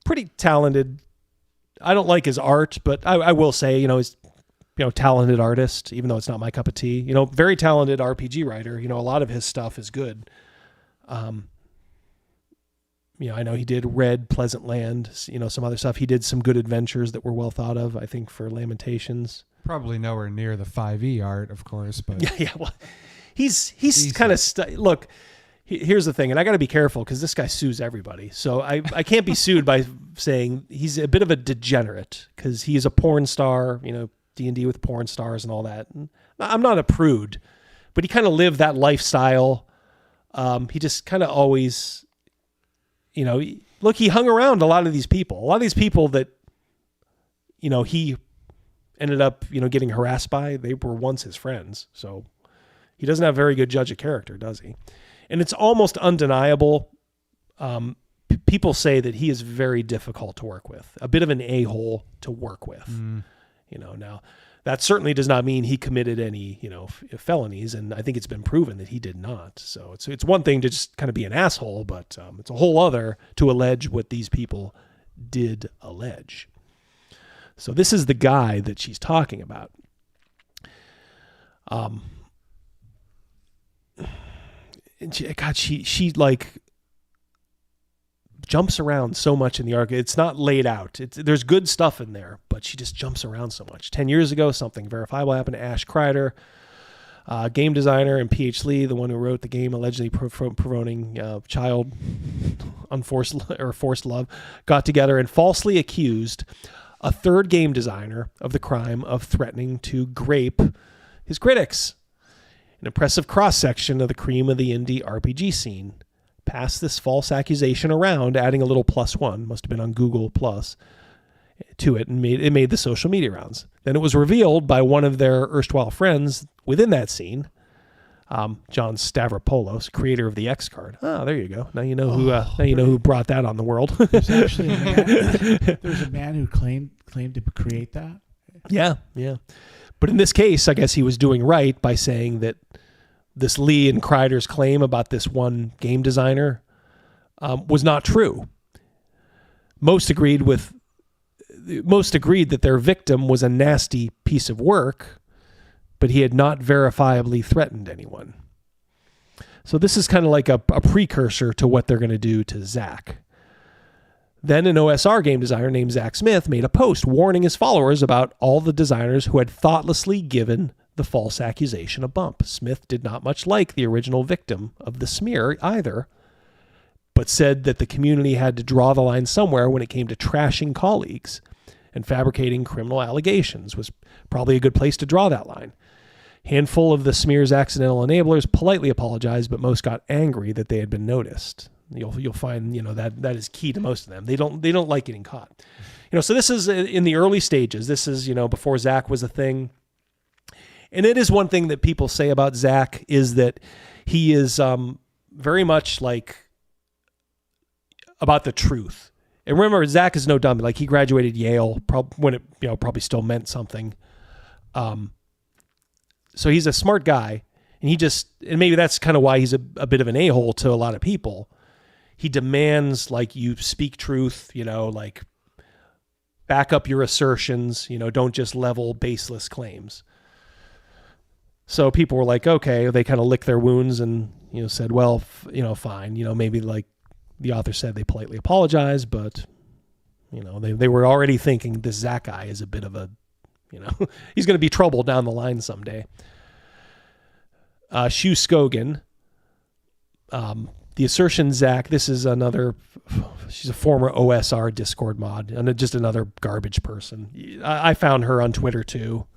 Speaker 3: pretty talented. I don't like his art, but I will say, he's, talented artist, even though it's not my cup of tea. Very talented RPG writer. A lot of his stuff is good. I know he did Red, Pleasant Land, some other stuff. He did some good adventures that were well thought of, I think, for Lamentations.
Speaker 17: Probably nowhere near the 5e art, of course, but
Speaker 3: yeah. Well, he's kind of look. Here's the thing, and I got to be careful because this guy sues everybody. So I can't be sued by saying he's a bit of a degenerate because he's a porn star. D&D with porn stars and all that. And I'm not a prude, but he kind of lived that lifestyle. He just kind of always. Look, he hung around a lot of these people. A lot of these people that, he ended up, getting harassed by, they were once his friends. So he doesn't have a very good judge of character, does he? And it's almost undeniable. People say that he is very difficult to work with, a bit of an a-hole to work with. Now that certainly does not mean he committed any, felonies. And I think it's been proven that he did not. So it's one thing to just kind of be an asshole, but it's a whole other to allege what these people did allege. So this is the guy that she's talking about. And she like jumps around so much in the arc. It's not laid out. There's good stuff in there, but she just jumps around so much. 10 years ago, something verifiable happened to Ash Kreider. Game designer and P.H. Lee, the one who wrote the game allegedly promoting child forced love, got together and falsely accused a third game designer of the crime of threatening to grape his critics. An impressive cross-section of the cream of the indie RPG scene passed this false accusation around, adding a little +1, must have been on Google Plus, to it, and it made the social media rounds. Then it was revealed by one of their erstwhile friends within that scene, John Stavropoulos, creator of the X card. Oh, there you go. Now you know who. Now you know who brought that on the world.
Speaker 19: There's actually there's a man who claimed to create that.
Speaker 3: Yeah. But in this case, I guess he was doing right by saying that this Lee and Kreider's claim about this one game designer was not true. Most agreed that their victim was a nasty piece of work, but he had not verifiably threatened anyone. So this is kind of like a precursor to what they're going to do to Zach. Then an OSR game designer named Zach Smith made a post warning his followers about all the designers who had thoughtlessly given the false accusation a bump. Smith did not much like the original victim of the smear either, but said that the community had to draw the line somewhere when it came to trashing colleagues, and fabricating criminal allegations was probably a good place to draw that line. Handful of the smear's accidental enablers politely apologized, but most got angry that they had been noticed. You'll find, that is key to most of them. They don't like getting caught. So this is in the early stages. This is, before Zach was a thing. And it is one thing that people say about Zach is that he is very much like about the truth. And remember, Zach is no dummy. Like, he graduated Yale when it probably still meant something. So he's a smart guy, and maybe that's kind of why he's a bit of an a-hole to a lot of people. He demands, like, you speak truth, like, back up your assertions, don't just level baseless claims. So people were like, okay, they kind of licked their wounds and, said, well, fine. Maybe like the author said, they politely apologized, but, they were already thinking this Zach guy is a bit of a, he's going to be trouble down the line someday. Shu Skogan, the assertion Zach, this is she's a former OSR Discord mod, and just another garbage person. I found her on Twitter too.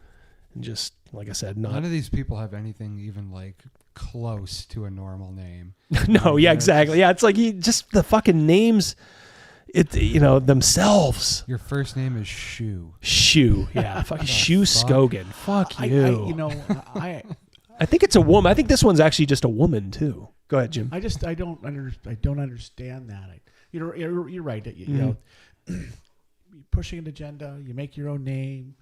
Speaker 3: And just, like I said, none
Speaker 17: of these people have anything even like close to a normal name.
Speaker 3: No, yeah, exactly. Yeah, it's like just the fucking names, themselves.
Speaker 17: Your first name is Shu.
Speaker 3: Shu, yeah. Fucking Shu Skogan. Fuck you. I think it's a woman. I think this one's actually just a woman too. Go ahead, Jim.
Speaker 19: I don't understand that. You're right. You pushing an agenda. You make your own name.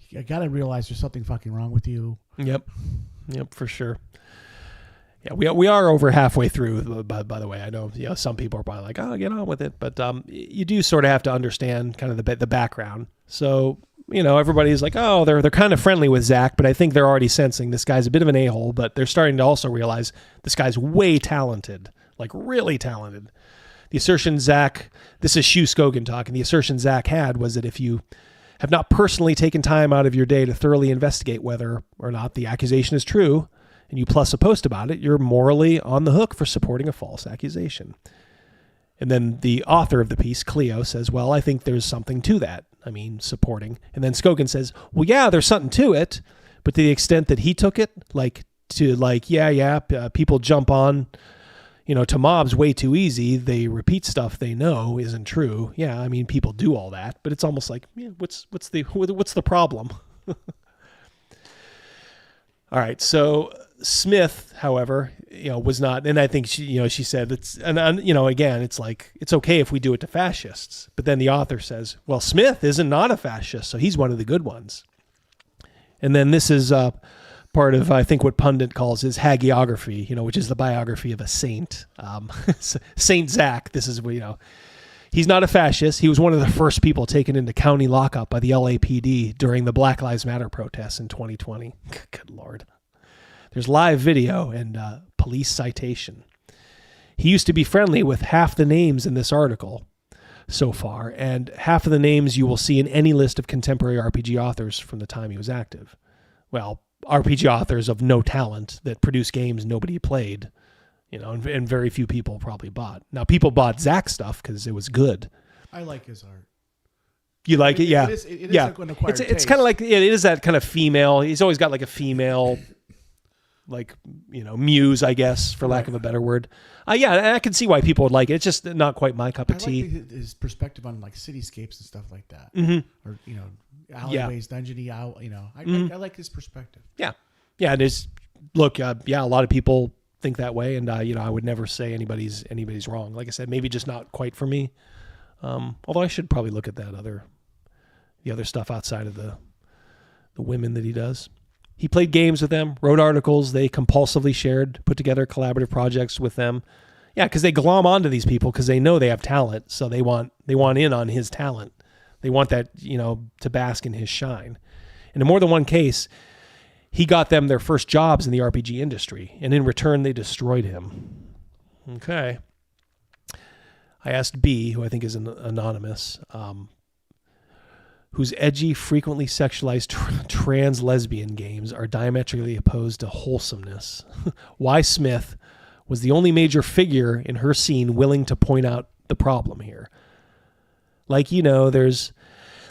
Speaker 19: You got to realize there's something fucking wrong with you.
Speaker 3: Yep, for sure. Yeah, we are over halfway through. By the way, I know some people are probably like, oh, get on with it, but you do sort of have to understand kind of the background. So everybody's like, oh, they're kind of friendly with Zach, but I think they're already sensing this guy's a bit of an a-hole, but they're starting to also realize this guy's way talented, like really talented. The assertion Zach, this is Shu Skogan talking, the assertion Zach had was that if you have not personally taken time out of your day to thoroughly investigate whether or not the accusation is true, and you plus a post about it, you're morally on the hook for supporting a false accusation. And then the author of the piece, Cleo, says, well, I think there's something to that. I mean, supporting. And then Skogan says, well, yeah, there's something to it, but to the extent that he took it, people jump on, to mobs way too easy. They repeat stuff they know isn't true. Yeah, I mean, people do all that, but it's almost like, yeah, what's the problem? All right, so Smith, however, was not, and I think she said it's, and again, it's like, it's okay if we do it to fascists, but then the author says, well, Smith isn't not a fascist, so he's one of the good ones. And then this is part of, I think, what Pundit calls his hagiography, which is the biography of a saint, Saint Zach. This is, he's not a fascist. He was one of the first people taken into county lockup by the LAPD during the Black Lives Matter protests in 2020. Good Lord. There's live video and police citation. He used to be friendly with half the names in this article so far, and half of the names you will see in any list of contemporary RPG authors from the time he was active. Well, RPG authors of no talent that produce games nobody played, you know, and very few people probably bought. Now, people bought Zach's stuff because it was good.
Speaker 19: I like his art.
Speaker 3: You like it? Yeah.
Speaker 19: It is
Speaker 3: yeah.
Speaker 19: like an acquired
Speaker 3: It's
Speaker 19: taste.
Speaker 3: kind of like, it is that kind of female. He's always got like a female, like, you know, muse, I guess, for lack of a better word. Yeah, I can see why people would like it. It's just not quite my cup of tea.
Speaker 19: I like his perspective on like cityscapes and stuff like that.
Speaker 3: Mm-hmm.
Speaker 19: Or, you know, alleyways, dungeony, you know. I like his perspective.
Speaker 3: Yeah. Yeah, it is. Look, a lot of people think that way, and you know, I would never say anybody's wrong. Like I said, maybe just not quite for me. Although I should probably look at the other stuff outside of the women that he does. He played games with them, wrote articles, they compulsively shared, put together collaborative projects with them. Yeah, because they glom onto these people because they know they have talent, so they want in on his talent. They want that, you know, to bask in his shine. And in more than one case, he got them their first jobs in the RPG industry, and in return, they destroyed him. Okay. I asked B, who I think is anonymous, whose edgy, frequently sexualized trans lesbian games are diametrically opposed to wholesomeness. Why Smith was the only major figure in her scene willing to point out the problem here. Like, you know, there's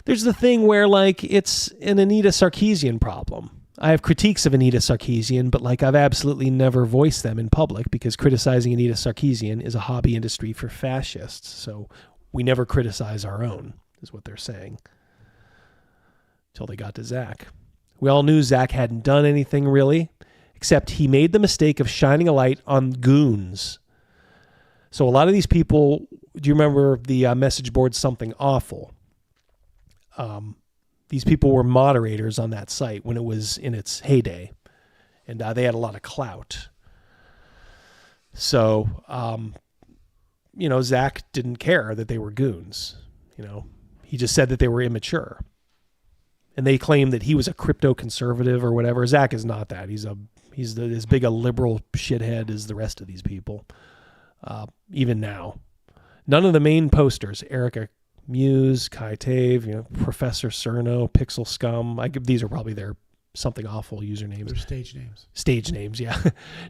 Speaker 3: the thing where, like, it's an Anita Sarkeesian problem. I have critiques of Anita Sarkeesian, but, like, I've absolutely never voiced them in public because criticizing Anita Sarkeesian is a hobby industry for fascists. So we never criticize our own, is what they're saying. Till they got to Zach. We all knew Zach hadn't done anything really, except he made the mistake of shining a light on goons. So a lot of these people, do you remember the message board Something Awful? These people were moderators on that site when it was in its heyday, and they had a lot of clout. So, you know, Zach didn't care that they were goons. You know, he just said that they were immature. And they claimed that he was a crypto conservative or whatever. Zach is not that. He's as big a liberal shithead as the rest of these people. Even now, none of the main posters, Erica Muse, Kai Tave, you know, Professor Cerno, Pixel Scum. These are probably their Something Awful usernames.
Speaker 19: They're stage names.
Speaker 3: Stage names, yeah.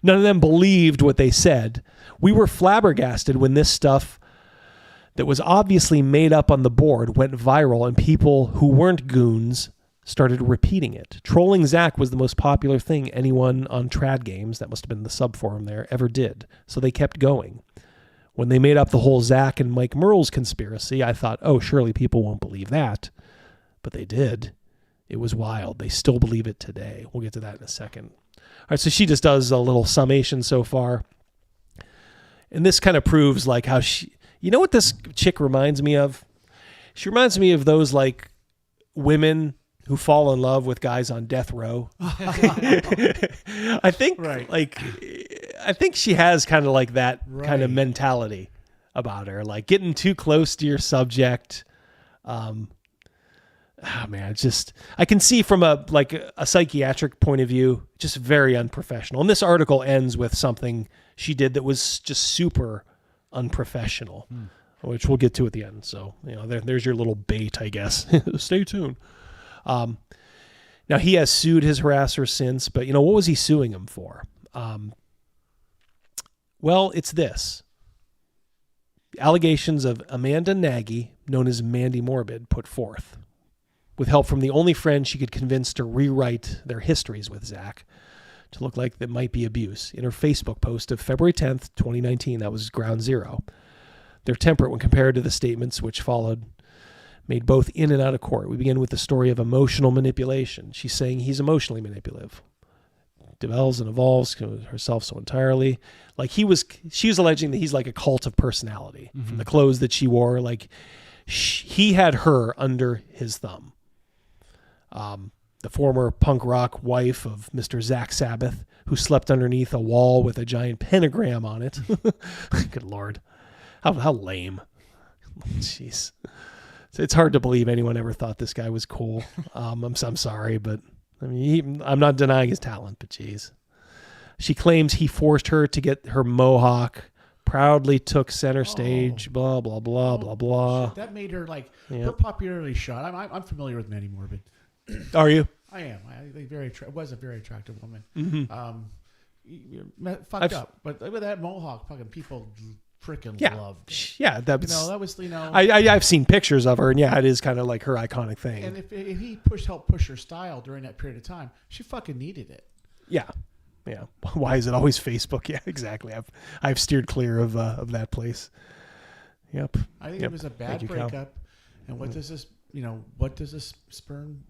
Speaker 3: None of them believed what they said. We were flabbergasted when this stuff that was obviously made up on the board went viral and people who weren't goons started repeating it. Trolling Zach was the most popular thing anyone on Trad Games, that must have been the subforum there, ever did. So they kept going. When they made up the whole Zach and Mike Merle's conspiracy, I thought, oh, surely people won't believe that. But they did. It was wild. They still believe it today. We'll get to that in a second. All right, so she just does a little summation so far. And this kind of proves like how she... You know what this chick reminds me of? She reminds me of those like women who fall in love with guys on death row. I think I think she has kind of like that kind of mentality about her, like getting too close to your subject. Man, it's just, I can see from a psychiatric point of view, just very unprofessional. And this article ends with something she did that was just super unprofessional, which we'll get to at the end. So, you know, there's your little bait, I guess. Stay tuned. Now he has sued his harasser since, but you know, what was he suing him for? Well, it's this. Allegations of Amanda Nagy, known as Mandy Morbid, put forth, with help from the only friend she could convince to rewrite their histories with Zach to look like there might be abuse. In her Facebook post of February 10th, 2019, that was ground zero. They're temperate when compared to the statements which followed, made both in and out of court. We begin with the story of emotional manipulation. She's saying he's emotionally manipulative. Develops and evolves herself so entirely. Like she was alleging that he's like a cult of personality from the clothes that she wore. Like he had her under his thumb. The former punk rock wife of Mr. Zach Sabbath, who slept underneath a wall with a giant pentagram on it. Good Lord. How lame. Jeez. It's hard to believe anyone ever thought this guy was cool. I'm sorry, but I mean, I'm not denying his talent, but geez. She claims he forced her to get her mohawk, proudly took center stage, blah, blah, blah, blah, blah.
Speaker 19: That made her like,
Speaker 3: Yeah.
Speaker 19: her popularity shot. I'm familiar with Mandy Morbid.
Speaker 3: Are you?
Speaker 19: I am. I think was a very attractive woman.
Speaker 3: Mm-hmm.
Speaker 19: Fucked up, but with that mohawk, fucking people freaking loved it.
Speaker 3: Yeah, that was. I've seen pictures of her, and yeah, it is kind of like her iconic thing.
Speaker 19: And if he helped push her style during that period of time, she fucking needed it.
Speaker 3: Yeah. Why is it always Facebook? Yeah, exactly. I've steered clear of that place. Yep.
Speaker 19: I think it was a bad breakup. And what does this sperm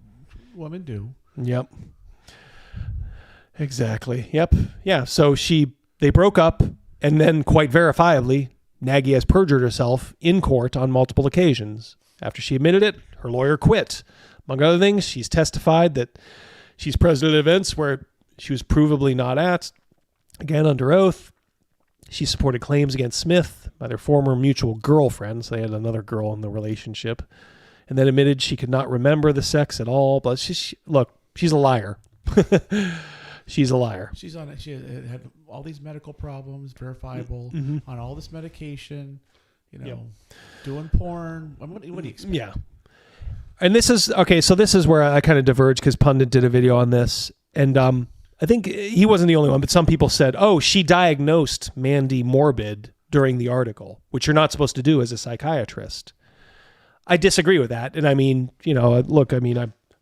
Speaker 19: woman do?
Speaker 3: Yep. Exactly. Yep. Yeah. So they broke up, and then quite verifiably, Nagy has perjured herself in court on multiple occasions. After she admitted it, her lawyer quit. Among other things, she's testified that she's present at events where she was provably not at. Again, under oath. She supported claims against Smith by their former mutual girlfriends. They had another girl in the relationship. And then admitted she could not remember the sex at all. But she's a liar. She's a liar. She
Speaker 19: had all these medical problems, verifiable, on all this medication, doing porn. What do you expect?
Speaker 3: Yeah. And this is, okay, so this is where I kind of diverge because Pundit did a video on this. And I think he wasn't the only one, but some people said, she diagnosed Mandy morbid during the article, which you're not supposed to do as a psychiatrist. I disagree with that. And I mean, look,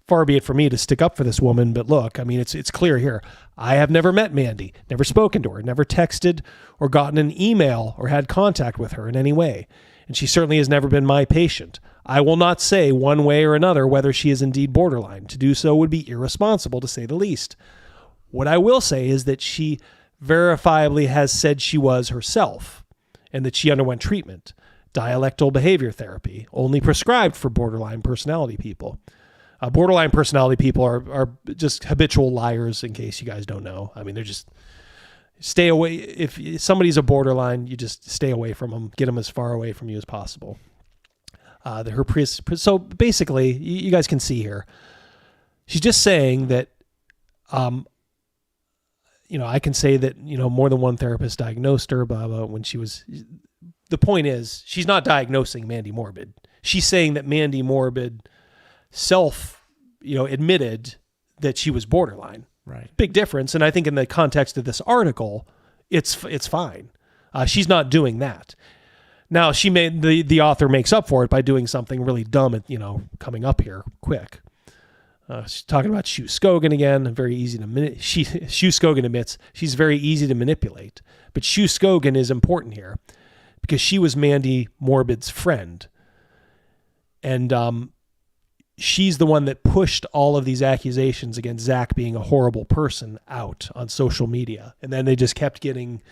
Speaker 3: far be it for me to stick up for this woman, but look, it's clear here. I have never met Mandy, never spoken to her, never texted or gotten an email or had contact with her in any way. And she certainly has never been my patient. I will not say one way or another whether she is indeed borderline. To do so would be irresponsible, to say the least. What I will say is that she verifiably has said she was herself and that she underwent treatment, dialectal behavior therapy, only prescribed for borderline personality people. Borderline personality people are just habitual liars, in case you guys don't know. They're just stay away. If somebody's a borderline, you just stay away from them, get them as far away from you as possible. So basically, you guys can see here, she's just saying that, I can say that, more than one therapist diagnosed her, blah, blah, when she was, the point is, she's not diagnosing Mandy morbid. She's saying that Mandy morbid admitted that she was borderline.
Speaker 19: Right.
Speaker 3: Big difference. And I think in the context of this article, it's fine. She's not doing that. Now she the author makes up for it by doing something really dumb, coming up here quick. She's talking about Shu Skogan again. Very easy to Shu Skogan admits she's very easy to manipulate, but Shu Skogan is important here because she was Mandy Morbid's friend, and she's the one that pushed all of these accusations against Zach being a horrible person out on social media, and then they just kept getting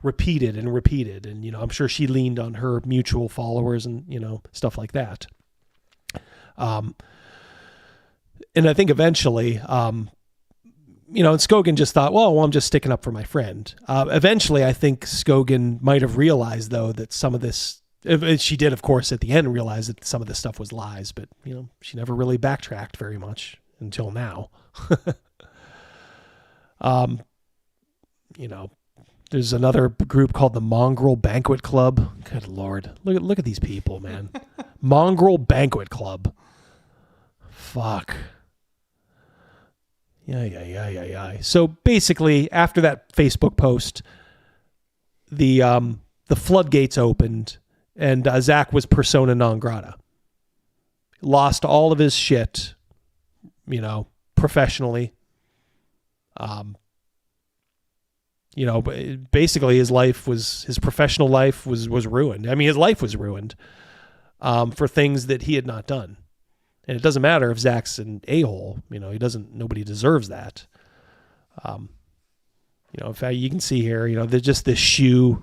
Speaker 3: repeated, and I'm sure she leaned on her mutual followers and stuff like that. And I think eventually, and Skogan just thought, well, I'm just sticking up for my friend. Eventually, I think Skogan might have realized, though, that some of this, she did, of course, at the end realize that some of this stuff was lies, but, she never really backtracked very much until now. There's another group called the Mongrel Banquet Club. Good Lord. Look at these people, man. Mongrel Banquet Club. Fuck. Yeah. So basically, after that Facebook post, the floodgates opened, and Zach was persona non grata. Lost all of his shit, professionally. Basically his professional life was ruined. His life was ruined for things that he had not done. And it doesn't matter if Zach's an a-hole, nobody deserves that. In fact, you can see here, just this Shu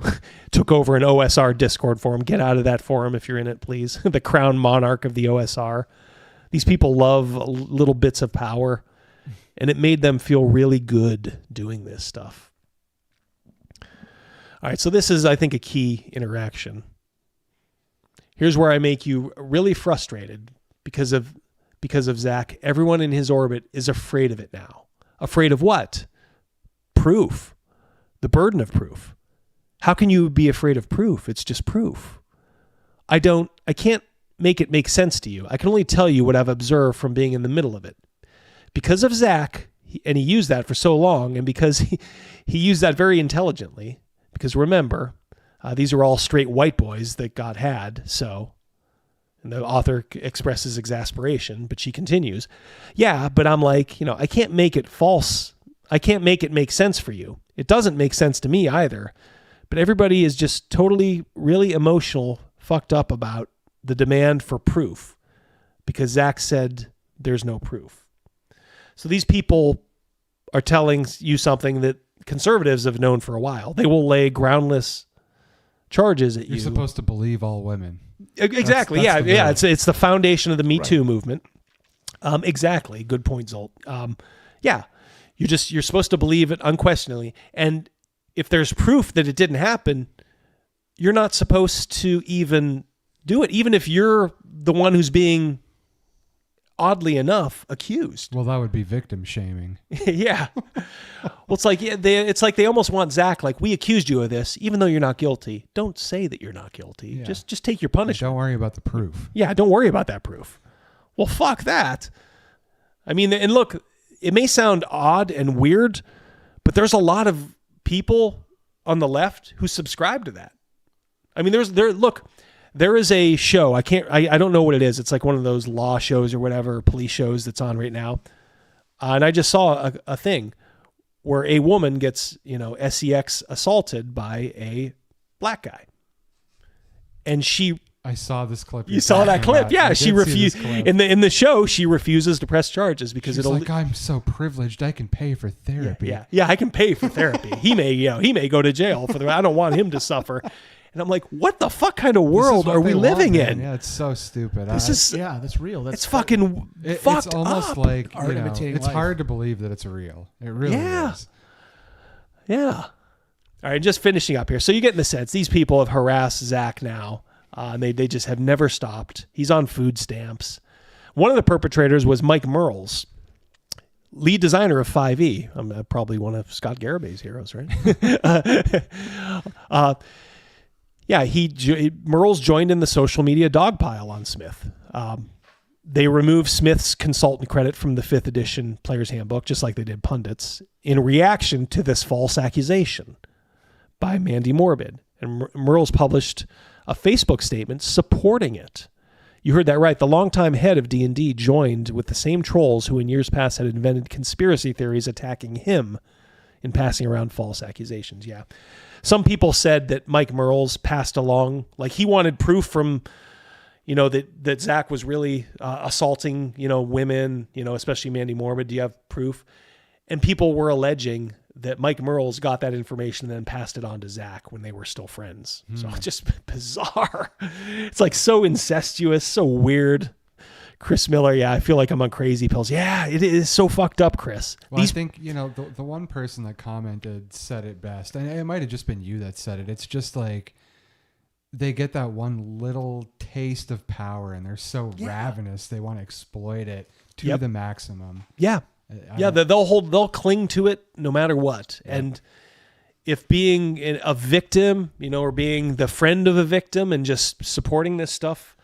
Speaker 3: took over an OSR Discord forum. Get out of that forum if you're in it, please. The crown monarch of the OSR. These people love little bits of power, and it made them feel really good doing this stuff. All right, so this is, I think, a key interaction. Here's where I make you really frustrated because of Zach. Everyone in his orbit is afraid of it now. Afraid of what? Proof. The burden of proof. How can you be afraid of proof? It's just proof. I can't make it make sense to you. I can only tell you what I've observed from being in the middle of it. because of Zach, and he used that for so long, and because he used that very intelligently, because remember, these are all straight white boys that got had, so... And the author expresses exasperation, but she continues, yeah, but I'm like, I can't make it false. I can't make it make sense for you. It doesn't make sense to me either. But everybody is just totally, really emotional, fucked up about the demand for proof because Zach said there's no proof. So these people are telling you something that conservatives have known for a while. They will lay groundless charges at you.
Speaker 17: You're supposed to believe all women.
Speaker 3: Exactly.
Speaker 17: That's
Speaker 3: It's the foundation of the Me Too movement. Exactly. Good point, Zolt. You're supposed to believe it unquestioningly. And if there's proof that it didn't happen, you're not supposed to even do it, even if you're the one who's being, oddly enough, accused.
Speaker 17: Well, that would be victim shaming.
Speaker 3: Yeah. Well, it's like they almost want Zach, like, we accused you of this, even though you're not guilty. Don't say that you're not guilty.
Speaker 17: Yeah.
Speaker 3: Just take your punishment.
Speaker 17: Don't worry about the proof.
Speaker 3: Yeah, don't worry about that proof. Well, fuck that. I mean, and look, it may sound odd and weird, but there's a lot of people on the left who subscribe to that. I mean, there is a show. I don't know what it is. It's like one of those law shows or whatever, police shows that's on right now. And I just saw a thing where a woman gets, sex assaulted by a black guy. And
Speaker 17: I saw this clip.
Speaker 3: You saw that clip? Yeah, she refused in the show. She refuses to press charges because
Speaker 17: She's like, I'm so privileged. I can pay for therapy.
Speaker 3: Yeah. I can pay for therapy. He may go to jail for I don't want him to suffer. And I'm like, what the fuck kind of world are we living in?
Speaker 17: Yeah, it's so stupid.
Speaker 19: That's real.
Speaker 3: It's fucking fucked
Speaker 17: It's almost
Speaker 3: up.
Speaker 17: like it's hard to believe that it's real. It really is.
Speaker 3: Yeah. All right, just finishing up here. So you get in the sense these people have harassed Zach now. And they just have never stopped. He's on food stamps. One of the perpetrators was Mike Merles, lead designer of 5e. Probably one of Scott Garabay's heroes, right? Merles joined in the social media dogpile on Smith. They removed Smith's consultant credit from the 5th edition Player's Handbook, just like they did Pundit's, in reaction to this false accusation by Mandy Morbid. And Merles published a Facebook statement supporting it. You heard that right. The longtime head of D&D joined with the same trolls who in years past had invented conspiracy theories attacking him in passing around false accusations. Yeah. Some people said that Mike Merles passed along, like he wanted proof from, that Zach was really assaulting, women, especially Mandy Morbid. Do you have proof? And people were alleging that Mike Merles got that information and then passed it on to Zach when they were still friends. So it's just bizarre. It's like so incestuous, so weird. Chris Miller, I feel like I'm on crazy pills. Yeah, it is so fucked up, Chris.
Speaker 17: Well, I think, the one person that commented said it best, and it might have just been you that said it. It's just like they get that one little taste of power and they're so ravenous, they want to exploit it to the maximum.
Speaker 3: Yeah. They'll cling to it no matter what. Yep. And if being a victim, or being the friend of a victim and just supporting this stuff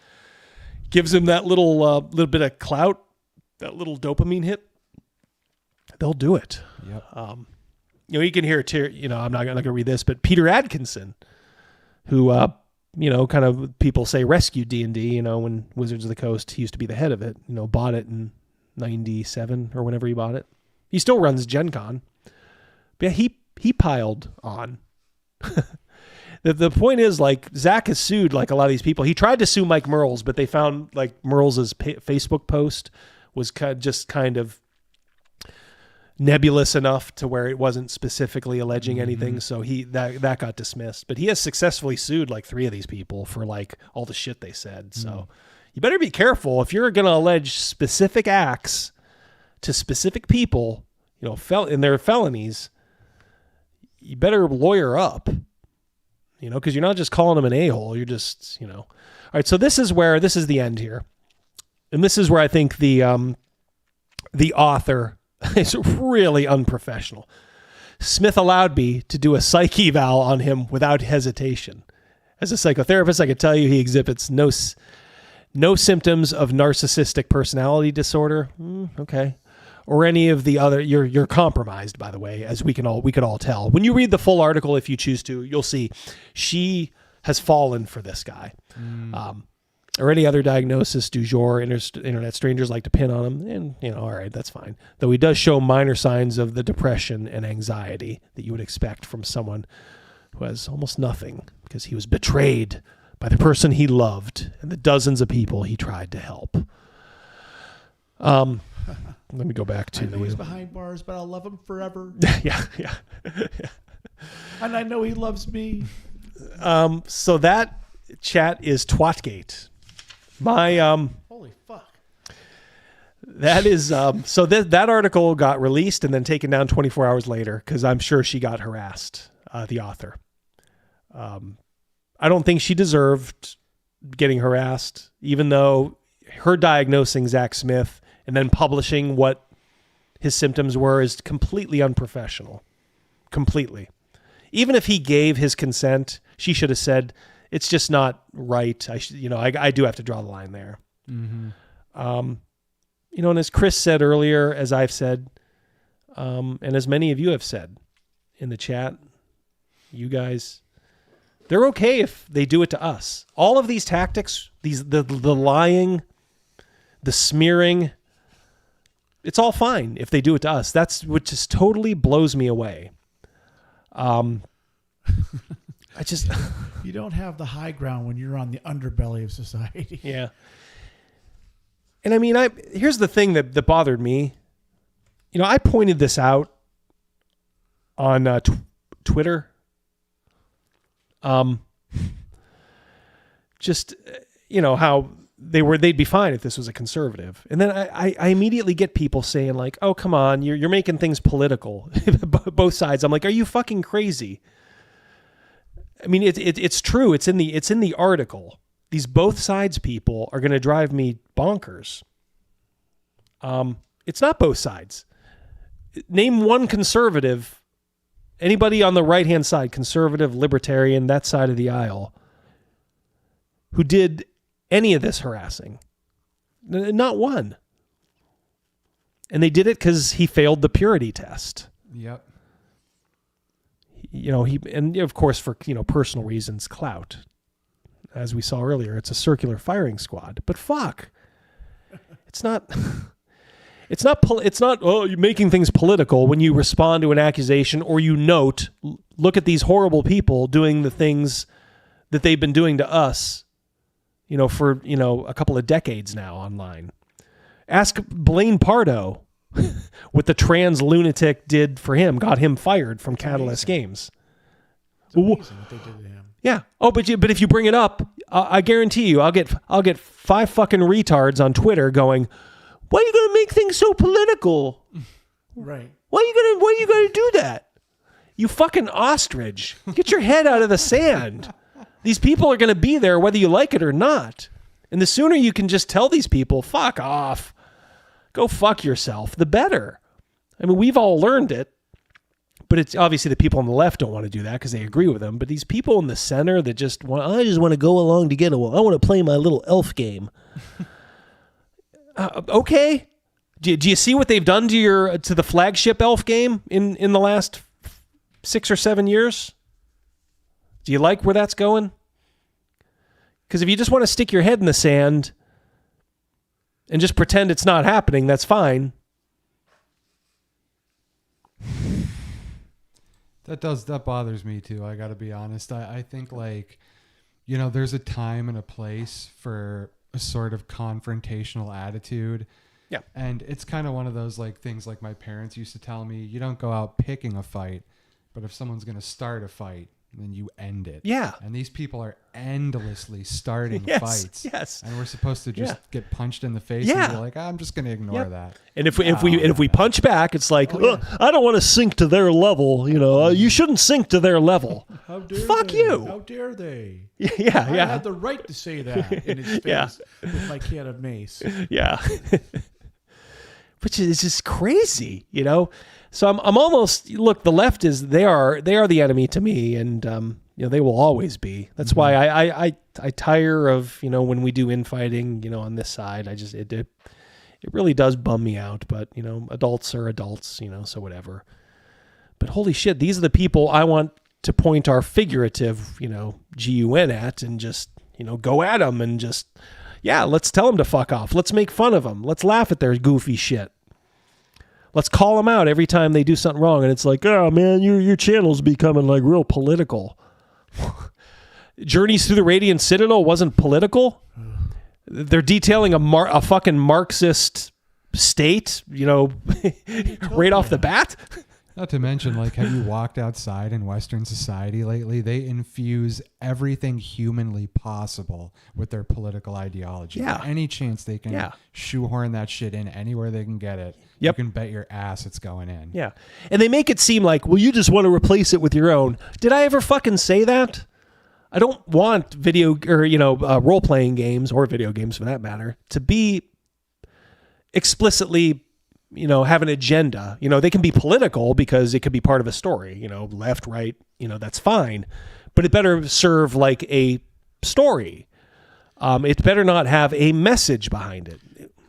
Speaker 3: gives them that little bit of clout, that little dopamine hit, they'll do it.
Speaker 17: Yep.
Speaker 3: You can hear I'm not going to read this, but Peter Adkinson, who kind of people say rescued D&D, when Wizards of the Coast, he used to be the head of it, bought it in 97 or whenever he bought it. He still runs Gen Con. But yeah, he piled on. The point is, like, Zach has sued like a lot of these people. He tried to sue Mike Merles, but they found like Merles' Facebook post was kind of nebulous enough to where it wasn't specifically alleging anything. So that got dismissed. But he has successfully sued like 3 of these people for like all the shit they said. So you better be careful if you're going to allege specific acts to specific people, in their felonies. You better lawyer up, because you're not just calling them an a-hole. You're just, All right, so this is the end here, and this is where I think the author is really unprofessional. Smith allowed me to do a psych eval on him without hesitation. As a psychotherapist, I could tell you he exhibits no symptoms of narcissistic personality disorder. Okay. or any of the other. You're compromised, by the way, as we could all tell. When you read the full article, if you choose to, you'll see she has fallen for this guy. Or any other diagnosis du jour, internet strangers like to pin on him, and all right, that's fine. Though he does show minor signs of the depression and anxiety that you would expect from someone who has almost nothing because he was betrayed by the person he loved and the dozens of people he tried to help. Let me go back to.
Speaker 19: I know he's behind bars, but I'll love him forever.
Speaker 3: yeah.
Speaker 19: And I know he loves me.
Speaker 3: So that chat is Twatgate. My
Speaker 19: holy fuck.
Speaker 3: That is so that article got released and then taken down 24 hours later because I'm sure she got harassed. The author. I don't think she deserved getting harassed, even though her diagnosing Zach Smith and then publishing what his symptoms were is completely unprofessional. Completely. Even if he gave his consent, she should have said, it's just not right. I do have to draw the line there.
Speaker 17: Mm-hmm.
Speaker 3: And as Chris said earlier, as I've said, and as many of you have said in the chat, you guys, they're okay if they do it to us. All of these tactics, the lying, the smearing, it's all fine if they do it to us. That's what just totally blows me away.
Speaker 19: You don't have the high ground when you're on the underbelly of society.
Speaker 3: Yeah. And I mean, here's the thing that bothered me. I pointed this out on Twitter. How they'd be fine if this was a conservative. And then I immediately get people saying like, oh, come on, you're making things political. Both sides. I'm like, are you fucking crazy? I mean, it's true. It's in the article. These both sides people are going to drive me bonkers. It's not both sides. Name one conservative, anybody on the right-hand side, conservative, libertarian, that side of the aisle, who did any of this harassing. Not one. And they did it because he failed the purity test.
Speaker 17: Yep.
Speaker 3: And of course for, personal reasons, clout. As we saw earlier, it's a circular firing squad. But fuck. It's not you're making things political when you respond to an accusation or you note, look at these horrible people doing the things that they've been doing to us, for, a couple of decades now online. Ask Blaine Pardo what the trans lunatic did for him, got him fired from Catalyst Games.
Speaker 19: It's amazing what they did to him.
Speaker 3: Yeah. Oh, but if you bring it up, I guarantee you, I'll get 5 fucking retards on Twitter going, why are you going to make things so political?
Speaker 19: Right.
Speaker 3: Why are you going to do that? You fucking ostrich. Get your head out of the sand. These people are going to be there whether you like it or not. And the sooner you can just tell these people, fuck off, go fuck yourself, the better. I mean, we've all learned it, but it's obviously the people on the left don't want to do that because they agree with them. But these people in the center that I just want to go along to get I want to play my little elf game. Okay. Do you see what they've done to the flagship elf game in the last 6 or 7 years? Do you like where that's going? Because if you just want to stick your head in the sand and just pretend it's not happening, that's fine.
Speaker 17: That bothers me too. I got to be honest. I think there's a time and a place for a sort of confrontational attitude.
Speaker 3: Yeah.
Speaker 17: And it's kind of one of those things like my parents used to tell me, you don't go out picking a fight, but if someone's going to start a fight, then you end it.
Speaker 3: Yeah.
Speaker 17: And these people are endlessly starting fights.
Speaker 3: Yes.
Speaker 17: And we're supposed to just get punched in the face and be like, I'm just going to ignore that.
Speaker 3: And if we punch back, it's like, I don't want to sink to their level. You shouldn't sink to their level.
Speaker 19: How dare
Speaker 3: Fuck
Speaker 19: they?
Speaker 3: you.
Speaker 19: How dare they?
Speaker 3: Yeah.
Speaker 19: I had the right to say that in his face with my can of mace.
Speaker 3: Yeah. Which is just crazy, So I'm almost, look, the left they are the enemy to me, and they will always be. That's why I tire of when we do infighting on this side. It really does bum me out, but, you know, adults are adults, you know, so whatever. But holy shit, these are the people I want to point our figurative, you know, GUN at and just, you know, go at them and just, yeah, let's tell them to fuck off. Let's make fun of them. Let's laugh at their goofy shit. Let's call them out every time they do something wrong. And it's like, oh man, your channel's becoming like real political. Journeys Through the Radiant Citadel wasn't political. They're detailing a fucking Marxist state, you know, right off the bat.
Speaker 17: Not to mention, like, have you walked outside in Western society lately? They infuse everything humanly possible with their political ideology.
Speaker 3: Yeah.
Speaker 17: Any chance they can shoehorn that shit in anywhere they can get it, you can bet your ass it's going in.
Speaker 3: Yeah. And they make it seem like, well, you just want to replace it with your own. Did I ever fucking say that? I don't want video or, you know, role-playing games or video games for that matter to be explicitly, you know, have an agenda. You know, they can be political because it could be part of a story, you know, left, right, you know, that's fine. But it better serve like a story. It better not have a message behind it.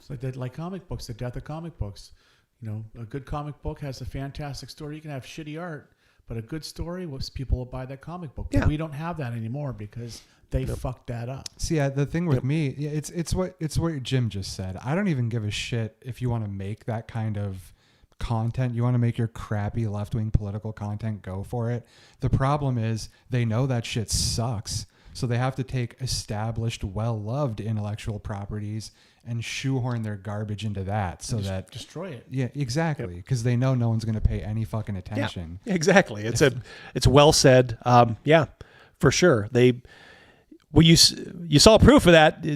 Speaker 19: It's like comic books, the death of comic books. You know, a good comic book has a fantastic story. You can have shitty art, but a good story, people will buy that comic book. But we don't have that anymore because they fucked that up.
Speaker 17: See, the thing with me, it's what Jim just said. I don't even give a shit if you want to make that kind of content. You want to make your crappy left-wing political content, go for it. The problem is they know that shit sucks. So they have to take established, well-loved intellectual properties and shoehorn their garbage into that so that
Speaker 19: destroy it.
Speaker 17: Yeah, exactly. Because they know no one's going to pay any fucking attention.
Speaker 3: Yeah, exactly. It's well said. Yeah, for sure. You saw proof of that.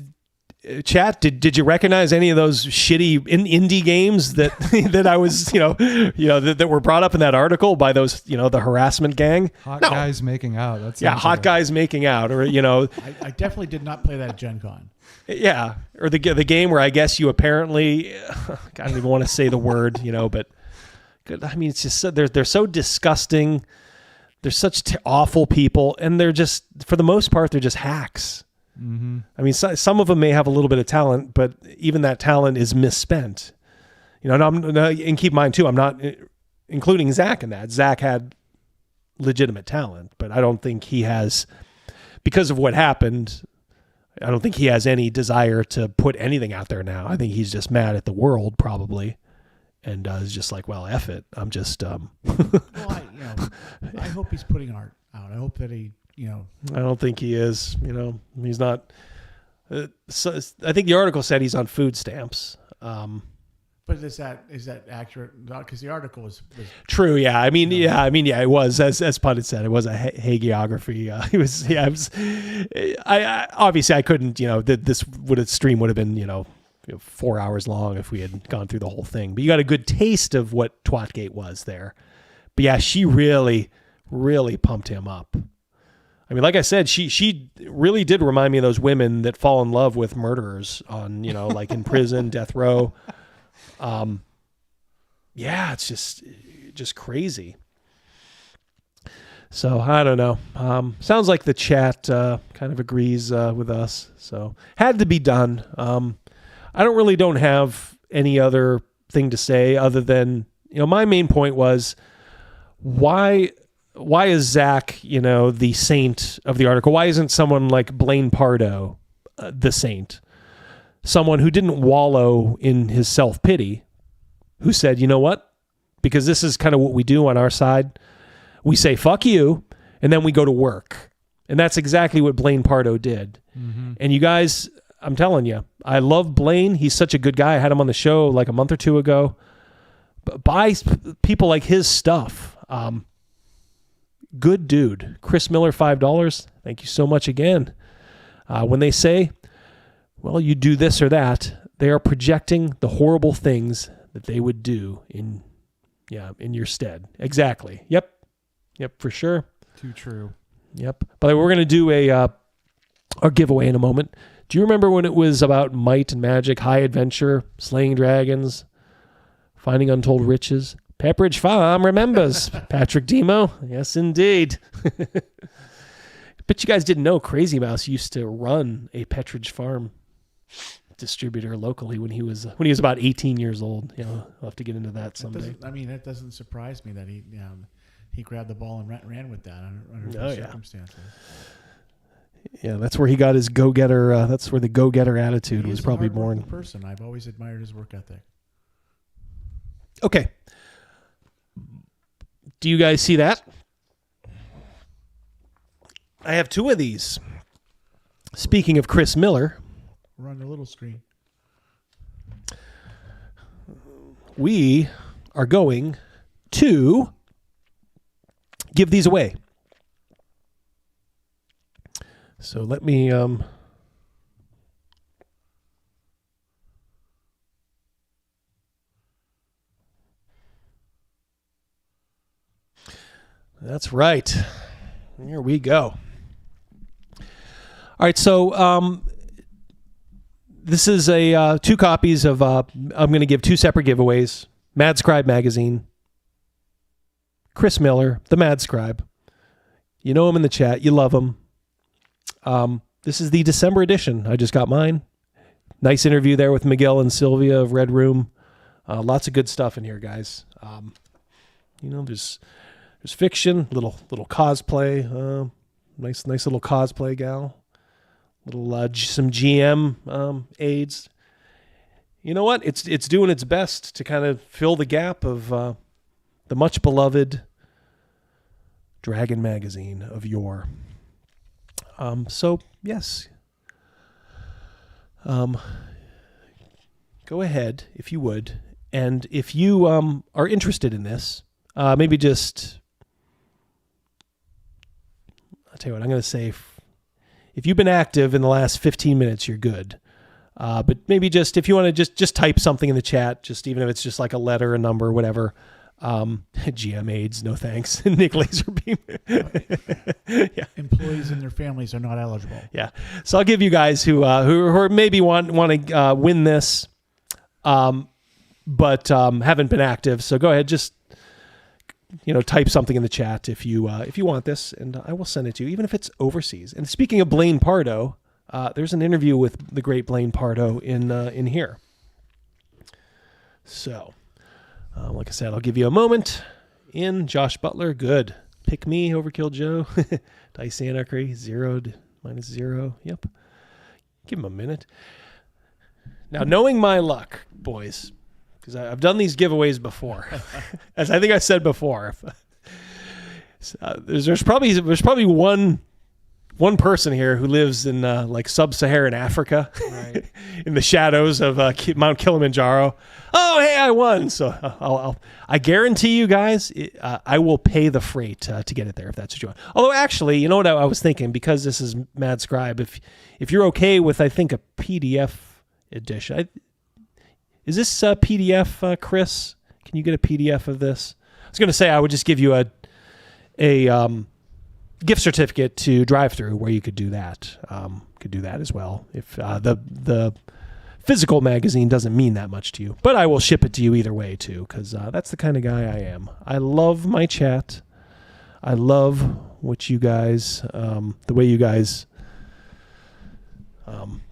Speaker 3: Chat, did you recognize any of those shitty indie games that that I was that were brought up in that article by those the harassment gang?
Speaker 17: Guys making out. That's
Speaker 3: hot guys making out, or
Speaker 19: I definitely did not play that at Gen Con.
Speaker 3: Yeah, or the game where I guess you apparently I don't even want to say the word, but I mean it's just they're so disgusting. They're such awful people, and they're just for the most part they're just hacks.
Speaker 17: Mm-hmm.
Speaker 3: I mean, some of them may have a little bit of talent, but even that talent is misspent. And keep in mind too, I'm not including Zach in that. Zach had legitimate talent, but I don't think he has, because of what happened, I don't think he has any desire to put anything out there now. I think he's just mad at the world probably, and is just like, well, F it. I'm just.
Speaker 19: Well, I hope he's putting art out. I hope that he.
Speaker 3: I don't think he is. He's not. So I think the article said he's on food stamps.
Speaker 19: But is that accurate? Because the article was
Speaker 3: true. Yeah, I mean, it was as Pundit said, it was a hagiography. It was. Yeah, I obviously I couldn't. This stream would have been 4 hours long if we had gone through the whole thing. But you got a good taste of what Twatgate was there. But yeah, she really, really pumped him up. I mean, like I said, she really did remind me of those women that fall in love with murderers on, like in prison, death row. Yeah, it's just crazy. So I don't know. Sounds like the chat kind of agrees with us. So had to be done. I don't have any other thing to say other than, my main point was why is Zach, the saint of the article? Why isn't someone like Blaine Pardo the saint? Someone who didn't wallow in his self-pity, who said, you know what? Because this is kind of what we do on our side. We say, fuck you, and then we go to work. And that's exactly what Blaine Pardo did. Mm-hmm. And you guys, I'm telling you, I love Blaine. He's such a good guy. I had him on the show like a month or two ago. But buy people like his stuff. Good dude. Chris Miller, $5. Thank you so much again. When they say, well, you do this or that, they are projecting the horrible things that they would do in your stead. Exactly. Yep, for sure.
Speaker 17: Too true.
Speaker 3: Yep. By the way, we're going to do a giveaway in a moment. Do you remember when it was about might and magic, high adventure, slaying dragons, finding untold riches? Pepperidge Farm remembers. Patrick Demo. Yes, indeed. Bet you guys didn't know Crazy Mouse used to run a Pepperidge Farm distributor locally when he was about 18 years old. You know, I'll have to get into that someday.
Speaker 19: That doesn't surprise me that he grabbed the ball and ran with that under those circumstances.
Speaker 3: Yeah, that's where he got his go-getter. That's where the go-getter attitude was probably born.
Speaker 19: He's a hard-working person. I've always admired his work ethic.
Speaker 3: Okay. Do you guys see that? I have two of these. Speaking of Chris Miller,
Speaker 19: we're on the little screen.
Speaker 3: We are going to give these away. So let me That's right. Here we go. All right, so this is a 2 copies of I'm going to give 2 separate giveaways. Mad Scribe magazine. Chris Miller, the Mad Scribe. You know him in the chat. You love him. This is the December edition. I just got mine. Nice interview there with Miguel and Sylvia of Red Room. Lots of good stuff in here, guys. You know, there's fiction, little cosplay. Nice little cosplay gal. Little some GM aids. You know what? It's doing its best to kind of fill the gap of the much beloved Dragon magazine of yore. So yes. Go ahead if you would, and if you are interested in this, maybe just I'll tell you what I'm going to say. If you've been active in the last 15 minutes, you're good. But maybe just if you want to just type something in the chat, just even if it's just like a letter, a number, whatever. GM aids, no thanks. Nick Laserbeam. Yeah.
Speaker 19: Employees and their families are not eligible.
Speaker 3: Yeah. So I'll give you guys who maybe want to win this, but haven't been active. So go ahead, just type something in the chat if you want this, and I will send it to you, even if it's overseas. And speaking of Blaine Pardo, there's an interview with the great Blaine Pardo in here. So. Like I said, I'll give you a moment. In Josh Butler, good. Pick me, Overkill Joe. Dice Anarchy, 0 -0. Yep. Give him a minute. Now, knowing my luck, boys, because I've done these giveaways before, as I think I said before, there's probably one person here who lives in like sub-Saharan Africa, right. In the shadows of Mount Kilimanjaro. Oh, hey, I won! So I guarantee you guys, I will pay the freight to get it there if that's what you want. Although, actually, you know what I was thinking, because this is Mad Scribe. If you're okay with, I think, a PDF edition, is this PDF, Chris? Can you get a PDF of this? I was going to say I would just give you a gift certificate to drive-through where you could do that. Could do that as well if the physical magazine doesn't mean that much to you. But I will ship it to you either way too, because that's the kind of guy I am. I love my chat. I love what you guys, the way you guys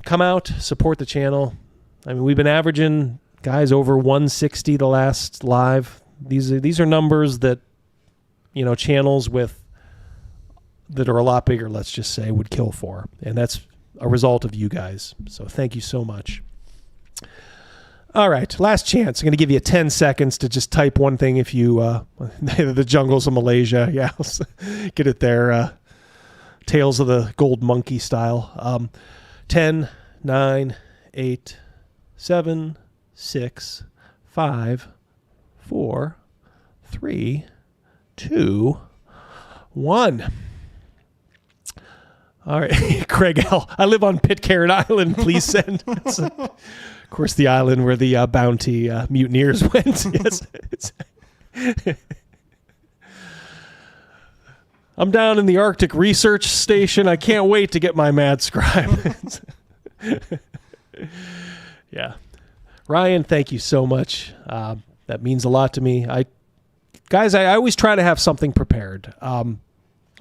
Speaker 3: come out, support the channel. I mean, we've been averaging, guys, over 160 the last live. These are numbers that channels that are a lot bigger, let's just say, would kill for. And that's a result of you guys. So thank you so much. All right, last chance. I'm going to give you 10 seconds to just type one thing if you, the jungles of Malaysia. Yeah, get it there. Tales of the Gold Monkey style. 10, 9, 8, 7, 6, 5, 4, 3, 2, 1. All right, Craig L. I live on Pitcairn Island. Please send. Of course, the island where the bounty mutineers went. Yes. I'm down in the Arctic Research Station. I can't wait to get my Mad Scribe. Yeah. Ryan, thank you so much. That means a lot to me. Guys, I always try to have something prepared. I'm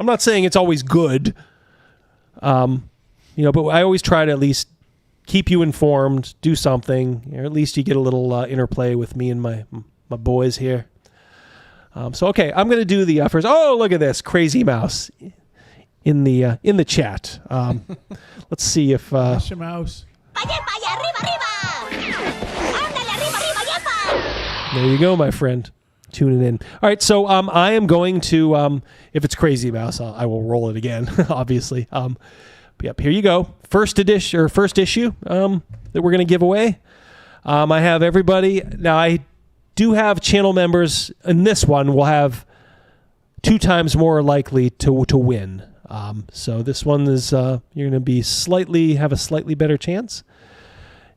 Speaker 3: not saying it's always good. But I always try to at least keep you informed, do something, or at least you get a little interplay with me and my boys here. So okay, I'm going to do the first. Oh, look at this crazy mouse in the chat. Let's see if
Speaker 19: Mouse.
Speaker 3: There you go, my friend. Tuning in. All right, so I am going to if it's crazy mouse, I will roll it again. Obviously. Yep, here you go. First issue that we're going to give away. I have everybody. Now, I do have channel members. In this one, we'll have 2 times more likely to win. So this one is you're going to be have a slightly better chance.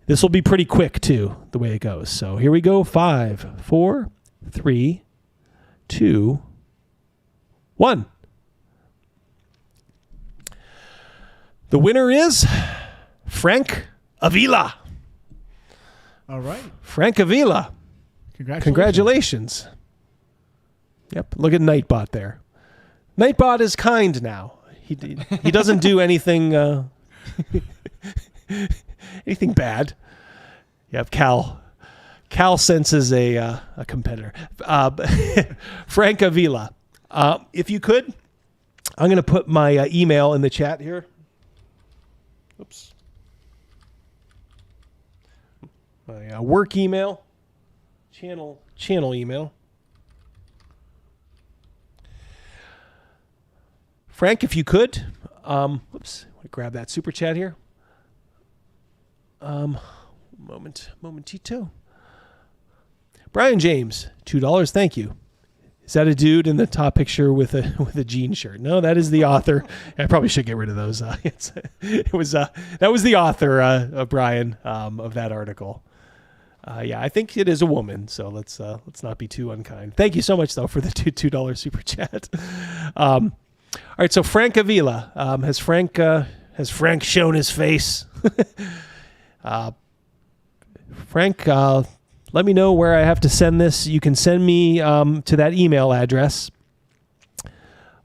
Speaker 3: This will be pretty quick, too, the way it goes. So here we go. 5, 4, 3, 2, 1. The winner is Frank Avila.
Speaker 19: All right.
Speaker 3: Frank Avila. Congratulations. Yep. Look at Nightbot there. Nightbot is kind now. He doesn't do anything anything bad. Yep. Cal senses a competitor. Frank Avila. If you could, I'm going to put my email in the chat here. Oops. My work email, channel email. Frank, if you could, whoops, I grab that super chat here. Momentito. Brian James, $2, thank you. Is that a dude in the top picture with a jean shirt? No, that is the author. I probably should get rid of those. That was the author, Brian, of that article. Yeah, I think it is a woman. So let's not be too unkind. Thank you so much though for the $2 super chat. All right, so Frank Avila, has Frank shown his face? Frank, let me know where I have to send this. You can send me to that email address.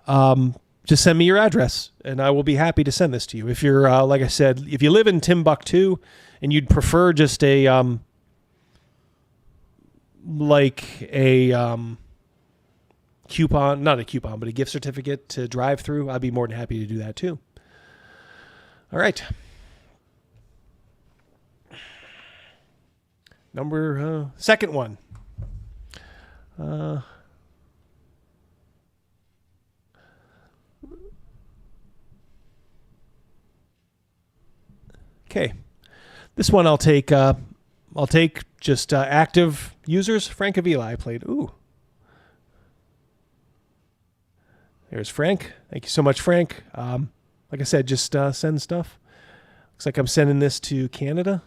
Speaker 3: Just send me your address, and I will be happy to send this to you. If you're, like I said, if you live in Timbuktu and you'd prefer just a coupon, not a coupon, but a gift certificate to drive through, I'd be more than happy to do that too. All right. Second one. Okay. This one I'll take just active users. Frank Avila, I played. Ooh. There's Frank. Thank you so much, Frank. Like I said, just send stuff. Looks like I'm sending this to Canada.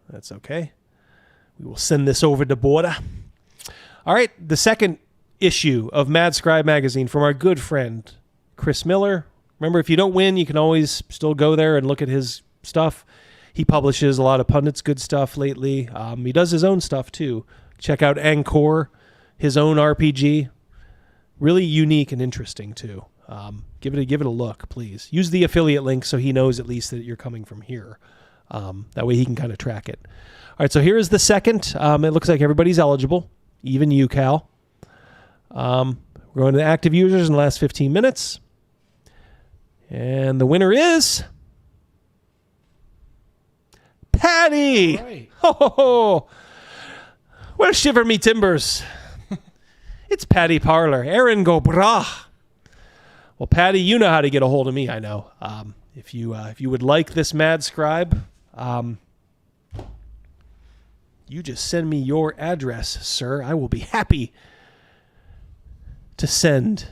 Speaker 3: That's okay. We will send this over the border. All right, the second issue of Mad Scribe magazine from our good friend, Chris Miller. Remember, if you don't win, you can always still go there and look at his stuff. He publishes a lot of Pundit's good stuff lately. He does his own stuff, too. Check out Angkor, his own RPG. Really unique and interesting, too. Give it a look, please. Use the affiliate link so he knows at least that you're coming from here. That way he can kind of track it. All right, so here is the second. It looks like everybody's eligible, even you, Cal. We're going to active users in the last 15 minutes. And the winner is Patty.
Speaker 19: Right.
Speaker 3: Oh, well, shiver me timbers. It's Patty Parlor. Aaron go brah. Well, Patty, you know how to get a hold of me, I know. If you would like this Mad Scribe, you just send me your address, sir. I will be happy to send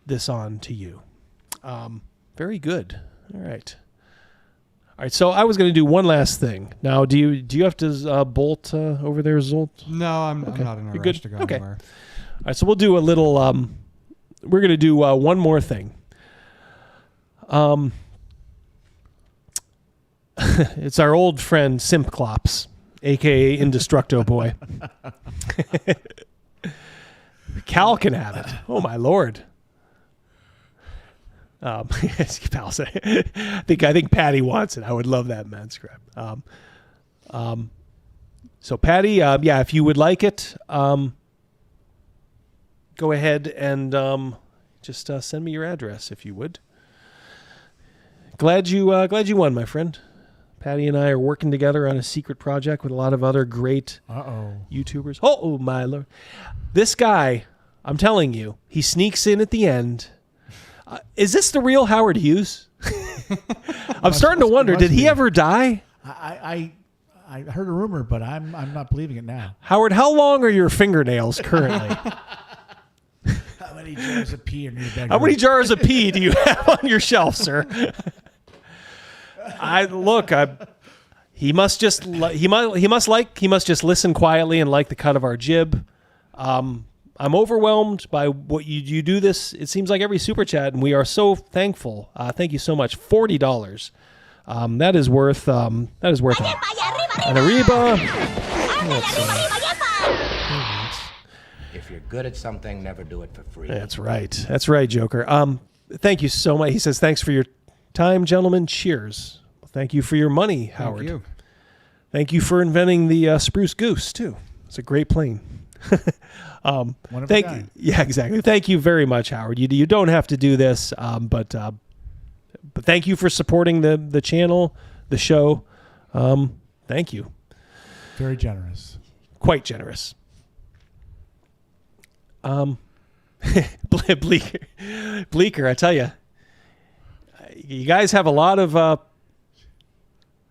Speaker 3: this on to you. Very good. All right. All right, so I was going to do one last thing. Now, do you have to bolt over there, Zolt?
Speaker 17: No, I'm not in a rush to go anywhere.
Speaker 3: All right, so we'll do a little... we're going to do one more thing. It's our old friend Simpclops, a.k.a. Indestructoboy. Cal can have it. Oh, my lord. Pal say, I think Patty wants it. I would love that, man. Scribe. So Patty, yeah, if you would like it, go ahead and just send me your address if you would. Glad you won, my friend. Patty and I are working together on a secret project with a lot of other great YouTubers. Oh my Lord. This guy, I'm telling you, he sneaks in at the end. Is this the real Howard Hughes? I'm starting to wonder, did he ever die?
Speaker 19: I heard a rumor, but I'm not believing it now.
Speaker 3: Howard, how long are your fingernails currently?
Speaker 19: How many jars of pee in your bedroom?
Speaker 3: How many jars of pee do you have on your shelf, sir? He must just just listen quietly and like the cut of our jib. I'm overwhelmed by what you do this. It seems like every super chat, and we are so thankful. Thank you so much. $40. That is worth an Arriba.
Speaker 18: If you're good at something, never do it for free.
Speaker 3: That's right. That's right, Joker. Thank you so much. He says, thanks for your time, gentlemen. Cheers. Well, thank you for your money, Howard.
Speaker 17: Thank you.
Speaker 3: Thank you for inventing the Spruce Goose, too. It's a great plane. Yeah, exactly. Thank you very much, Howard. You don't have to do this, but thank you for supporting the channel, the show. Thank you.
Speaker 19: Very generous.
Speaker 3: Quite generous. Bleeker, I tell you, you guys have a lot of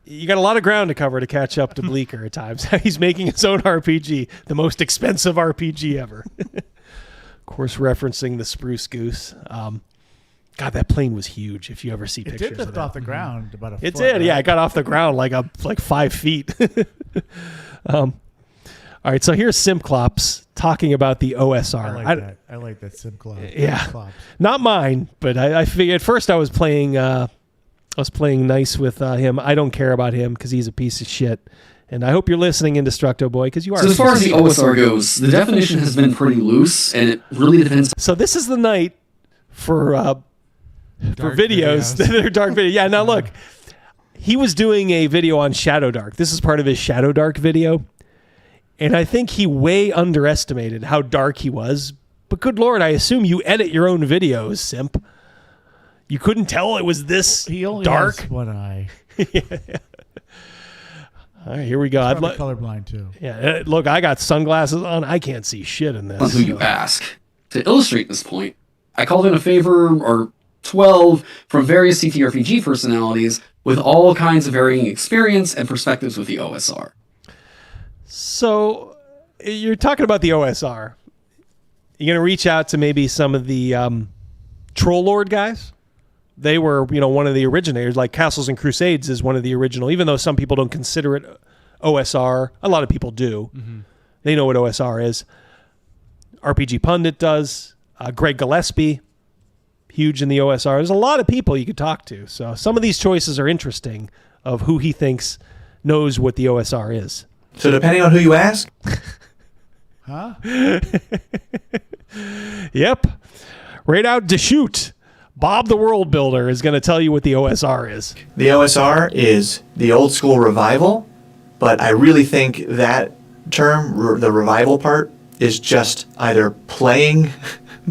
Speaker 3: you got a lot of ground to cover to catch up to Bleeker at times. He's making his own RPG, the most expensive RPG ever. Of course, referencing the Spruce Goose. God, that plane was huge. If you ever see pictures
Speaker 19: did
Speaker 3: of
Speaker 19: lift
Speaker 3: that.
Speaker 19: off the ground about a foot.
Speaker 3: It did, right? Yeah. It got off the ground like 5 feet. All right, so here's Simclops talking about the OSR.
Speaker 19: I like that Simclops.
Speaker 3: Yeah,
Speaker 19: Simclops.
Speaker 3: Not mine, but I figured at first I was playing nice with him. I don't care about him because he's a piece of shit. And I hope you're listening, Indestructoboy, because you are.
Speaker 6: So as far as the OSR goes, the definition has been pretty loose, and it really depends.
Speaker 3: So this is the night for videos that are dark videos. Yeah, now look, he was doing a video on Shadow Dark. This is part of his Shadow Dark video. And I think he way underestimated how dark he was. But good Lord, I assume you edit your own videos, simp. You couldn't tell it was this
Speaker 19: he only
Speaker 3: dark?
Speaker 19: Has one eye.
Speaker 3: Yeah. All right, here we go.
Speaker 19: He's probably colorblind too.
Speaker 3: Yeah, look, I got sunglasses on. I can't see shit in this.
Speaker 6: On who you ask. To illustrate this point, I called in a favor, or 12, from various CTRPG personalities with all kinds of varying experience and perspectives with the OSR.
Speaker 3: So, you're talking about the OSR. You're going to reach out to maybe some of the Troll Lord guys? They were, one of the originators. Like Castles and Crusades is one of the original, even though some people don't consider it OSR. A lot of people do. Mm-hmm. They know what OSR is. RPG Pundit does. Greg Gillespie, huge in the OSR. There's a lot of people you could talk to. So some of these choices are interesting of who he thinks knows what the OSR is.
Speaker 5: So depending on who you ask?
Speaker 19: Huh?
Speaker 3: Yep. Right out to shoot. Bob the World Builder is going to tell you what the OSR is.
Speaker 5: The OSR is the old school revival, but I really think that term, the revival part, is just either playing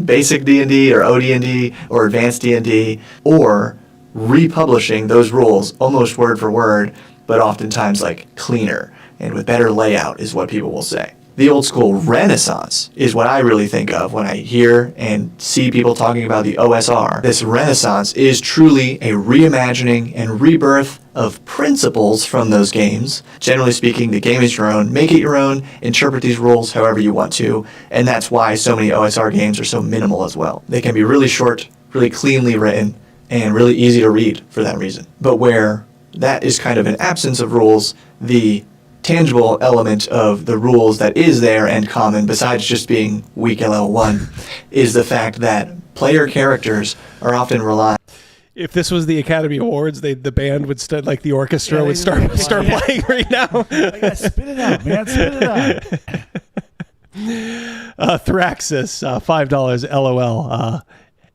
Speaker 5: basic D&D or OD&D or advanced D&D, or republishing those rules almost word for word, but oftentimes like cleaner and with better layout is what people will say. The old school Renaissance is what I really think of when I hear and see people talking about the OSR. This Renaissance is truly a reimagining and rebirth of principles from those games. Generally speaking, the game is your own. Make it your own. Interpret these rules however you want to. And that's why so many OSR games are so minimal as well. They can be really short, really cleanly written, and really easy to read for that reason. But where that is kind of an absence of rules, the tangible element of the rules that is there and common, besides just being weak at level 1, is the fact that player characters are often reliant.
Speaker 3: If this was the Academy Awards, the band would start, like the orchestra would start playing right now.
Speaker 19: Spit it out, man. Spit it out.
Speaker 3: Thraxis, $5 LOL.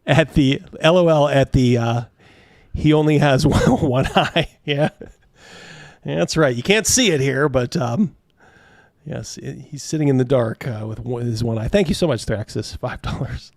Speaker 3: at the LOL at the he only has one eye. Yeah, that's right. You can't see it here, but yes, he's sitting in the dark with his one eye. Thank you so much, Thraxis. $5.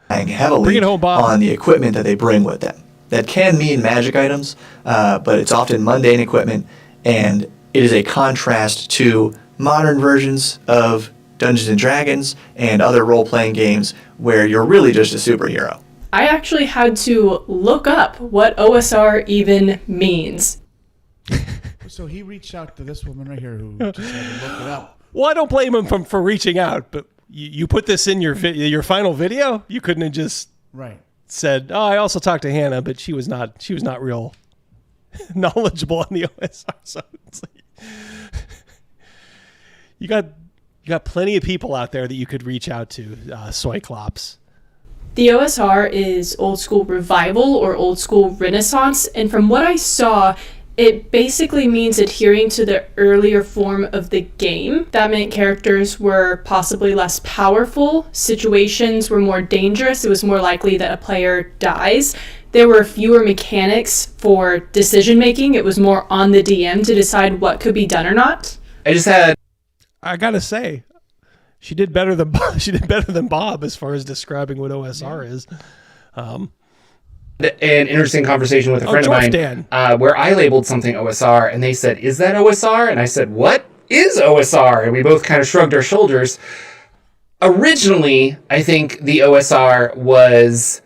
Speaker 5: Heavily
Speaker 3: Bring it home, Bob.
Speaker 5: on the equipment that they bring with them. That can mean magic items, but it's often mundane equipment, and it is a contrast to modern versions of Dungeons and Dragons and other role-playing games where you're really just a superhero.
Speaker 7: I actually had to look up what OSR even means.
Speaker 19: So he reached out to this woman right here who just had to look it up.
Speaker 3: Well, I don't blame him for reaching out, but you put this in your final video. You couldn't have just said, "Oh, I also talked to Hannah, but she was not real knowledgeable on the OSR." So it's like, you got plenty of people out there that you could reach out to, Cyclops.
Speaker 7: The OSR is old school revival or old school renaissance, and from what I saw, it basically means adhering to the earlier form of the game. That meant characters were possibly less powerful, situations were more dangerous, it was more likely that a player dies. There were fewer mechanics for decision making, it was more on the DM to decide what could be done or not.
Speaker 3: I gotta say, she did better than Bob as far as describing what OSR is.
Speaker 22: An interesting conversation with a friend of mine where I labeled something OSR and they said, "Is that OSR?" And I said, "What is OSR?" And we both kind of shrugged our shoulders. Originally, I think the OSR was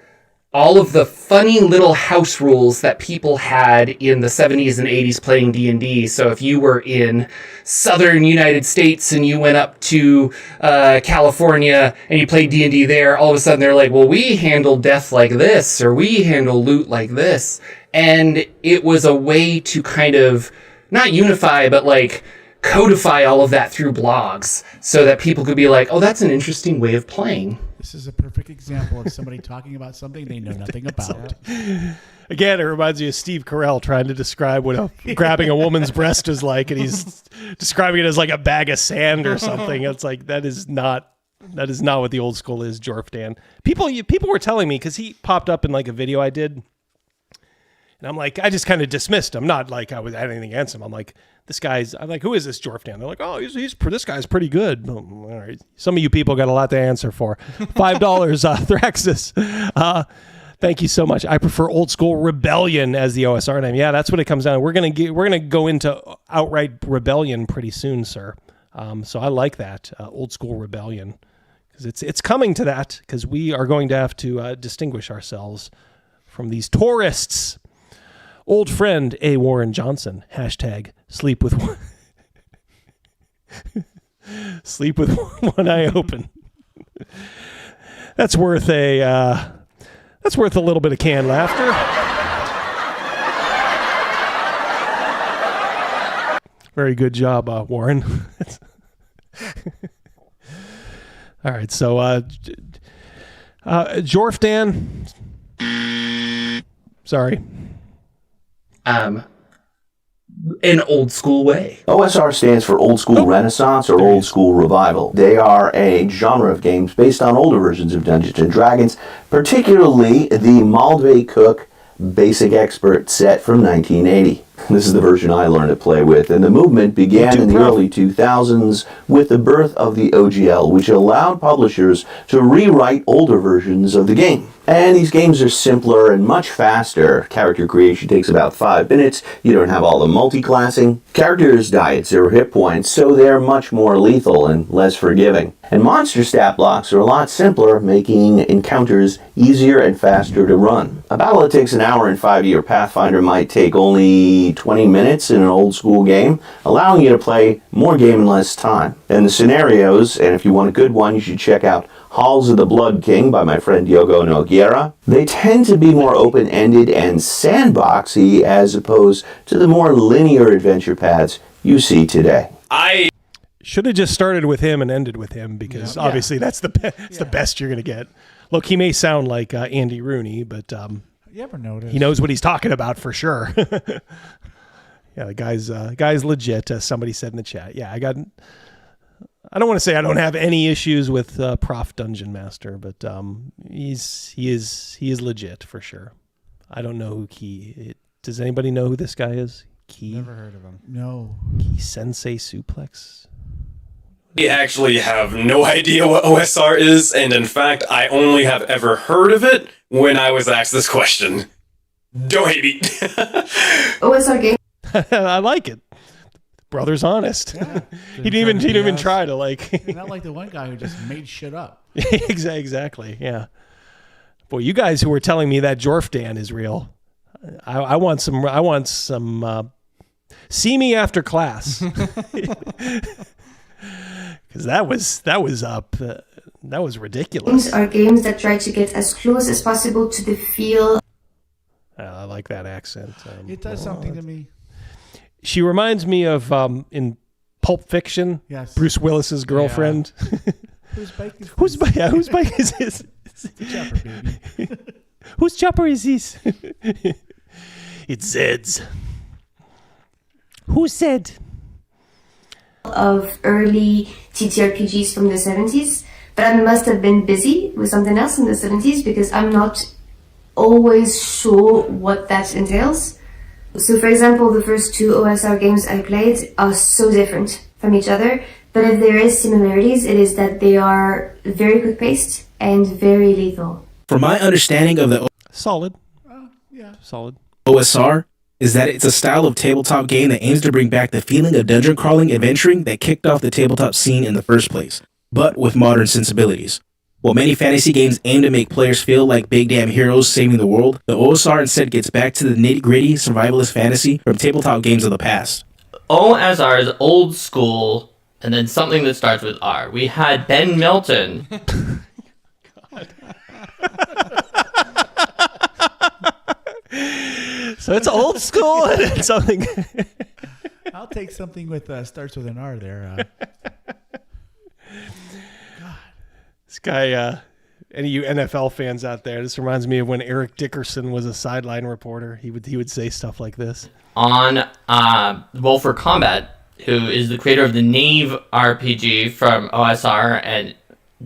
Speaker 22: all of the funny little house rules that people had in the 70s and 80s playing D&D. So if you were in southern United States and you went up to California and you played D&D there, all of a sudden they're like, well, we handle death like this, or we handle loot like this. And it was a way to kind of, not unify, but like codify all of that through blogs so that people could be like, oh, that's an interesting way of playing.
Speaker 19: This is a perfect example of somebody talking about something they know nothing about.
Speaker 3: Again, it reminds me of Steve Carell trying to describe what grabbing a woman's breast is like, and he's describing it as like a bag of sand or something. It's like that is not what the old school is, Jorfdan. People were telling me, because he popped up in like a video I did, and I'm like, I just kind of dismissed him. Not like I was had anything against him. I'm like, I'm like, who is this Jorfdan? They're like, oh, this guy's pretty good. All right. Some of you people got a lot to answer for. $5, Thraxis. Thank you so much. I prefer old school rebellion as the OSR name. Yeah, that's what it comes down to. We're gonna go into outright rebellion pretty soon, sir. So I like that old school rebellion, because it's coming to that, because we are going to have to distinguish ourselves from these tourists. Old friend A. Warren Johnson, hashtag sleep with one eye open. That's worth a little bit of canned laughter. Very good job, Warren. All right, so Jorfdan. Sorry.
Speaker 22: An old school way.
Speaker 23: OSR stands for Old School Renaissance or Old School Revival. They are a genre of games based on older versions of Dungeons and Dragons, particularly the Maldvay Cook Basic Expert set from 1980. This is the version I learned to play with, and the movement began in the early 2000s with the birth of the OGL, which allowed publishers to rewrite older versions of the game. And these games are simpler and much faster. Character creation takes about 5 minutes. You don't have all the multi-classing. Characters die at 0 hit points, so they're much more lethal and less forgiving. And monster stat blocks are a lot simpler, making encounters easier and faster to run. A battle that takes an hour in 5e or Pathfinder might take only 20 minutes in an old school game, allowing you to play more game in less time. And the scenarios, and if you want a good one, you should check out Halls of the Blood King by my friend Diogo Nogueira. They tend to be more open-ended and sandboxy as opposed to the more linear adventure paths you see today.
Speaker 3: I should have just started with him and ended with him, because obviously that's the best you're going to get. Look, he may sound like Andy Rooney, but
Speaker 19: you ever notice?
Speaker 3: He knows what he's talking about for sure. Yeah, the guy's legit, as somebody said in the chat. Yeah, I don't want to say I don't have any issues with Prof Dungeon Master, but he is legit for sure. I don't know who does anybody know who this guy is?
Speaker 17: Never heard of him.
Speaker 19: No.
Speaker 3: Key Sensei Suplex.
Speaker 4: I actually have no idea what OSR is, and in fact, I only have ever heard of it when I was asked this question. Don't hate me.
Speaker 9: OSR game.
Speaker 3: I like it. Brother's honest. Yeah. he didn't even try to like.
Speaker 19: Not like the one guy who just made shit up.
Speaker 3: Exactly. Yeah. Boy, you guys who were telling me that Jorf Dan is real, I want some. I want some. See me after class. Because that was ridiculous.
Speaker 9: Games are games that try to get as close as possible to the feel.
Speaker 3: I like that accent.
Speaker 19: It does something to me.
Speaker 3: She reminds me of in Pulp Fiction.
Speaker 19: Yes.
Speaker 3: Bruce Willis's girlfriend.
Speaker 19: Yeah. Whose bike is
Speaker 3: whose bike is this?
Speaker 19: It's the chopper, baby.
Speaker 3: Whose chopper is this? It's Zed's. Who said?
Speaker 9: Of early TTRPGs from the 70s, but I must have been busy with something else in the 70s because I'm not always sure what that entails. So for example, the first 2 OSR games I played are so different from each other, but if there is similarities, it is that they are very quick-paced and very lethal.
Speaker 10: From my understanding of the
Speaker 3: solid
Speaker 10: OSR, is that it's a style of tabletop game that aims to bring back the feeling of dungeon crawling adventuring that kicked off the tabletop scene in the first place, but with modern sensibilities. While many fantasy games aim to make players feel like big damn heroes saving the world, the OSR instead gets back to the nitty-gritty survivalist fantasy from tabletop games of the past.
Speaker 24: OSR is old school, and then something that starts with R. We had Ben Milton.
Speaker 3: So it's old school and it's something.
Speaker 19: I'll take something with starts with an R there.
Speaker 3: This guy, any of you NFL fans out there, this reminds me of when Eric Dickerson was a sideline reporter. He would say stuff like this.
Speaker 24: On Roll for Combat, who is the creator of the Knave RPG from OSR and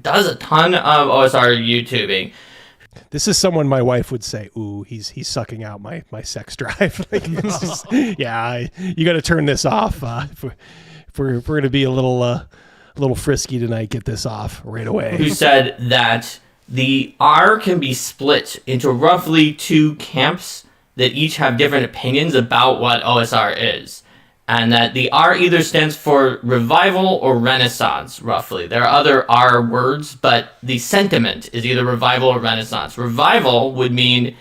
Speaker 24: does a ton of OSR YouTubing.
Speaker 3: This is someone my wife would say, "Ooh, he's sucking out my sex drive." Like, you got to turn this off. If we're going to be a little frisky tonight, get this off right away.
Speaker 24: Who said that the R can be split into roughly 2 camps that each have different opinions about what OSR is. And that the R either stands for revival or renaissance, roughly. There are other R words, but the sentiment is either revival or renaissance. Revival would mean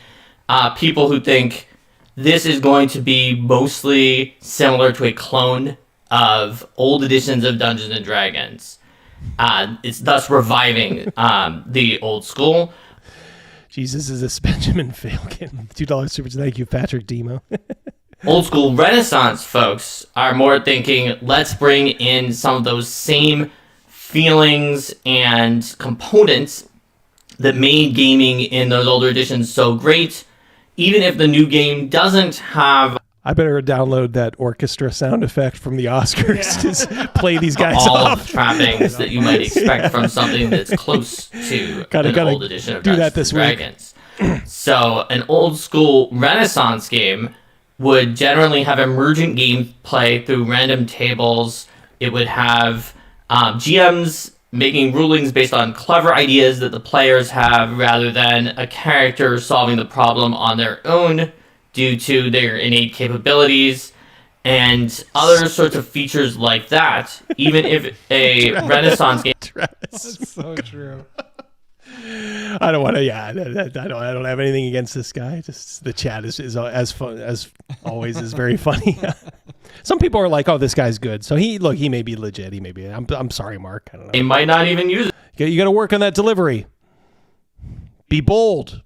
Speaker 24: people who think this is going to be mostly similar to a clone of old editions of Dungeons and Dragons. It's thus reviving the old school.
Speaker 3: Jesus, is this Benjamin Falcon? $2 super. Thank you, Patrick Demo.
Speaker 24: Old school Renaissance folks are more thinking, let's bring in some of those same feelings and components that made gaming in those older editions so great, even if the new game doesn't have...
Speaker 3: I better download that orchestra sound effect from the Oscars. Just play these guys
Speaker 24: all
Speaker 3: off.
Speaker 24: Of the trappings that you might expect from something that's close to an old edition of Dungeons and Dragons. So an old school Renaissance game would generally have emergent gameplay through random tables. It would have GMs making rulings based on clever ideas that the players have rather than a character solving the problem on their own due to their innate capabilities and other sorts of features like that. Even if a Renaissance game...
Speaker 17: That's so true.
Speaker 3: I don't want to. Yeah, I don't have anything against this guy. Just the chat is as fun as always is very funny. Some people are like, "Oh, this guy's good." So he may be legit. He may be. I'm sorry, Mark. I don't know.
Speaker 24: He might not even use it.
Speaker 3: You got to work on that delivery. Be bold.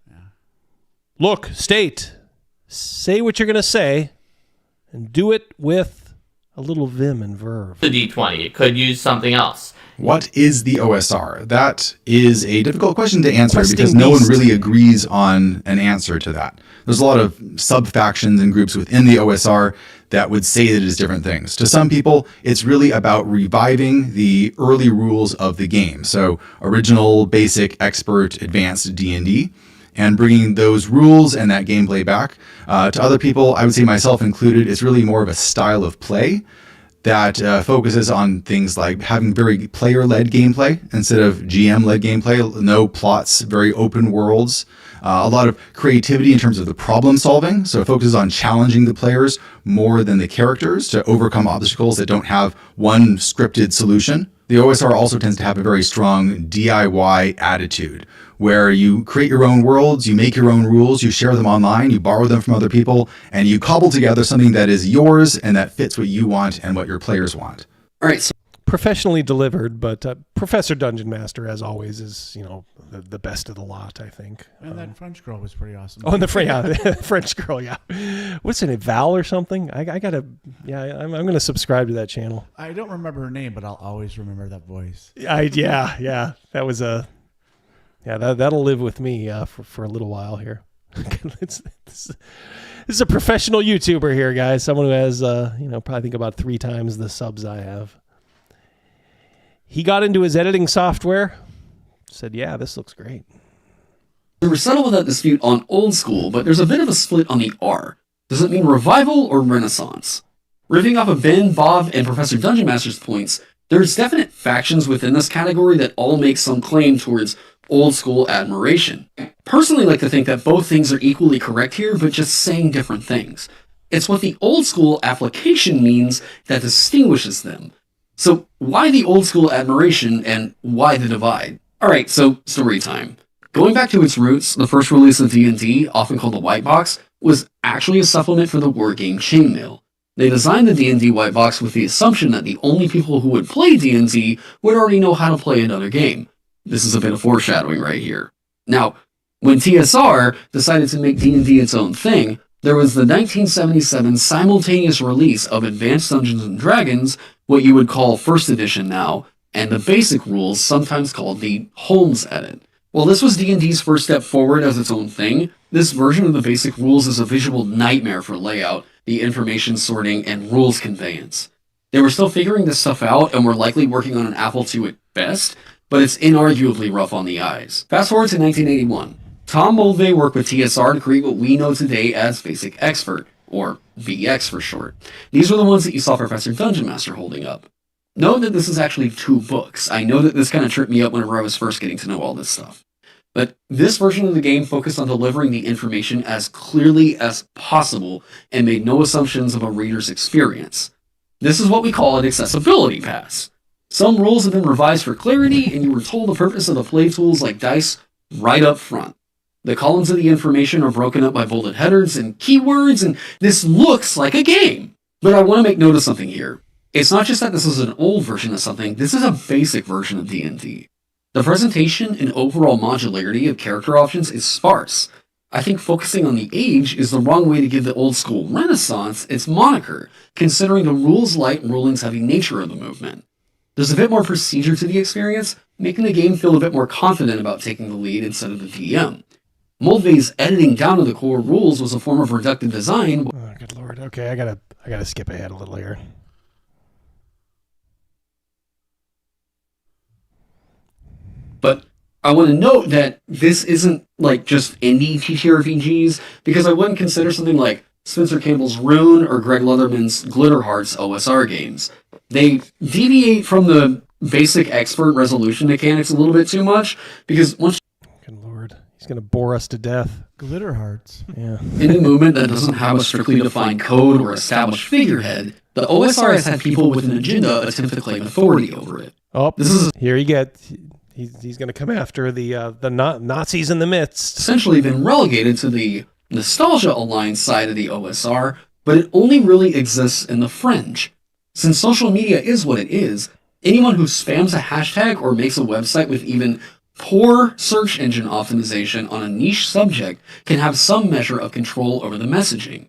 Speaker 3: Look, state. Say what you're gonna say, and do it with a little vim and verve.
Speaker 24: The D20. It could use something else.
Speaker 8: What is the OSR? That is a difficult question to answer
Speaker 3: Questing
Speaker 8: because no one
Speaker 3: beast.
Speaker 8: really agrees on an answer to that. There's a lot of sub-factions and groups within the OSR that would say that it is different things. To some people, it's really about reviving the early rules of the game. So original, basic, expert, advanced D&D, and bringing those rules and that gameplay back. To other people, I would say myself included, it's really more of a style of play that focuses on things like having very player-led gameplay instead of GM-led gameplay, no plots, very open worlds, a lot of creativity in terms of the problem solving. So it focuses on challenging the players more than the characters to overcome obstacles that don't have one scripted solution. The OSR also tends to have a very strong DIY attitude, where you create your own worlds, you make your own rules, you share them online, you borrow them from other people, and you cobble together something that is yours and that fits what you want and what your players want.
Speaker 6: All right. So
Speaker 3: professionally delivered, but Professor Dungeon Master, as always, is the best of the lot, I think.
Speaker 19: And that French girl was pretty awesome.
Speaker 3: Oh, and the French girl, yeah. What's her name, Val or something? I'm gonna subscribe to that channel.
Speaker 19: I don't remember her name, but I'll always remember that voice.
Speaker 3: Yeah. That was that'll live with me for a little while here. This is a professional YouTuber here, guys. Someone who has probably think about 3 times the subs I have. He got into his editing software, said, yeah, this looks great.
Speaker 6: we were settled with that dispute on old school, but there's a bit of a split on the R. Does it mean revival or renaissance? Riffing off of Ben, Bob, and Professor Dungeon Master's points, there's definite factions within this category that all make some claim towards old school admiration. I personally like to think that both things are equally correct here, but just saying different things. It's what the old school application means that distinguishes them. So why the old school admiration and why the divide? Alright, so story time. Going back to its roots, the first release of D&D, often called the White Box, was actually a supplement for the war game Chainmail. They designed the D&D White Box with the assumption that the only people who would play D&D would already know how to play another game. This is a bit of foreshadowing right here. Now, when TSR decided to make D&D its own thing, there was the 1977 simultaneous release of Advanced Dungeons & Dragons, what you would call First Edition now, and the basic rules, sometimes called the Holmes Edit. While this was D&D's first step forward as its own thing, this version of the basic rules is a visual nightmare for layout, the information sorting, and rules conveyance. They were still figuring this stuff out and were likely working on an Apple II at best, but it's inarguably rough on the eyes. Fast forward to 1981. Tom Mulvey worked with TSR to create what we know today as Basic Expert, or BX for short. These were the ones that you saw Professor Dungeon Master holding up. Note that this is actually 2 books. I know that this kind of tripped me up whenever I was first getting to know all this stuff. But this version of the game focused on delivering the information as clearly as possible and made no assumptions of a reader's experience. This is what we call an accessibility pass. Some rules have been revised for clarity, and you were told the purpose of the play tools like dice right up front. The columns of the information are broken up by bolded headers and keywords, and this looks like a game. But I want to make note of something here. It's not just that this is an old version of something, this is a basic version of D&D. The presentation and overall modularity of character options is sparse. I think focusing on the age is the wrong way to give the old school Renaissance its moniker, considering the rules-light, rulings-heavy nature of the movement. There's a bit more procedure to the experience, making the game feel a bit more confident about taking the lead instead of the DM. Mulvey's editing down to the core rules was a form of reductive design.
Speaker 3: Oh, good lord. Okay, I gotta skip ahead a little here.
Speaker 6: But I want to note that this isn't like just indie TTRPGs, because I wouldn't consider something like Spencer Campbell's Rune or Greg Leatherman's Glitter Hearts OSR games. They deviate from the basic expert resolution mechanics a little bit too much, because once
Speaker 3: He's going to bore us to death.
Speaker 19: Glitter Hearts.
Speaker 3: Yeah.
Speaker 6: any movement that doesn't have a strictly defined code or established figurehead, the OSR has had people with an agenda attempt to claim authority over it.
Speaker 3: Oh, this is here you get. He's going to come after the Nazis in the midst.
Speaker 6: Essentially been relegated to the nostalgia-aligned side of the OSR, but it only really exists in the fringe. Since social media is what it is, anyone who spams a hashtag or makes a website with even poor search engine optimization on a niche subject can have some measure of control over the messaging.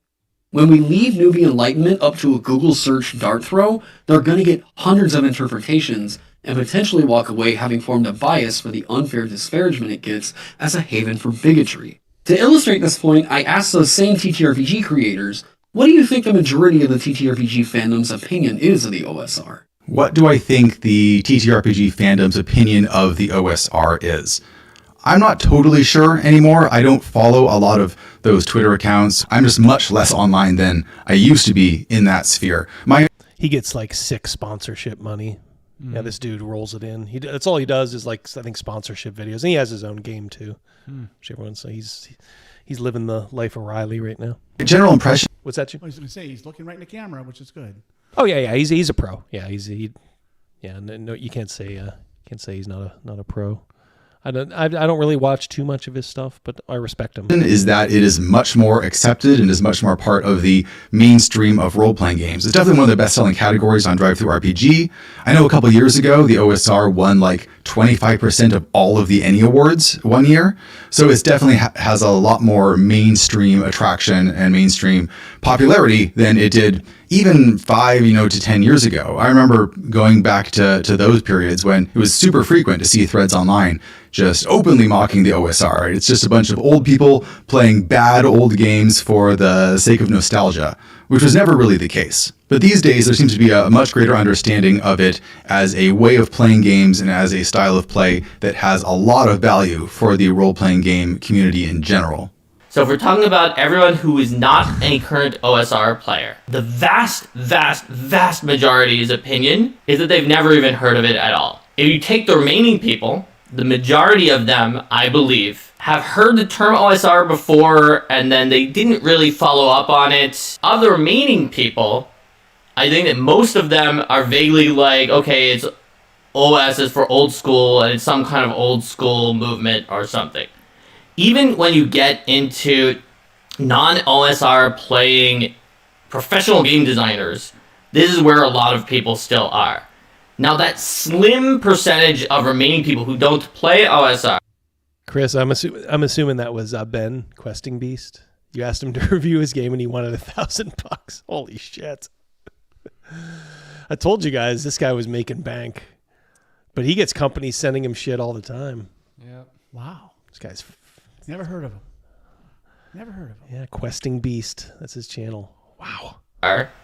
Speaker 6: When we leave newbie enlightenment up to a Google search dart throw, they're going to get hundreds of interpretations, and potentially walk away having formed a bias for the unfair disparagement it gets as a haven for bigotry. To illustrate this point, I asked those same TTRPG creators, what do you think the majority of the TTRPG fandom's opinion is of the OSR?
Speaker 8: What do I think the TTRPG fandom's opinion of the OSR is? I'm not totally sure anymore. I don't follow a lot of those Twitter accounts. I'm just much less online than I used to be in that sphere.
Speaker 3: He gets like sick sponsorship money. Yeah, this dude rolls it in. That's all he does is like, I think, sponsorship videos. And he has his own game too. Which everyone, so he's living the life of Riley right now.
Speaker 8: General impression.
Speaker 3: What's that?
Speaker 19: I was going to say he's looking right in the camera, which is good.
Speaker 3: Oh yeah. He's a pro. Yeah, no, you can't say he's not a pro. I don't really watch too much of his stuff, but I respect him.
Speaker 8: Is that it is much more accepted and is much more part of the mainstream of role-playing games. It's definitely one of the best-selling categories on DriveThruRPG. I know a couple years ago, the OSR won like 25% of all of the Annie Awards one year. So it's definitely has a lot more mainstream attraction and mainstream popularity than it did even 5 to 10 years ago. I remember going back to those periods when it was super frequent to see threads online just openly mocking the OSR. It's just a bunch of old people playing bad old games for the sake of nostalgia, which was never really the case. But these days, there seems to be a much greater understanding of it as a way of playing games and as a style of play that has a lot of value for the role-playing game community in general.
Speaker 24: So if we're talking about everyone who is not a current OSR player, the vast majority's opinion is that they've never even heard of it at all. If you take the remaining people, the majority of them, I believe, have heard the term OSR before and then they didn't really follow up on it. Of the remaining people, I think that most of them are vaguely like, okay, it's OS is for old school and it's some kind of old school movement or something. Even when you get into non-OSR playing professional game designers, this is where a lot of people still are. Now, that slim percentage of remaining people who don't play OSR.
Speaker 3: Chris, I'm assuming that was Ben, Questing Beast. You asked him to review his game and he wanted $1,000. Holy shit. I told you guys this guy was making bank. But he gets companies sending him shit all the time.
Speaker 17: Yep.
Speaker 19: Wow.
Speaker 3: This guy's...
Speaker 19: Never heard of him. Never heard of him.
Speaker 3: Yeah, Questing Beast. That's his channel. Wow.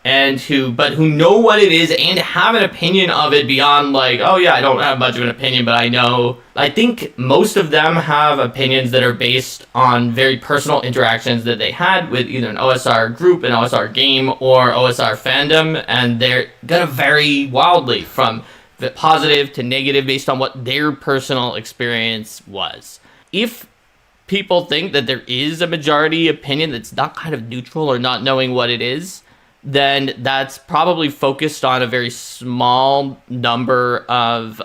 Speaker 24: And who know what it is and have an opinion of it beyond like, oh yeah, I don't have much of an opinion, but I know. I think most of them have opinions that are based on very personal interactions that they had with either an OSR group, an OSR game, or OSR fandom, and they're gonna vary wildly from the positive to negative based on what their personal experience was. If people think that there is a majority opinion that's not kind of neutral or not knowing what it is, then that's probably focused on a very small number of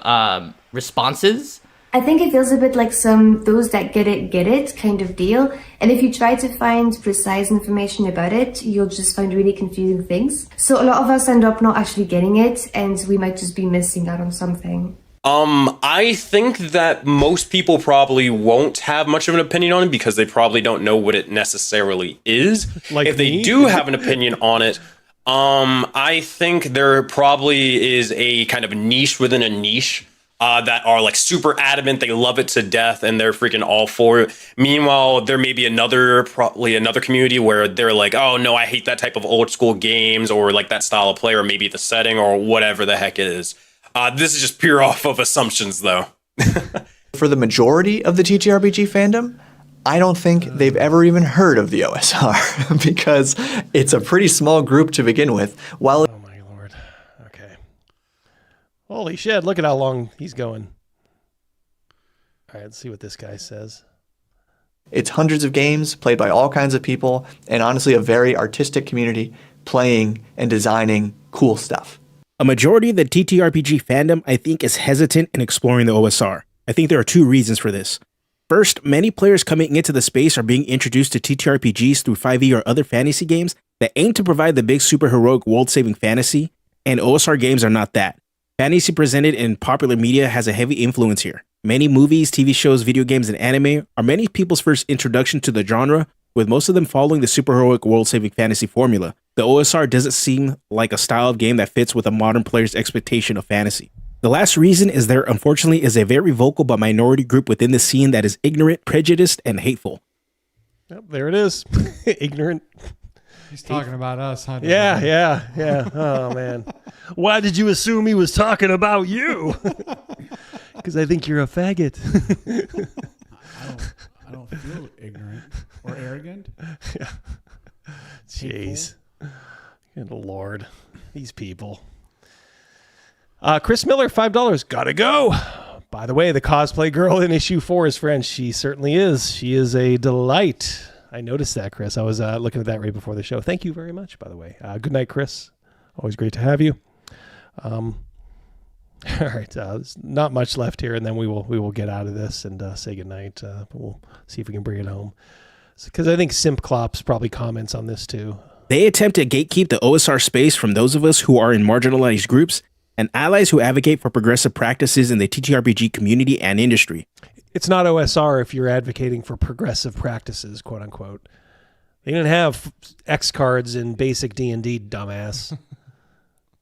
Speaker 24: responses.
Speaker 9: I think it feels a bit like those that get it kind of deal. And if you try to find precise information about it, you'll just find really confusing things. So a lot of us end up not actually getting it, and we might just be missing out on something.
Speaker 4: I think that most people probably won't have much of an opinion on it because they probably don't know what it necessarily is.
Speaker 3: Like
Speaker 4: if they do have an opinion on it, I think there probably is a kind of niche within a niche that are like super adamant, they love it to death, and they're freaking all for it. Meanwhile, there may be probably another community where they're like, oh no, I hate that type of old school games or like that style of play or maybe the setting or whatever the heck it is. This is just pure off of assumptions, though.
Speaker 5: For the majority of the TTRPG fandom, I don't think they've ever even heard of the OSR because it's a pretty small group to begin with. While
Speaker 3: oh my lord. Okay. Holy shit, look at how long he's going. All right, let's see what this guy says.
Speaker 5: It's hundreds of games played by all kinds of people and honestly a very artistic community playing and designing cool stuff.
Speaker 10: A majority of the TTRPG fandom, I think, is hesitant in exploring the OSR. I think there are 2 reasons for this. First, many players coming into the space are being introduced to TTRPGs through 5e or other fantasy games that aim to provide the big superheroic world-saving fantasy, and OSR games are not that. Fantasy presented in popular media has a heavy influence here. Many movies, TV shows, video games, and anime are many people's first introduction to the genre, with most of them following the superheroic world-saving fantasy formula. The OSR doesn't seem like a style of game that fits with a modern player's expectation of fantasy. The last reason is there unfortunately is a very vocal but minority group within the scene that is ignorant, prejudiced, and hateful.
Speaker 3: Yep, there it is. Ignorant.
Speaker 17: He's talking about us, huh?
Speaker 3: Yeah. Oh, man. Why did you assume he was talking about you? Because I think you're a faggot.
Speaker 19: I don't feel ignorant or arrogant.
Speaker 3: Yeah. Jeez. Good Lord. These people. Chris Miller, $5. Gotta go. By the way, the cosplay girl in issue 4 is French. She certainly is. She is a delight. I noticed that, Chris. I was looking at that right before the show. Thank you very much, by the way. Good night, Chris. Always great to have you. All right. There's not much left here, and then we will get out of this and say goodnight. But we'll see if we can bring it home. Because I think Simpclops probably comments on this too.
Speaker 10: They attempt to gatekeep the OSR space from those of us who are in marginalized groups and allies who advocate for progressive practices in the TTRPG community and industry.
Speaker 3: It's not OSR if you're advocating for progressive practices, quote unquote. They didn't have X cards in basic D&D, dumbass.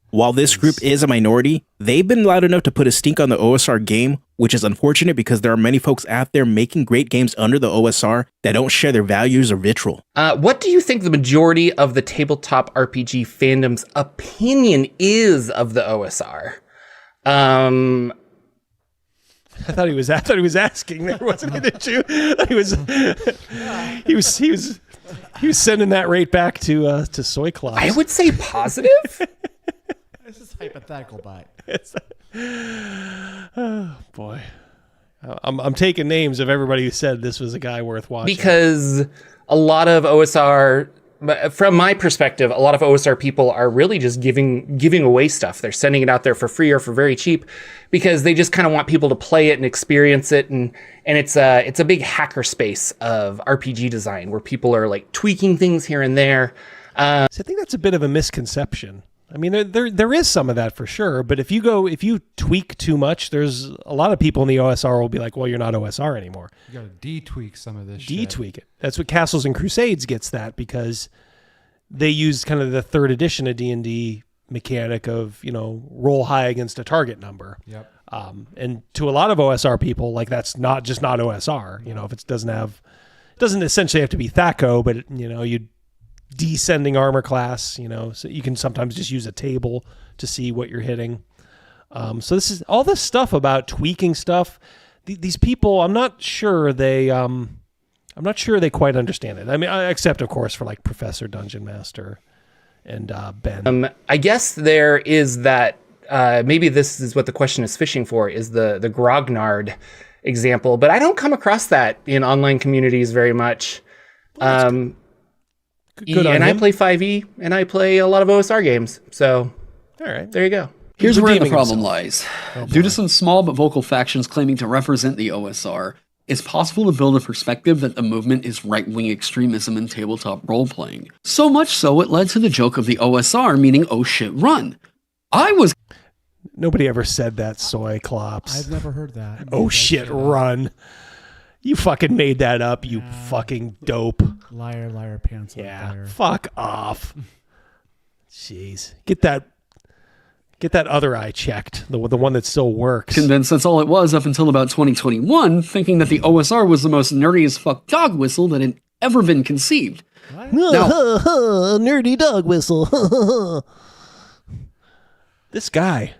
Speaker 10: While this group is a minority, they've been loud enough to put a stink on the OSR game, which is unfortunate because there are many folks out there making great games under the OSR that don't share their values or vitriol.
Speaker 22: What do you think the majority of the tabletop RPG fandom's opinion is of the OSR?
Speaker 3: I thought he was asking there, wasn't it, issue? He was sending that right back to Soyclops.
Speaker 22: I would say positive.
Speaker 19: This is hypothetical, but
Speaker 3: oh boy, I'm taking names of everybody who said this was a guy worth watching.
Speaker 22: Because a lot of OSR, from my perspective, a lot of OSR people are really just giving away stuff. They're sending it out there for free or for very cheap because they just kind of want people to play it and experience it. And it's a big hacker space of RPG design where people are like tweaking things here and there.
Speaker 3: So I think that's a bit of a misconception. I mean, there is some of that for sure, but if you tweak too much, there's a lot of people in the OSR will be like, well, you're not OSR anymore.
Speaker 17: You gotta de-tweak some of this
Speaker 3: De-tweak it. That's what Castles and Crusades gets that, because they use kind of the 3rd edition of D&D mechanic of, roll high against a target number.
Speaker 17: Yep.
Speaker 3: And to a lot of OSR people, like that's not OSR. If it doesn't essentially have to be THAC0, but you'd descending armor class, so you can sometimes just use a table to see what you're hitting. So this is all this stuff about tweaking stuff. These people, I'm not sure they quite understand it. I mean, except of course for like Professor Dungeon Master and Ben.
Speaker 22: I guess there is that. Maybe this is what the question is fishing for, is the Grognard example, but I don't come across that in online communities very much.
Speaker 3: Good on
Speaker 22: and
Speaker 3: him.
Speaker 22: I play 5e, and I play a lot of OSR games. So,
Speaker 3: all right,
Speaker 22: there you go.
Speaker 6: Here's where the
Speaker 22: redeeming
Speaker 6: problem
Speaker 22: himself.
Speaker 6: lies. Due to some small but vocal factions claiming to represent the OSR, it's possible to build a perspective that the movement is right-wing extremism in tabletop role-playing. So much so, it led to the joke of the OSR meaning "oh shit, run."
Speaker 3: Nobody ever said that, Soyclops.
Speaker 19: I've never heard that.
Speaker 3: Oh shit, run. You fucking made that up, you fucking dope.
Speaker 19: Liar, liar, pants on fire.
Speaker 3: Fuck off. Jeez. Get that other eye checked, the one that still works.
Speaker 6: Convinced that's all it was up until about 2021, thinking that the OSR was the most nerdy as fuck dog whistle that had ever been conceived.
Speaker 3: Nerdy dog whistle. This guy.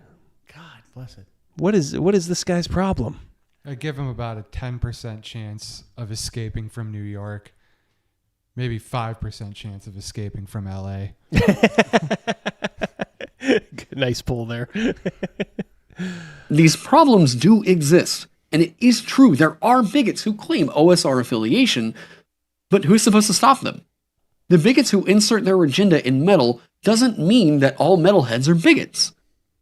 Speaker 19: God bless it.
Speaker 3: What is this guy's problem?
Speaker 17: I give him about a 10% chance of escaping from New York. Maybe 5% chance of escaping from LA.
Speaker 3: Nice pull there.
Speaker 6: These problems do exist, and it is true there are bigots who claim OSR affiliation, but who's supposed to stop them? The bigots who insert their agenda in metal doesn't mean that all metalheads are bigots.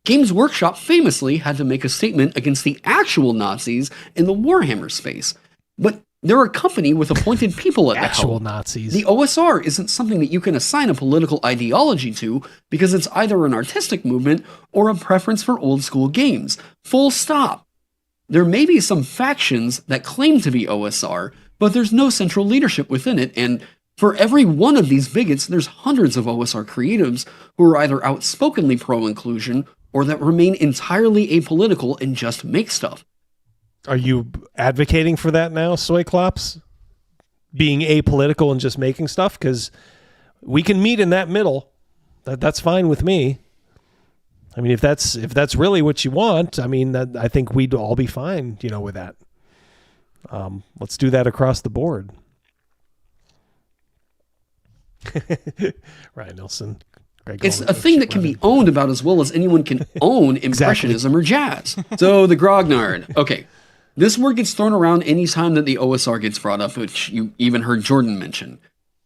Speaker 6: Games Workshop famously had to make a statement against the actual Nazis in the Warhammer space, but they're a company with appointed people at the helm.
Speaker 3: Actual Nazis.
Speaker 6: The OSR isn't something that you can assign a political ideology to because it's either an artistic movement or a preference for old school games. Full stop. There may be some factions that claim to be OSR, but there's no central leadership within it, and for every one of these bigots, there's hundreds of OSR creatives who are either outspokenly pro-inclusion or that remain entirely apolitical and just make stuff.
Speaker 3: Are you advocating for that now, Soyclops? Being apolitical and just making stuff? Because we can meet in that middle. That's fine with me. I mean, if that's really what you want, I mean, I think we'd all be fine, with that. Let's do that across the board. Ryan Nelson. Greg
Speaker 6: It's
Speaker 3: Coleman,
Speaker 6: a thing that can be owned about as well as anyone can own impressionism or jazz. So the grognard. Okay. This word gets thrown around any time that the OSR gets brought up, which you even heard Jordan mention.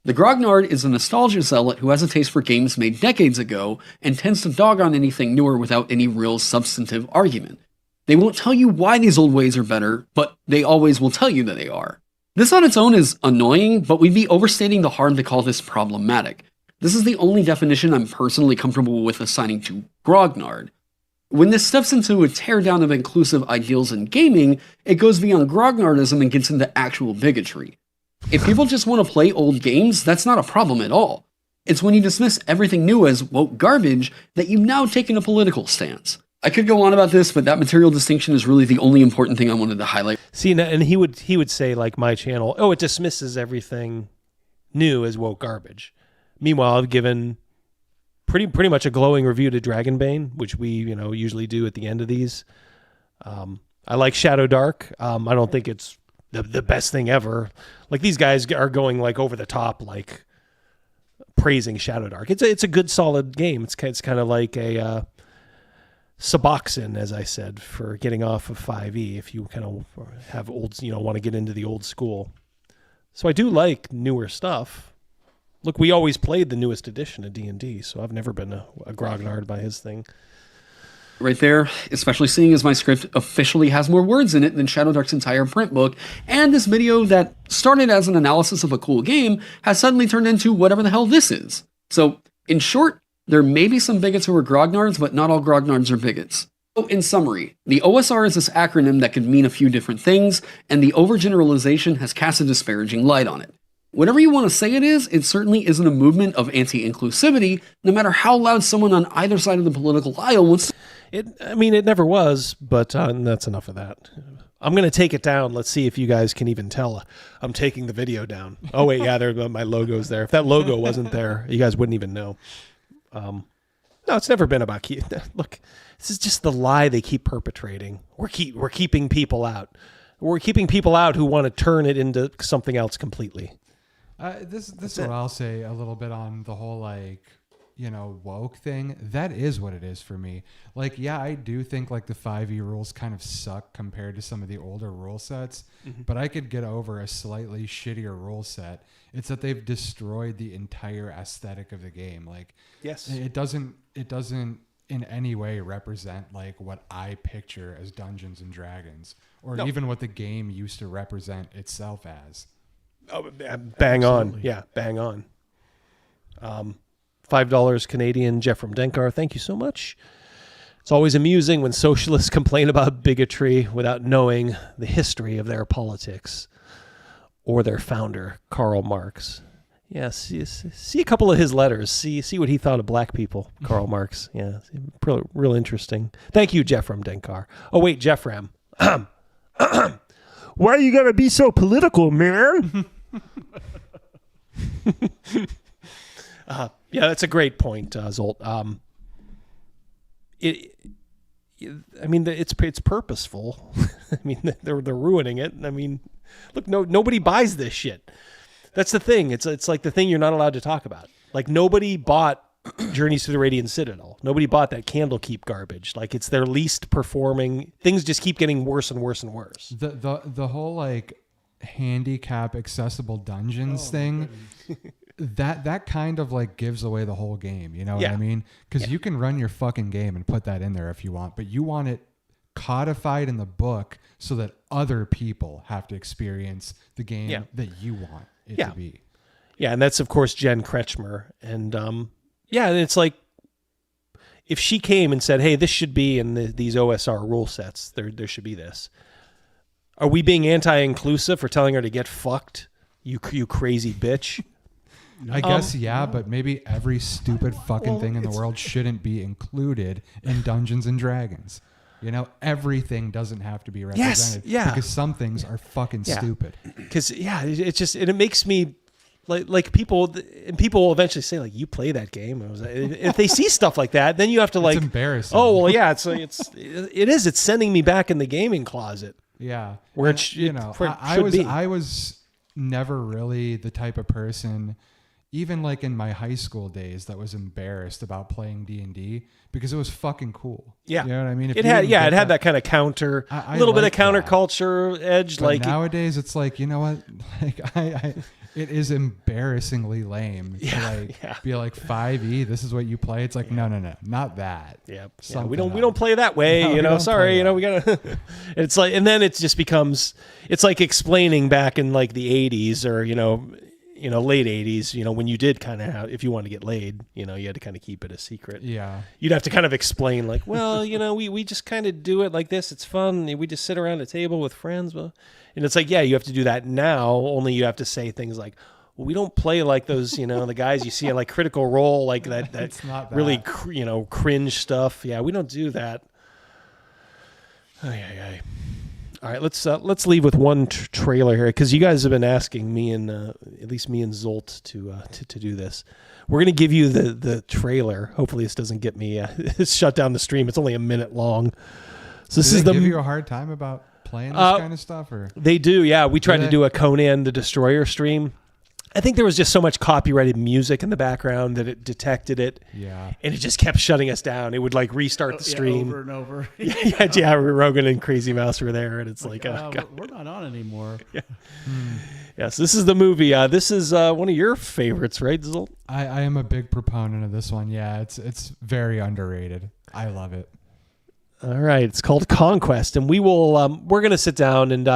Speaker 6: The grognard is a nostalgia zealot who has a taste for games made decades ago and tends to dog on anything newer without any real substantive argument. They won't tell you why these old ways are better, but they always will tell you that they are. This on its own is annoying, but we'd be overstating the harm to call this problematic. This is the only definition I'm personally comfortable with assigning to grognard. When this steps into a teardown of inclusive ideals in gaming, it goes beyond grognardism and gets into actual bigotry. If people just want to play old games, that's not a problem at all. It's when you dismiss everything new as woke garbage that you've now taken a political stance. I could go on about this, but that material distinction is really the only important thing I wanted to highlight.
Speaker 3: See, and he would say, like my channel, it dismisses everything new as woke garbage. Meanwhile, I've given pretty much a glowing review to Dragonbane, which we usually do at the end of these. I like Shadow Dark. I don't think it's the best thing ever. Like, these guys are going like over the top, like praising Shadow Dark. It's a good solid game. It's kind of like a Suboxone, as I said, for getting off of 5e if you kind of have old, want to get into the old school. So I do like newer stuff. Look, we always played the newest edition of D&D, so I've never been a grognard by his thing.
Speaker 6: Right there, especially seeing as my script officially has more words in it than Shadow Dark's entire print book, and this video that started as an analysis of a cool game has suddenly turned into whatever the hell this is. So, in short, there may be some bigots who are grognards, but not all grognards are bigots. So, in summary, the OSR is this acronym that could mean a few different things, and the overgeneralization has cast a disparaging light on it. Whatever you want to say it is, it certainly isn't a movement of anti-inclusivity, no matter how loud someone on either side of the political aisle wants to.
Speaker 3: It never was, but that's enough of that. I'm going to take it down. Let's see if you guys can even tell I'm taking the video down. Oh, wait, yeah, my logo's there. If that logo wasn't there, you guys wouldn't even know. No, it's never been about... Look, this is just the lie they keep perpetrating. We're keeping people out. We're keeping people out who want to turn it into something else completely.
Speaker 17: This is what I'll say a little bit on the whole, woke thing. That is what it is for me. Like, yeah, I do think like the 5e rules kind of suck compared to some of the older rule sets, but I could get over a slightly shittier rule set. It's that they've destroyed the entire aesthetic of the game. Like,
Speaker 3: yes,
Speaker 17: it doesn't in any way represent like what I picture as Dungeons and Dragons, or even what the game used to represent itself as.
Speaker 3: Oh, bang on. Yeah, bang on. $5 Canadian, Jeff from Denkar. Thank you so much. It's always amusing when socialists complain about bigotry without knowing the history of their politics or their founder, Karl Marx. Yeah, see a couple of his letters. See what he thought of black people, Karl Marx. Yeah, real interesting. Thank you, Jeff from Denkar. Oh, wait, Jeff Ram. Why are you going to be so political, man? Yeah, that's a great point, Zolt. It's purposeful. I mean, they're ruining it. I mean, look, nobody buys this shit. That's the thing. It's like the thing you're not allowed to talk about. Like, nobody bought Journeys to the Radiant Citadel. Nobody bought that Candlekeep garbage. Like, it's their least performing. Things just keep getting worse and worse and worse.
Speaker 17: The whole like handicap accessible dungeons thing. That kind of like gives away the whole game, you know what I mean? Because you can run your fucking game and put that in there if you want, but you want it codified in the book so that other people have to experience the game that you want it to be.
Speaker 3: Yeah, and that's of course Jen Kretschmer, and and it's like if she came and said, "Hey, this should be in these OSR rule sets. There should be this." Are we being anti-inclusive for telling her to get fucked? You crazy bitch.
Speaker 17: I guess but maybe every stupid fucking thing in the world shouldn't be included in Dungeons and Dragons. You know, everything doesn't have to be represented. Because some things are fucking stupid.
Speaker 3: Because it just it makes me like people will eventually say like, you play that game. I was like, if they see stuff like that, then you have to like,
Speaker 17: it's embarrassing.
Speaker 3: Oh well, yeah, it's sending me back in the gaming closet.
Speaker 17: Yeah,
Speaker 3: where
Speaker 17: I was never really the type of person, even like in my high school days, that was embarrassed about playing D&D because it was fucking cool.
Speaker 3: Yeah,
Speaker 17: you know what I mean.
Speaker 3: It had that kind of counter, a little bit of counterculture edge.
Speaker 17: But
Speaker 3: like
Speaker 17: nowadays, it's like, you know what, like it is embarrassingly lame to be like 5e. This is what you play. It's like no, not that.
Speaker 3: Yeah, we don't play that way. No, sorry. We gotta. It's like, and then it just becomes. It's like explaining back in like the 80s or late 80s. When you did kind of have, if you wanted to get laid, you had to kind of keep it a secret.
Speaker 17: Yeah,
Speaker 3: you'd have to kind of explain like, well, we just kind of do it like this. It's fun. We just sit around a table with friends. Well. And it's like, you have to do that now, only you have to say things like, well, we don't play like those, the guys you see in like Critical Role, like that really, cringe stuff. Yeah, we don't do that. All right, let's leave with one trailer here because you guys have been asking me and at least me and Zolt to do this. We're going to give you the trailer. Hopefully this doesn't get me shut down the stream. It's only a minute long. So this is
Speaker 17: give you a hard time about playing this kind of stuff, or
Speaker 3: they do? Yeah, we tried to do a Conan the Destroyer stream. I think there was just so much copyrighted music in the background that it detected it.
Speaker 17: Yeah,
Speaker 3: and it just kept shutting us down. It would like restart the stream
Speaker 19: over and over.
Speaker 3: yeah. Rogan and Crazy Mouse were there, and it's like,
Speaker 19: we're not on anymore.
Speaker 3: Yeah. Yes, this is the movie. This is one of your favorites, right, Zolt?
Speaker 17: I am a big proponent of this one. Yeah, it's very underrated. I love it.
Speaker 3: All right, it's called Conquest, and we will. We're gonna sit down and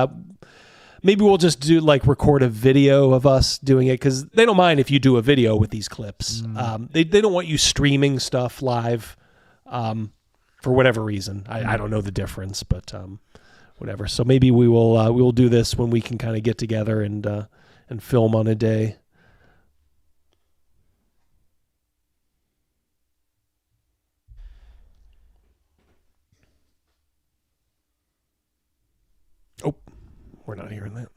Speaker 3: maybe we'll just do record a video of us doing it because they don't mind if you do a video with these clips. They don't want you streaming stuff live for whatever reason. I don't know the difference, but whatever. So maybe we will do this when we can kind of get together and film on a day. Oh, we're not hearing that.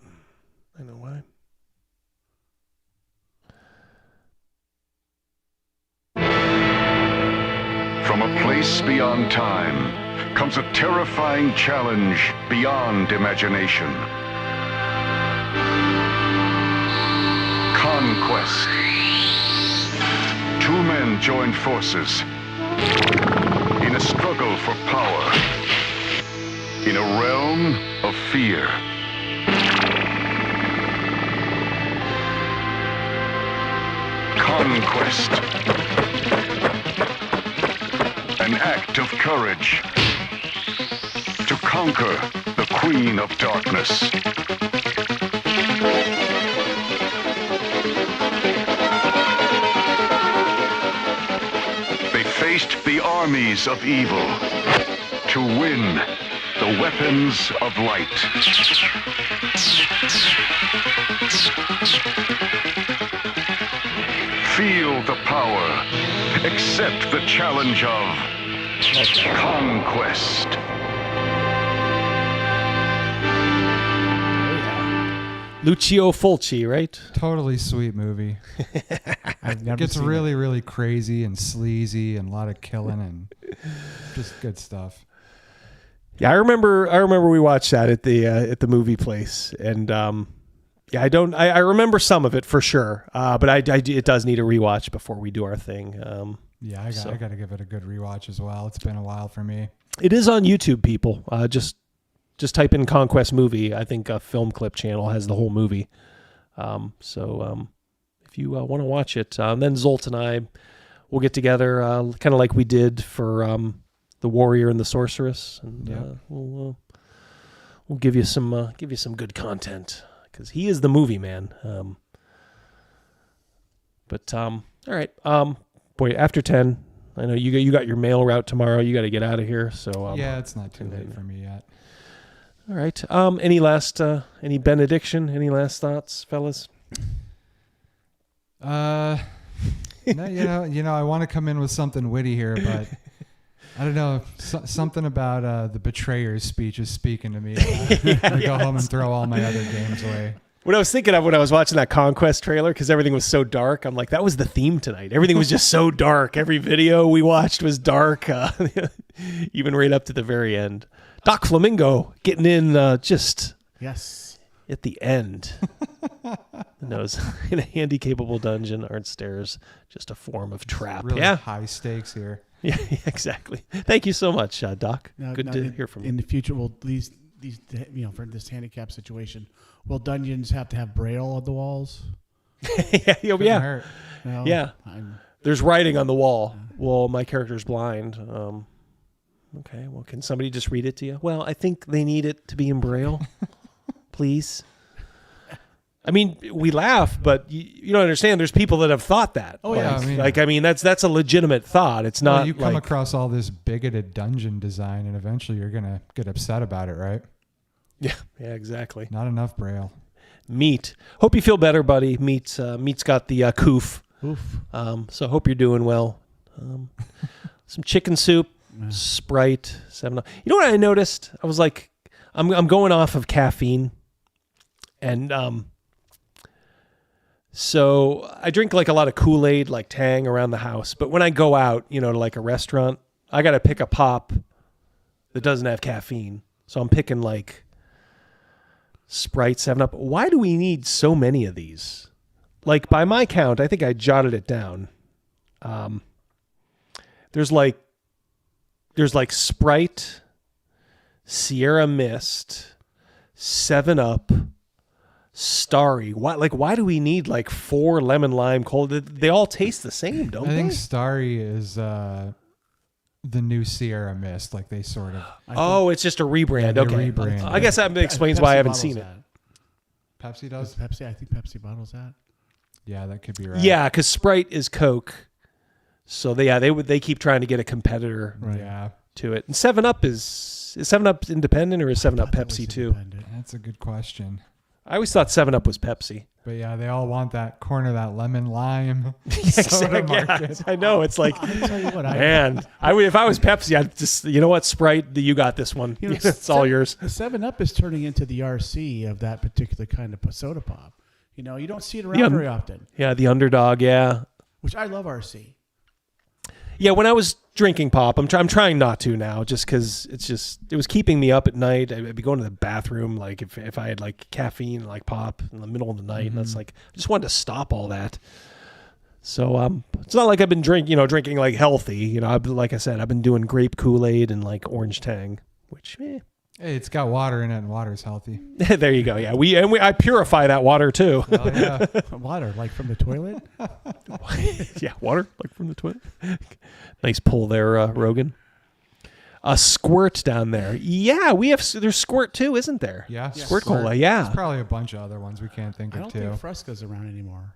Speaker 3: I know why.
Speaker 1: From a place beyond time comes a terrifying challenge beyond imagination. Conquest. Two men join forces in a struggle for power in a realm of fear. Conquest. An act of courage to conquer the Queen of Darkness. They faced the armies of evil to win the weapons of light. Feel the power. Accept the challenge of Conquest.
Speaker 3: Lucio Fulci, right?
Speaker 17: Totally sweet movie. It gets really, really crazy and sleazy and a lot of killing and just good stuff.
Speaker 3: Yeah, I remember we watched that at the movie place, and I remember some of it for sure, but it does need a rewatch before we do our thing.
Speaker 17: I got to give it a good rewatch as well. It's been a while for me.
Speaker 3: It is on YouTube, people. Just type in Conquest movie. I think a Film Clip channel has the whole movie. So if you want to watch it, then Zolt and I will get together, kind of like we did for The Warrior and the Sorceress, and we'll give you some good content because he is the movie man. All right. Boy, after 10, I know you got your mail route tomorrow. You got to get out of here. So
Speaker 17: it's not too late for me yet.
Speaker 3: All right. Any benediction? Any last thoughts, fellas?
Speaker 17: No, you know, I want to come in with something witty here, but I don't know. Something about the betrayer's speech is speaking to me. I go home and throw all my other games away.
Speaker 3: What I was thinking of when I was watching that Conquest trailer, because everything was so dark, I'm like, that was the theme tonight. Everything was just so dark. Every video we watched was dark, even right up to the very end. Doc Flamingo getting in just at the end. Knows in a handy-capable dungeon aren't stairs just a form of trap.
Speaker 17: Really
Speaker 3: yeah,
Speaker 17: high stakes here.
Speaker 3: Yeah, exactly. Thank you so much, Doc. Good
Speaker 19: Now,
Speaker 3: to hear from you.
Speaker 19: In the future, will these for this handicap situation, will dungeons have to have braille on the walls?
Speaker 3: Yeah.
Speaker 19: No,
Speaker 3: Yeah. There's writing on the wall. Well, my character's blind. Okay, well, can somebody just read it to you? Well, I think they need it to be in braille. Please. I mean, we laugh, but you don't understand. There's people that have thought that.
Speaker 17: Oh, yeah.
Speaker 3: I mean, that's a legitimate thought. It's not.
Speaker 17: Well, you come across all this bigoted dungeon design, and eventually you're gonna get upset about it, right?
Speaker 3: Yeah, exactly.
Speaker 17: Not enough braille.
Speaker 3: Meat. Hope you feel better, buddy. Meat's got the coof.
Speaker 19: Oof.
Speaker 3: So hope you're doing well. Some chicken soup, Sprite, 7-Up. You know what I noticed? I was like, I'm going off of caffeine, and so I drink like a lot of Kool-Aid, like Tang around the house. But when I go out, to like a restaurant, I got to pick a pop that doesn't have caffeine. So I'm picking like Sprite, 7-Up. Why do we need so many of these? Like by my count, I think I jotted it down. There's like Sprite, Sierra Mist, 7-Up, Starry. Why do we need like 4 lemon lime cold? They all taste the same, don't they?
Speaker 17: I think Starry is the new Sierra Mist. Like they sort of.
Speaker 3: It's just a rebrand.
Speaker 17: Yeah,
Speaker 3: Okay.
Speaker 17: rebrand.
Speaker 3: I guess that explains
Speaker 19: Pepsi
Speaker 3: why I haven't
Speaker 19: bottles
Speaker 3: seen it.
Speaker 19: that.
Speaker 17: Pepsi does?
Speaker 19: Pepsi, I think Pepsi bottles that.
Speaker 17: Yeah, that could be right.
Speaker 3: Yeah, because Sprite is Coke. So they keep trying to get a competitor to it. And 7-Up is 7-Up independent or is 7-Up Pepsi too?
Speaker 17: That's a good question.
Speaker 3: I always thought 7-Up was Pepsi.
Speaker 17: But yeah, they all want that corner, that lemon lime soda
Speaker 3: Exactly.
Speaker 17: market.
Speaker 3: I know. It's like,
Speaker 19: I'll tell you what,
Speaker 3: man, if I was Pepsi, I'd just, you know what, Sprite, you got this one. It's all yours.
Speaker 19: The 7-Up is turning into the RC of that particular kind of soda pop. You don't see it around very often.
Speaker 3: Yeah, the underdog, yeah.
Speaker 19: Which I love RC.
Speaker 3: Yeah, when I was drinking pop, I'm trying not to now, just because it was keeping me up at night. I'd be going to the bathroom, like if I had like caffeine, like pop in the middle of the night, and that's like I just wanted to stop all that. So it's not like I've been drinking like healthy. Like I said, I've been doing grape Kool-Aid and like orange Tang, which.
Speaker 17: Hey, it's got water in it, and water's healthy.
Speaker 3: There you go. Yeah, I purify that water too.
Speaker 17: Oh, yeah.
Speaker 19: Water, like from the toilet?
Speaker 3: Yeah, water, like from the toilet. Nice pull there, Rogan. A Squirt down there. Yeah, there's Squirt too, isn't there?
Speaker 17: Yeah,
Speaker 3: Squirt Cola. Yeah,
Speaker 17: there's probably a bunch of other ones we can't think of too.
Speaker 19: I don't think Fresca's around anymore.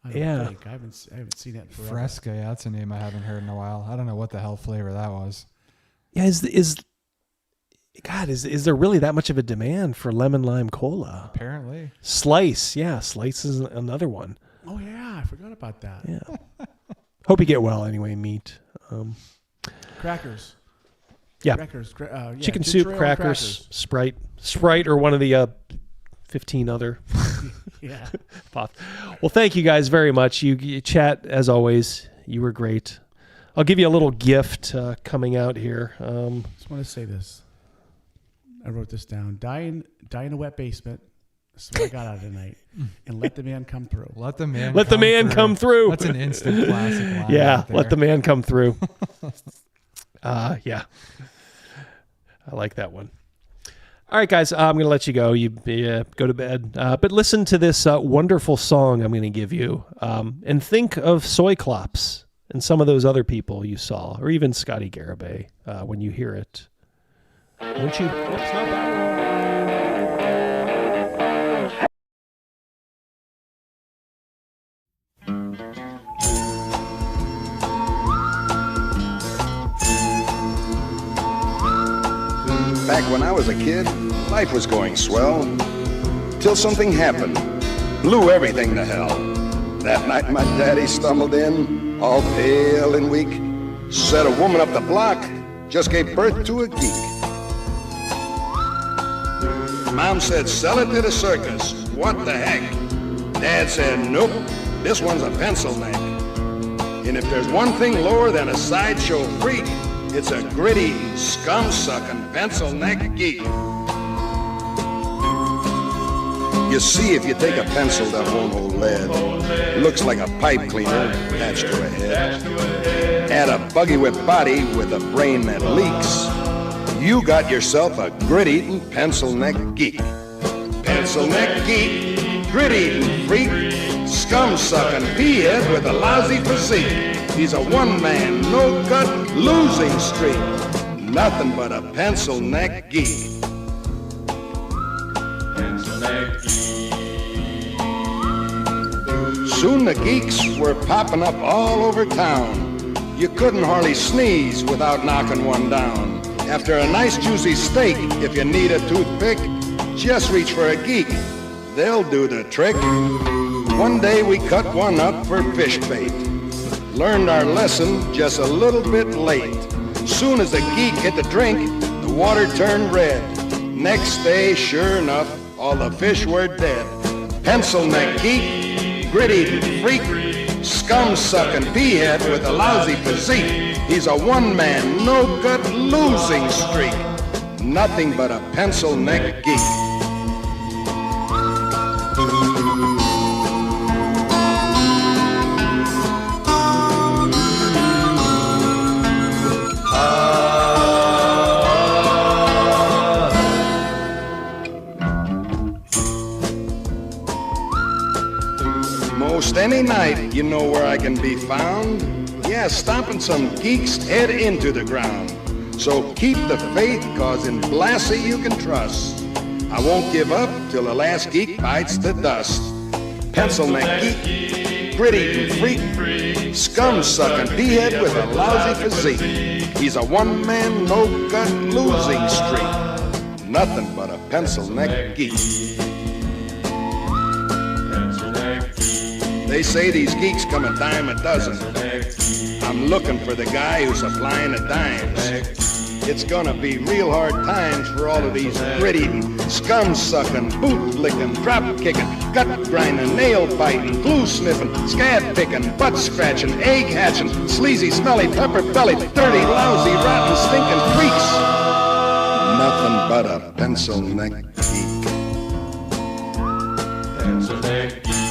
Speaker 19: I haven't seen it forever.
Speaker 17: Fresca, yeah, that's a name I haven't heard in a while. I don't know what the hell flavor that was.
Speaker 3: Yeah, is there really that much of a demand for lemon lime cola?
Speaker 17: Apparently.
Speaker 3: Slice is another one.
Speaker 19: Oh yeah, I forgot about that.
Speaker 3: Yeah. Hope you get well anyway, Meat.
Speaker 19: Crackers.
Speaker 3: Yeah.
Speaker 19: Crackers.
Speaker 3: Chicken soup, crackers, Sprite, or one of the 15 other
Speaker 19: yeah.
Speaker 3: pops. Well, thank you guys very much. You chat as always. You were great. I'll give you a little gift coming out here.
Speaker 19: Just want to say this. I wrote this down. Die in a wet basement. That's what I got out of tonight. And let the man come through.
Speaker 17: Let the man
Speaker 3: come through.
Speaker 17: That's an instant classic line.
Speaker 3: Yeah,
Speaker 17: right there.
Speaker 3: let the man come through. Yeah. I like that one. All right, guys, I'm going to let you go. You go to bed. But listen to this wonderful song I'm going to give you. And think of Soyclops and some of those other people you saw, or even Scotty Garibay when you hear it. Won't you? Oops, not that one.
Speaker 11: Back when I was a kid, life was going swell. Till something happened. Blew everything to hell. That night my daddy stumbled in, all pale and weak. Said a woman up the block just gave birth to a geek. Mom said, sell it to the circus. What the heck? Dad said, nope, this one's a pencil neck. And if there's one thing lower than a sideshow freak, it's a gritty, scum-sucking pencil neck geek. You see, if you take a pencil that won't hold lead, looks like a pipe cleaner attached to a head, add a buggy whip body with a brain that leaks, you got yourself a grit-eating pencil neck geek. Pencil neck geek, grit-eating freak, scum-sucking pea-head with a lousy physique. He's a one-man, no-cut, losing streak. Nothing but a pencil neck geek. Soon the geeks were popping up all over town. You couldn't hardly sneeze without knocking one down. After a nice juicy steak, if you need a toothpick, just reach for a geek. They'll do the trick. One day we cut one up for fish bait. Learned our lesson just a little bit late. Soon as the geek hit the drink, the water turned red. Next day, sure enough, all the fish were dead. Pencil neck geek, grit-eating freak, scum-sucking pea-head with a lousy physique. He's a one-man, no-gut losing streak. Nothing but a pencil neck geek. Most any night, you know where I can be found. Yeah, stomping some geek's head into the ground. So keep the faith, cause in Blassie you can trust. I won't give up till the last geek bites the dust. Pencil neck geek, gritty freak, scum-sucking pea-head with a lousy physique. He's a one-man, no-gut losing streak. Nothing but a pencil neck geek. They say these geeks come a dime a dozen. I'm looking for the guy who's supplying the dimes. It's gonna be real hard times for all of these grit-eating, scum-sucking, boot-licking, drop-kicking, gut-grinding, nail-biting, glue-sniffing, scab-picking, butt-scratching, egg-hatching, sleazy, smelly, pepper-bellied, dirty, lousy, rotten, stinking freaks. Nothing but a pencil neck geek. Pencil neck geek.